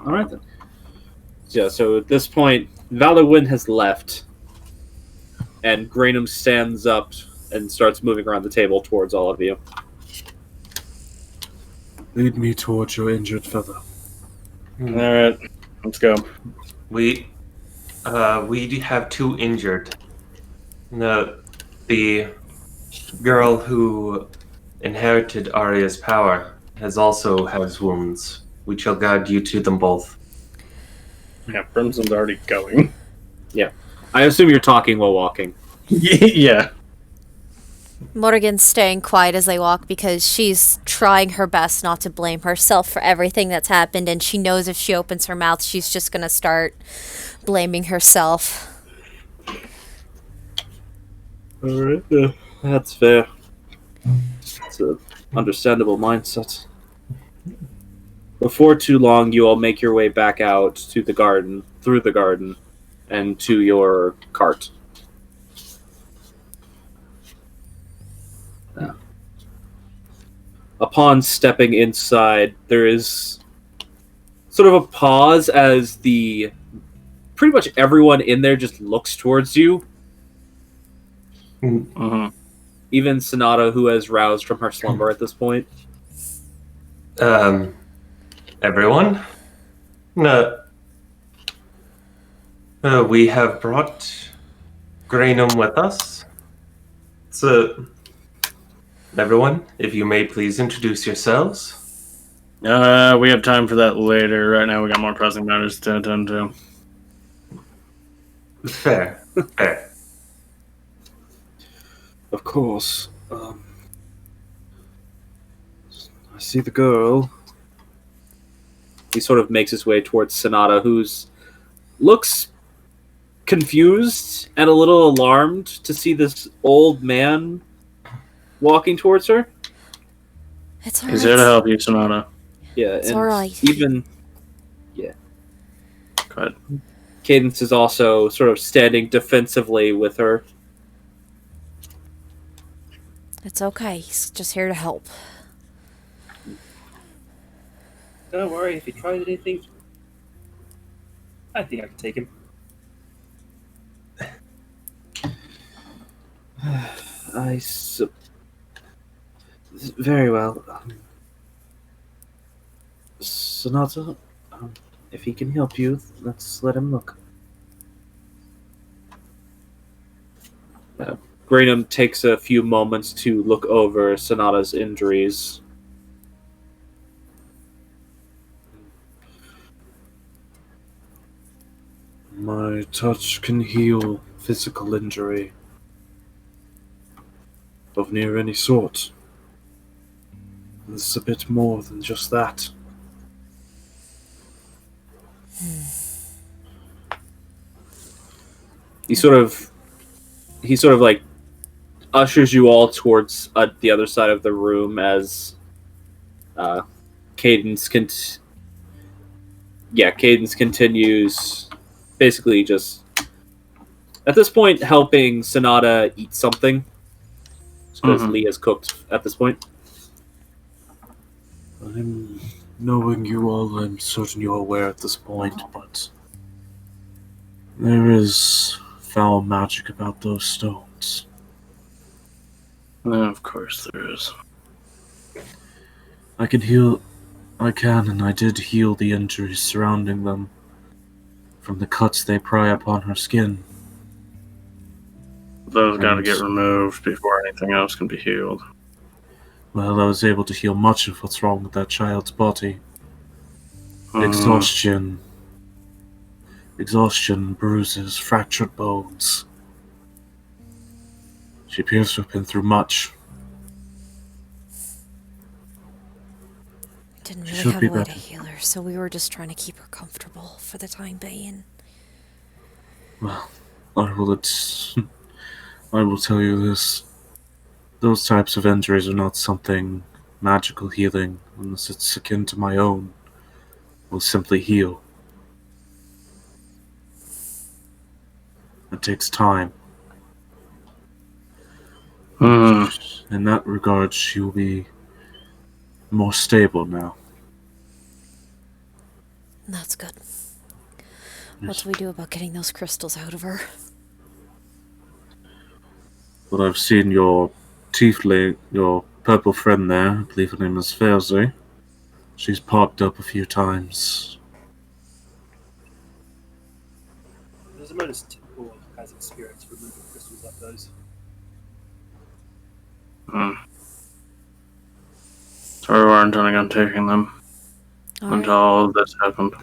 All right then. Yeah, so at this point, Valorwin has left, and Graynham stands up and starts moving around the table towards all of you. Lead me towards your injured fellow. All right, let's go. We have two injured. The girl who inherited Arya's power has wounds. We shall guide you to them both. Yeah, Brimstone's already going. I assume you're talking while walking. Yeah. Morgan's staying quiet as they walk because she's trying her best not to blame herself for everything that's happened, and she knows if she opens her mouth, she's just gonna start blaming herself. Alright, yeah, that's fair. It's an understandable mindset. Before too long, you all make your way back out to the garden, through the garden, and to your cart. Yeah. Upon stepping inside, there is sort of a pause as pretty much everyone in there just looks towards you. Mm-hmm. Even Sonata, who has roused from her slumber at this point. Everyone? No. We have brought Graynham with us. So, everyone, if you may please introduce yourselves. We have time for that later. Right now, we got more pressing matters to attend to. Fair. Fair. Of course. I see the girl. He sort of makes his way towards Sonata, who's looks confused and a little alarmed to see this old man walking towards her. It's He's here to alright. help you, Sonata. Yeah, It's and alright. even Go ahead. Cadence is also sort of standing defensively with her. It's okay. He's just here to help. Don't worry, if he tries anything, I think I can take him. Very well. Sonata, if he can help you, let's let him look. Graynham takes a few moments to look over Sonata's injuries. My touch can heal physical injury of near any sort. It's a bit more than just that. He sort of like ushers you all towards the other side of the room as Cadence continues basically just at this point helping Sonata eat something because Mhm. Leah's cooked at this point. I'm knowing you all, I'm certain you're aware at this point, but there is foul magic about those stones. No, of course there is. I can and I did heal the injuries surrounding them from the cuts they pry upon her skin. Those got to And- get removed before anything else can be healed. Well, I was able to heal much of what's wrong with that child's body. Mm. Exhaustion, bruises, fractured bones. She appears to have been through much. Didn't She really should have be a way to better. heal her, so we were just trying to keep her comfortable for the time being. Well, I will tell you this. Those types of injuries are not something magical healing, unless it's akin to my own, will simply heal. It takes time. Mm. In that regard, she will be more stable now. That's good. What do we do about getting those crystals out of her? But I've seen your tiefling, your purple friend there, I believe her name is Fairsley. She's popped up a few times. There's a modus typical of hazard spirits removing crystals like those. Mm. So we were intending on taking them until all of this happened.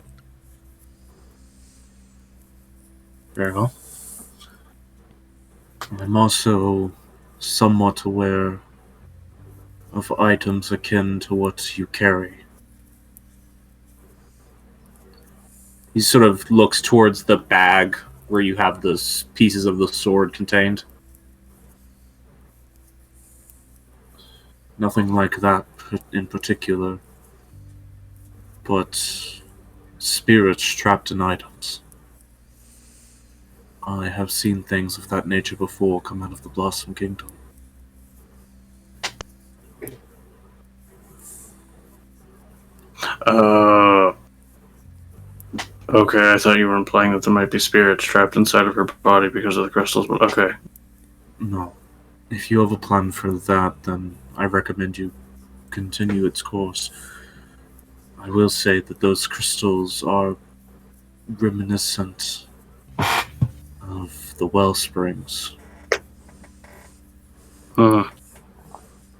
Very well. I'm also somewhat aware of items akin to what you carry. He sort of looks towards the bag where you have the pieces of the sword contained. Nothing like that in particular, but spirits trapped in items. I have seen things of that nature before come out of the Blossom Kingdom. Okay, I thought you were implying that there might be spirits trapped inside of her body because of the crystals, but okay. No. If you have a plan for that, then I recommend you continue its course. I will say that those crystals are reminiscent of the well springs. Mm.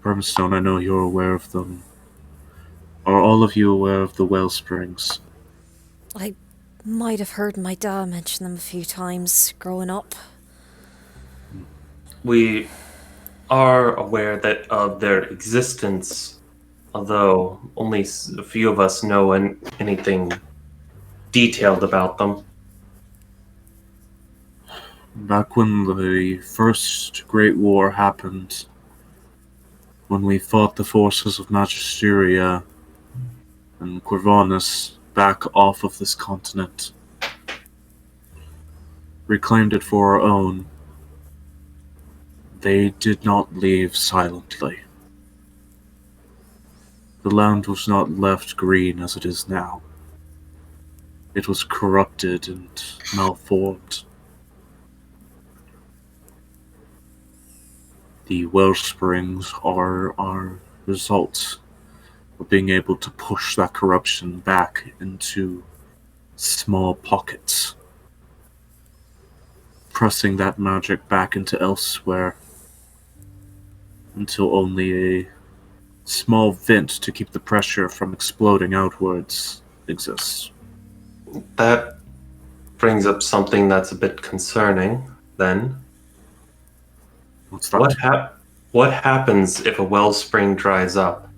Brimstone, I know you're aware of them. Are all of you aware of the well springs? I might have heard my dad mention them a few times growing up. We are aware that of their existence, although only a few of us know anything detailed about them. Back when the first Great War happened, when we fought the forces of Magisteria and Corvinus back off of this continent, reclaimed it for our own, they did not leave silently. The land was not left green as it is now. It was corrupted and malformed. The wellsprings are our result of being able to push that corruption back into small pockets, pressing that magic back into elsewhere until only a small vent to keep the pressure from exploding outwards exists. That brings up something that's a bit concerning, then. What's that? What happens if a wellspring dries up?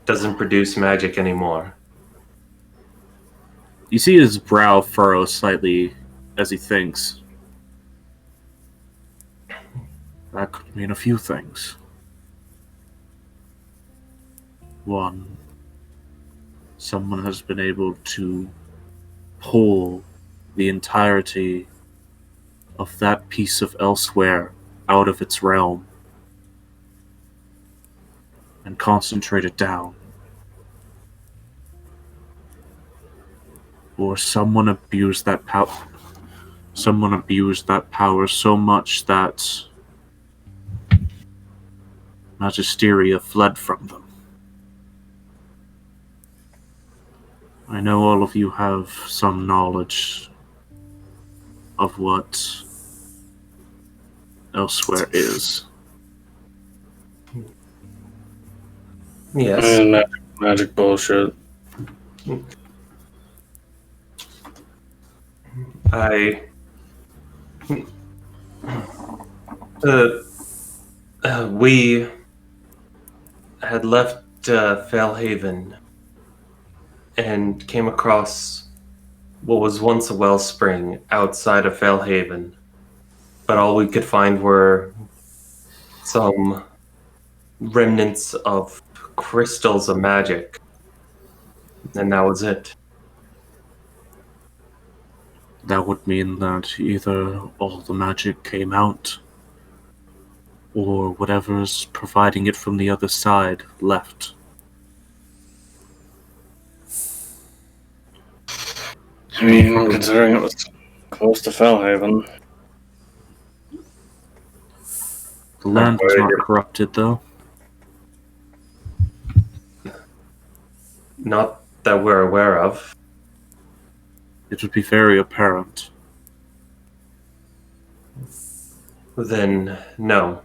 Doesn't produce magic anymore. You see his brow furrow slightly as he thinks. That could mean a few things. One, someone has been able to pull the entirety of that piece of elsewhere out of its realm and concentrate it down. Or someone abused that power. Someone abused that power so much that Magisteria fled from them. I know all of you have some knowledge of what elsewhere is. Yes. Magic bullshit. We had left Felhaven and came across what was once a wellspring outside of Felhaven, but all we could find were some remnants of crystals of magic, and that was it. That would mean that either all the magic came out, or whatever's providing it from the other side left. I mean, considering it was close to Fellhaven. The land was not corrupted, though. Not that we're aware of. It would be very apparent. Then, no.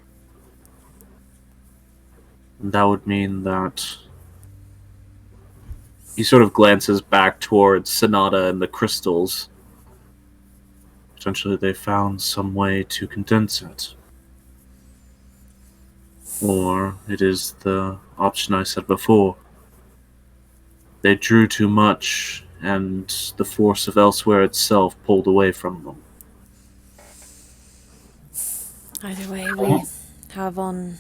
And that would mean that he sort of glances back towards Sonata and the crystals. Potentially they found some way to condense it. Or it is the option I said before. They drew too much, and the force of elsewhere itself pulled away from them. Either way, we have on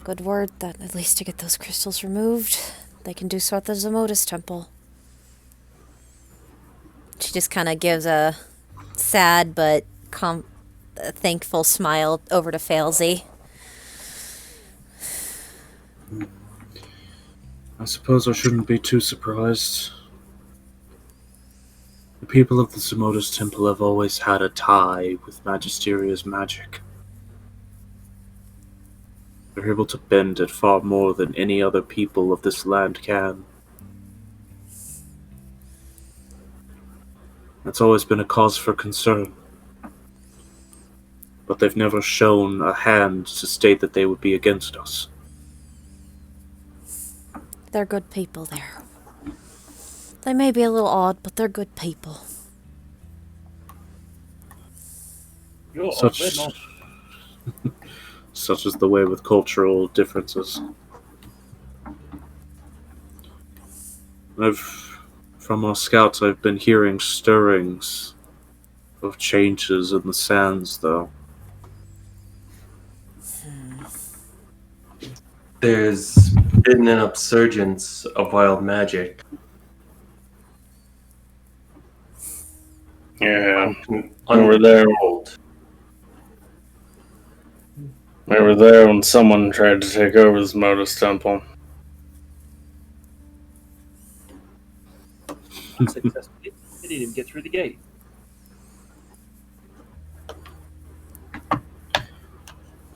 good word that at least to get those crystals removed, they can do so at the Zamodus Temple. She just kind of gives a sad but a thankful smile over to Failsy. I suppose I shouldn't be too surprised. The people of the Zamodus Temple have always had a tie with Magisteria's magic. They're able to bend it far more than any other people of this land can. That's always been a cause for concern. But they've never shown a hand to state that they would be against us. They're good people there. They may be a little odd, but they're good people. You're Such, they're not. such is the way with cultural differences. From our scouts, I've been hearing stirrings of changes in the sands, though. There's been an upsurgence of wild magic. Yeah. We were there. Uncontrolled. We were there when someone tried to take over the Zamodus Temple. Successfully. They didn't even get through the gate.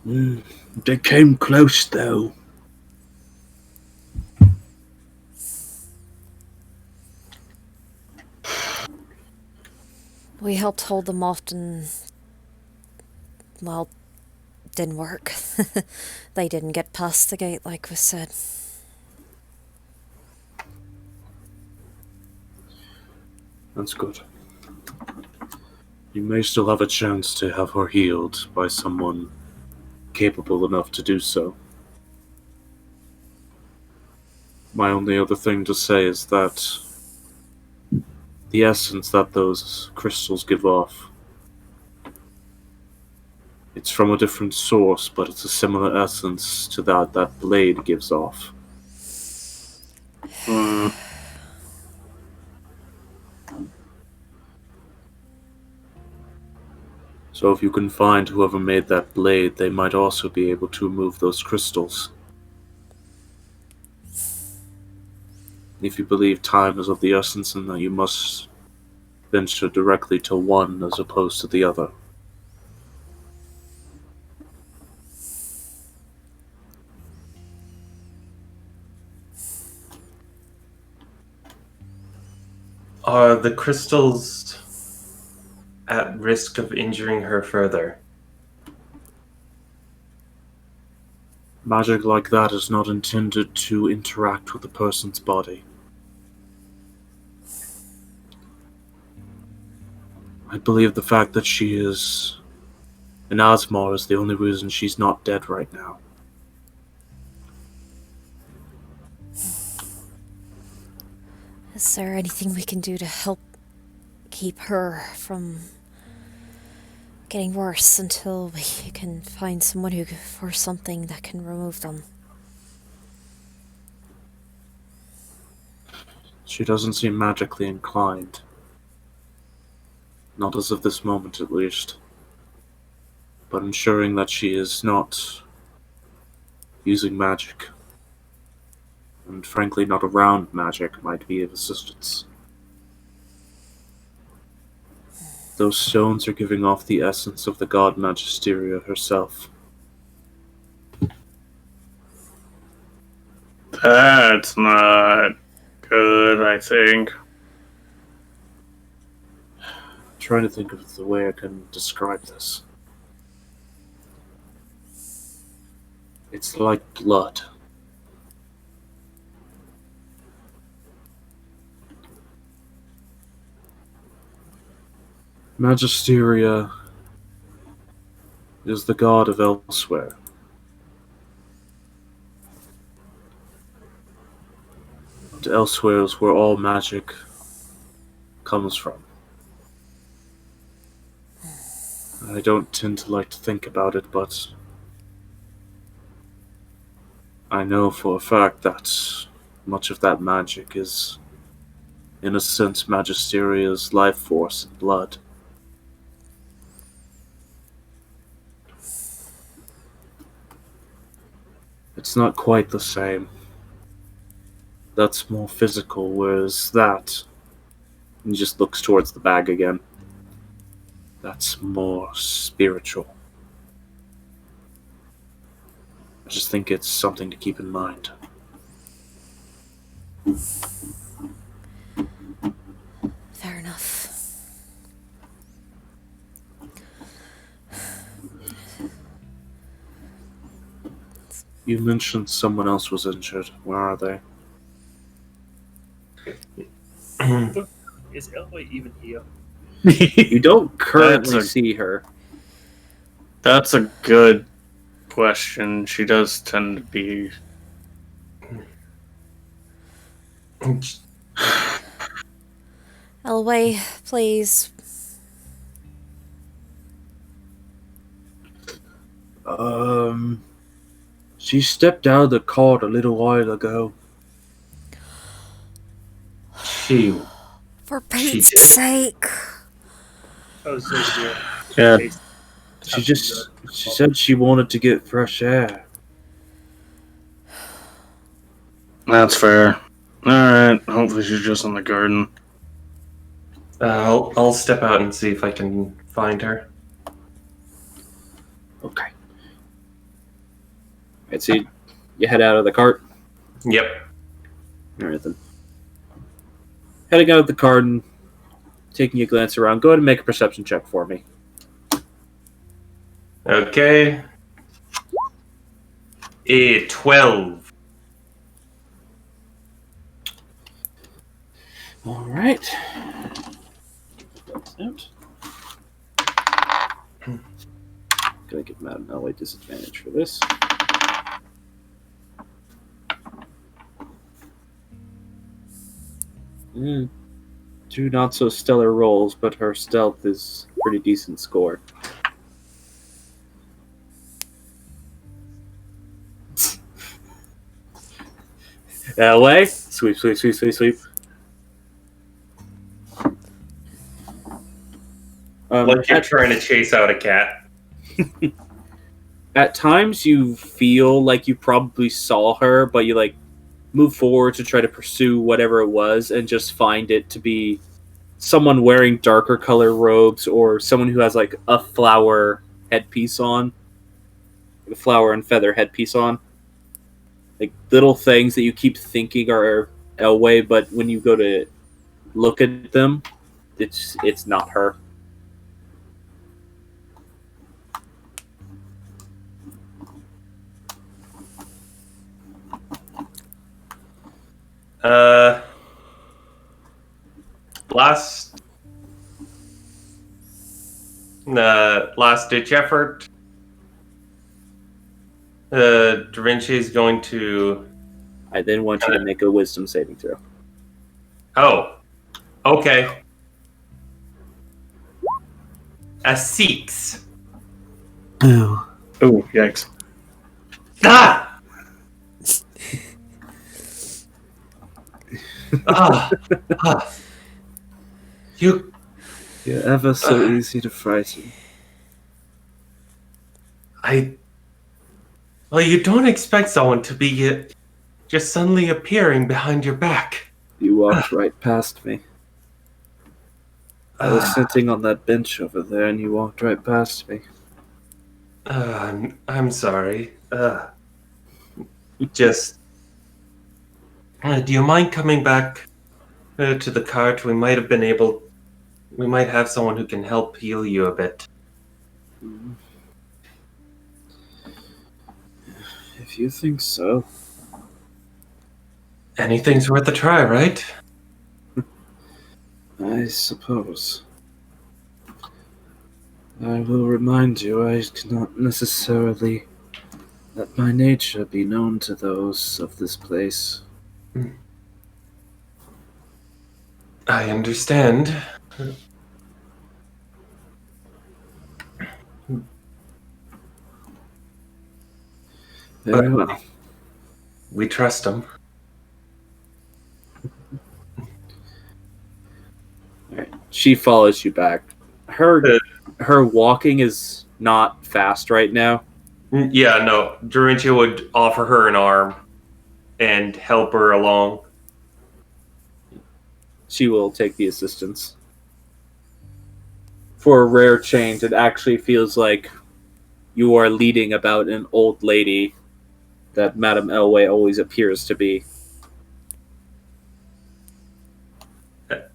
They came close, though. We helped hold them off and, well, didn't work. They didn't get past the gate like was said. That's good. You may still have a chance to have her healed by someone capable enough to do so. My only other thing to say is that the essence that those crystals give off, it's from a different source, but it's a similar essence to that blade gives off. So if you can find whoever made that blade, they might also be able to remove those crystals. If you believe time is of the essence and that you must venture directly to one as opposed to the other. Are the crystals at risk of injuring her further? Magic like that is not intended to interact with a person's body. I believe the fact that she is an Asmar is the only reason she's not dead right now. Is there anything we can do to help keep her from getting worse until we can find someone who, or something that can remove them? She doesn't seem magically inclined. Not as of this moment, at least. But ensuring that she is not using magic, and frankly not around magic, might be of assistance. Those stones are giving off the essence of the god Magisteria herself. That's not good, I think. I'm trying to think of the way I can describe this. It's like blood. Magisteria is the god of elsewhere. And elsewhere is where all magic comes from. I don't tend to like to think about it, but I know for a fact that much of that magic is, in a sense, Magisteria's life force and blood. It's not quite the same. That's more physical, whereas that, he just looks towards the bag again. That's more spiritual. I just think it's something to keep in mind. Fair enough. You mentioned someone else was injured. Where are they? Is Elway even here? You don't currently That's a- see her. That's a good question. She does tend to be. Elway, please. She stepped out of the cart a little while ago. She For She Pete's did? sake. Oh, so yeah. Yeah, She said she wanted to get fresh air. that's fair. Alright, hopefully she's just in the garden. I'll step out and see if I can find her. Okay. Alright, so you head out of the cart. Yep. Alright then. Heading out of the cart and taking a glance around. Go ahead and make a perception check for me. Okay. 12. Alright. That's out. Gotta give Madam Elway disadvantage for this. Two not so stellar rolls, but her stealth is a pretty decent score. Elway, sweep, sweep, sweep, sweep, sweep. Like you're trying to chase out a cat. At times you feel like you probably saw her, but you like move forward to try to pursue whatever it was and just find it to be someone wearing darker color robes or someone who has like a flower headpiece on. A flower and feather headpiece on. Like little things that you keep thinking are Elway, but when you go to look at them, it's not her. Last ditch effort. Da Vinci is going to. I then want you to make a wisdom saving throw. Oh, okay. A 6. Boo. Oh, yikes. Ah! Ah! You. You're ever so easy to frighten. Well, you don't expect someone to be just suddenly appearing behind your back. You walked right past me. I was sitting on that bench over there, and you walked right past me. I'm sorry. Just. Do you mind coming back to the cart? We might have someone who can help heal you a bit. If you think so. Anything's worth a try, right? I suppose. I will remind you, I cannot necessarily let my nature be known to those of this place. I understand. Very well. We trust him. Alright. She follows you back. Her walking is not fast right now. Yeah, no. Dorinthia would offer her an arm and help her along. She will take the assistance. For a rare change, it actually feels like you are leading about an old lady that Madame Elway always appears to be.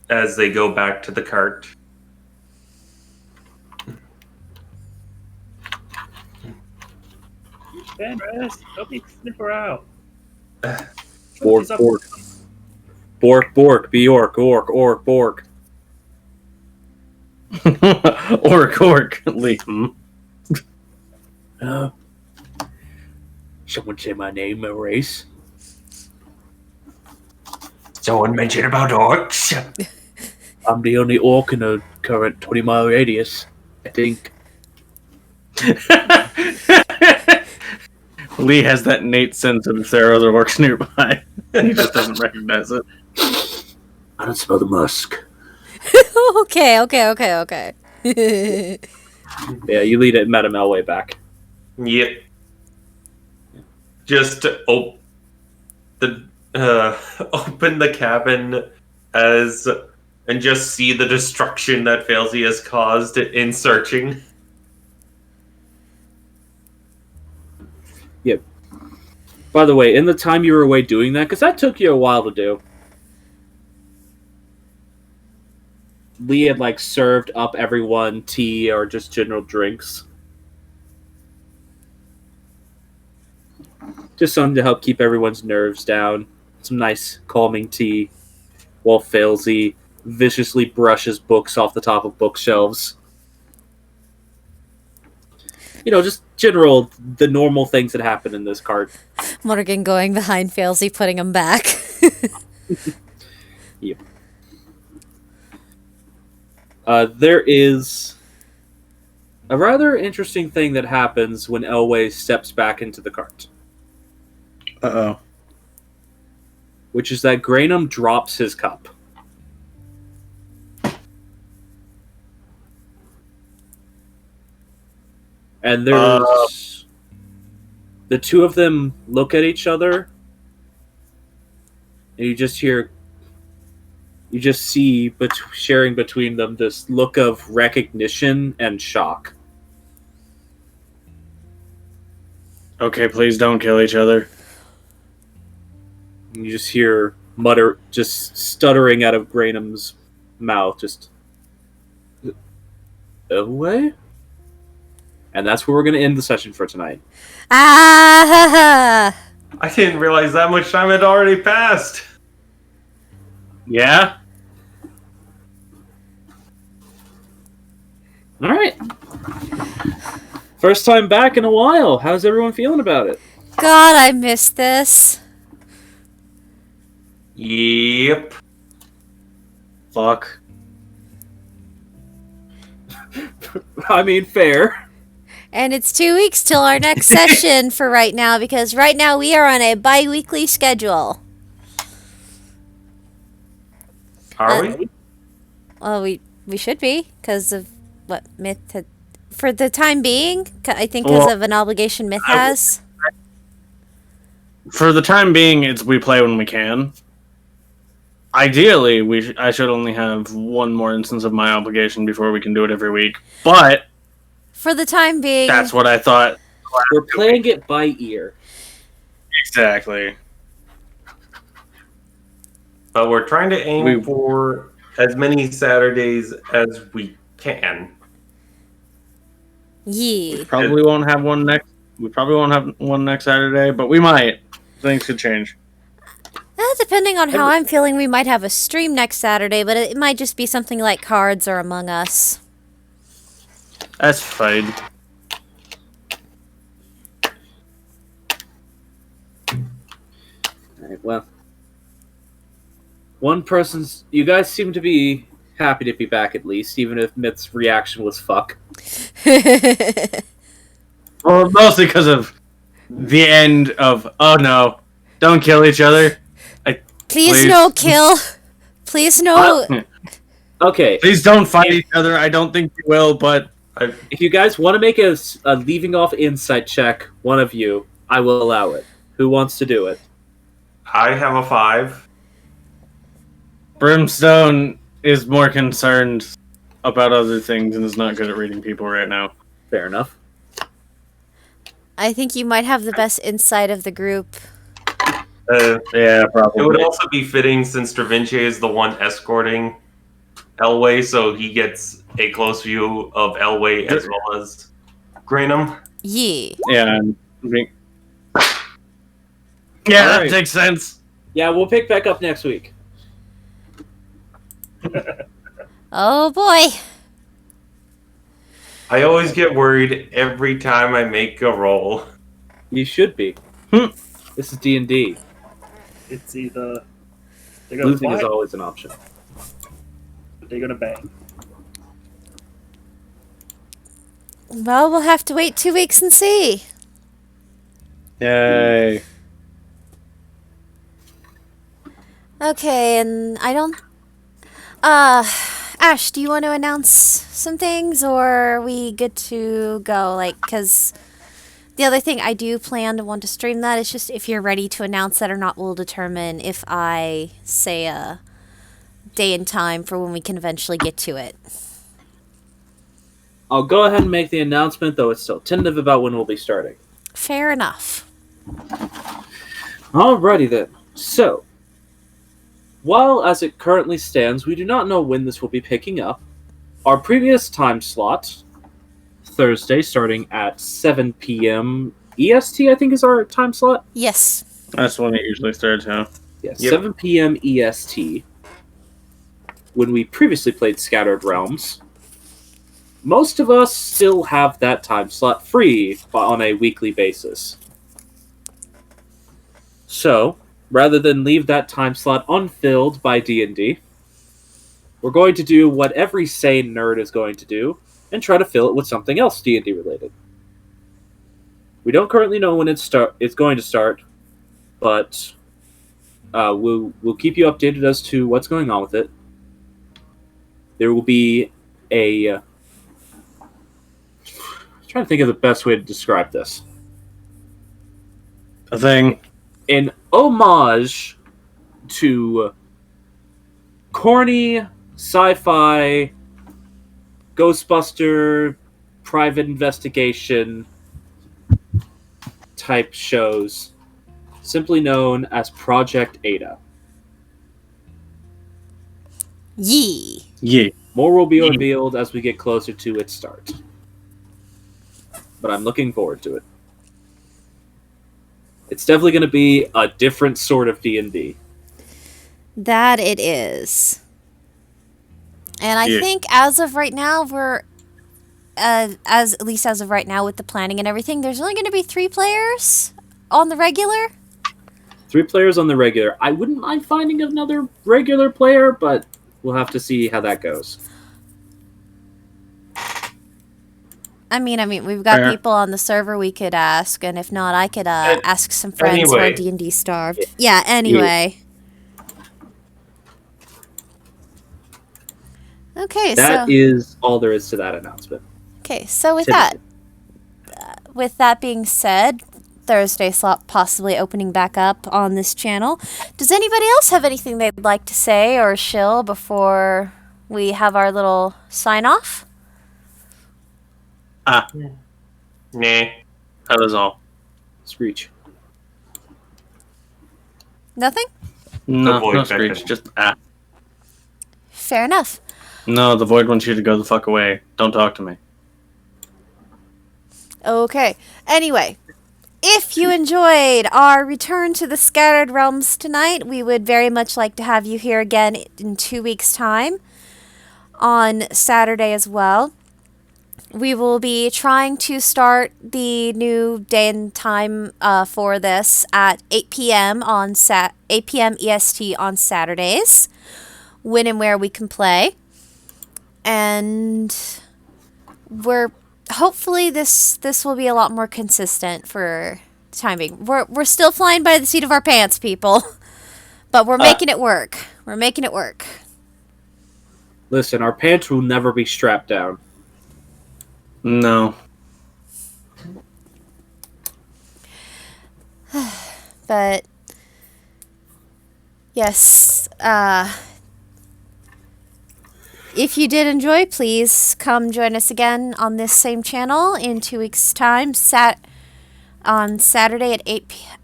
As they go back to the cart. Ben, rest. Help me snip her out. Bork, She's up- bork. Bork, bork, Bjork, ork, bork. Orc, Liam. Someone say my name, my race. Someone mentioned about orcs. I'm the only orc in a current 20-mile radius, I think. Lee has that innate sense of if there are other orcs nearby. He just doesn't recognize it. I don't smell the musk. Okay. Yeah, you lead it Madame Elway back. Yep. Just open the cabin and just see the destruction that Failsy has caused in searching. Yep. By the way, in the time you were away doing that, because that took you a while to do, Lee had served up everyone tea or just general drinks. Just something to help keep everyone's nerves down. Some nice calming tea while Failsy viciously brushes books off the top of bookshelves. Just the normal things that happen in this cart. Morgan going behind Failsy, putting him back. Yep. There is a rather interesting thing that happens when Elway steps back into the cart. Uh-oh. Which is that Granum drops his cup. And there's the two of them look at each other, and you just see sharing between them this look of recognition and shock. Okay, please don't kill each other. And you just hear just stuttering out of Graynham's mouth, just away. And that's where we're going to end the session for tonight. Ah! I didn't realize that much time had already passed. Yeah? All right. First time back in a while. How's everyone feeling about it? God, I missed this. Yep. Fuck. I mean, fair. And it's 2 weeks till our next session for right now, because right now we are on a bi-weekly schedule. Are we? Well, we should be, because of what Myth had... For the time being, I think because of an obligation Myth has. For the time being, we play when we can. Ideally, I should only have one more instance of my obligation before we can do it every week. But For the time being... that's what I thought. We're playing it by ear. Exactly. But we're trying to aim for as many Saturdays as we can. Yeah. Probably won't have one next. We probably won't have one next Saturday, but we might. Things could change. Depending on how I'm feeling, we might have a stream next Saturday, but it might just be something like Cards or Among Us. That's fine. Alright, well. You guys seem to be happy to be back at least, even if Myth's reaction was fuck. Well, mostly because of the end of, oh no, don't kill each other. Please no kill. Please no. Okay. Please don't fight each other. I don't think you will, but if you guys want to make a leaving off insight check, one of you, I will allow it. Who wants to do it? I have a 5. Brimstone is more concerned about other things and is not good at reading people right now. Fair enough. I think you might have the best insight of the group. Yeah, probably. It would also be fitting since Stravince is the one escorting Elway, so he gets a close view of Elway as well as Graynham. Yeah. Yeah. Yeah, Alright. that makes sense. Yeah, we'll pick back up next week. Oh boy. I always get worried every time I make a roll. You should be. This is D&D. It's either they're gonna Losing fight, is always an option. or they're gonna bang. Well, we'll have to wait 2 weeks and see. Yay. Okay, and I don't... Ash, do you want to announce some things, or are we good to go? Like, because the other thing I do plan to want to stream that. It's just if you're ready to announce that or not will determine if I say a day and time for when we can eventually get to it. I'll go ahead and make the announcement, though it's still tentative about when we'll be starting. Fair enough. Alrighty then. So, while as it currently stands, we do not know when this will be picking up, our previous time slot, Thursday, starting at 7 p.m. EST, I think is our time slot. Yes. That's when it usually starts, huh? Yes, Yep. 7 p.m. EST, when we previously played Scattered Realms. Most of us still have that time slot free on a weekly basis. So, rather than leave that time slot unfilled by D&D, we're going to do what every sane nerd is going to do, and try to fill it with something else D&D related. We don't currently know when it's going to start, but we'll keep you updated as to what's going on with it. There will be a... trying to think of the best way to describe this. A thing. An homage to corny sci-fi Ghostbuster private investigation type shows, simply known as Project Ada. Yee. Yeah. More will be revealed as we get closer to its start. But I'm looking forward to it. It's definitely going to be a different sort of D&D. That it is. And I Yeah. think as of right now, we're at least as of right now with the planning and everything, there's only going to be 3 players on the regular. 3 players on the regular. I wouldn't mind finding another regular player, but we'll have to see how that goes. I mean, we've got Fair. people on the server we could ask, and if not, I could ask some friends who are Anyway. D&D starved. Yeah. Anyway. Okay. That so is all there is to that announcement. okay. So with Typical. that, with that being said, Thursday slot possibly opening back up on this channel. Does anybody else have anything they'd like to say or shill before we have our little sign off? Ah, Nah. that was all. Screech. Nothing? No, Avoid no Becca. screech. Just ah. Fair enough. No, the void wants you to go the fuck away. Don't talk to me. Okay. Anyway, if you enjoyed our return to the Scattered Realms tonight, we would very much like to have you here again in 2 weeks' time on Saturday as well. We will be trying to start the new day and time for this at 8 p.m. 8 p.m. EST on Saturdays, when and where we can play. And we're hopefully this will be a lot more consistent for timing. We're still flying by the seat of our pants, people, but we're making it work. We're making it work. Listen, our pants will never be strapped down. No. But yes, if you did enjoy, please come join us again on this same channel in 2 weeks' time, on Saturday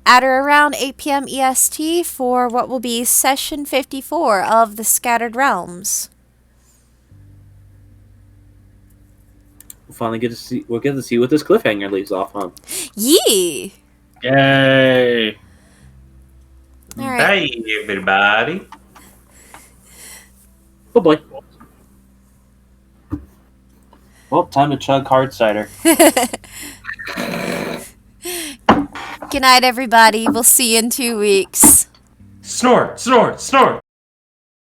at or around 8 p.m. EST for what will be session 54 of the Scattered Realms. We'll get to see what this cliffhanger leaves off on. Yee! Yay. All right. Bye, everybody. Oh boy. Well, time to chug hard cider. Good night, everybody. We'll see you in 2 weeks. Snort, snort, snort.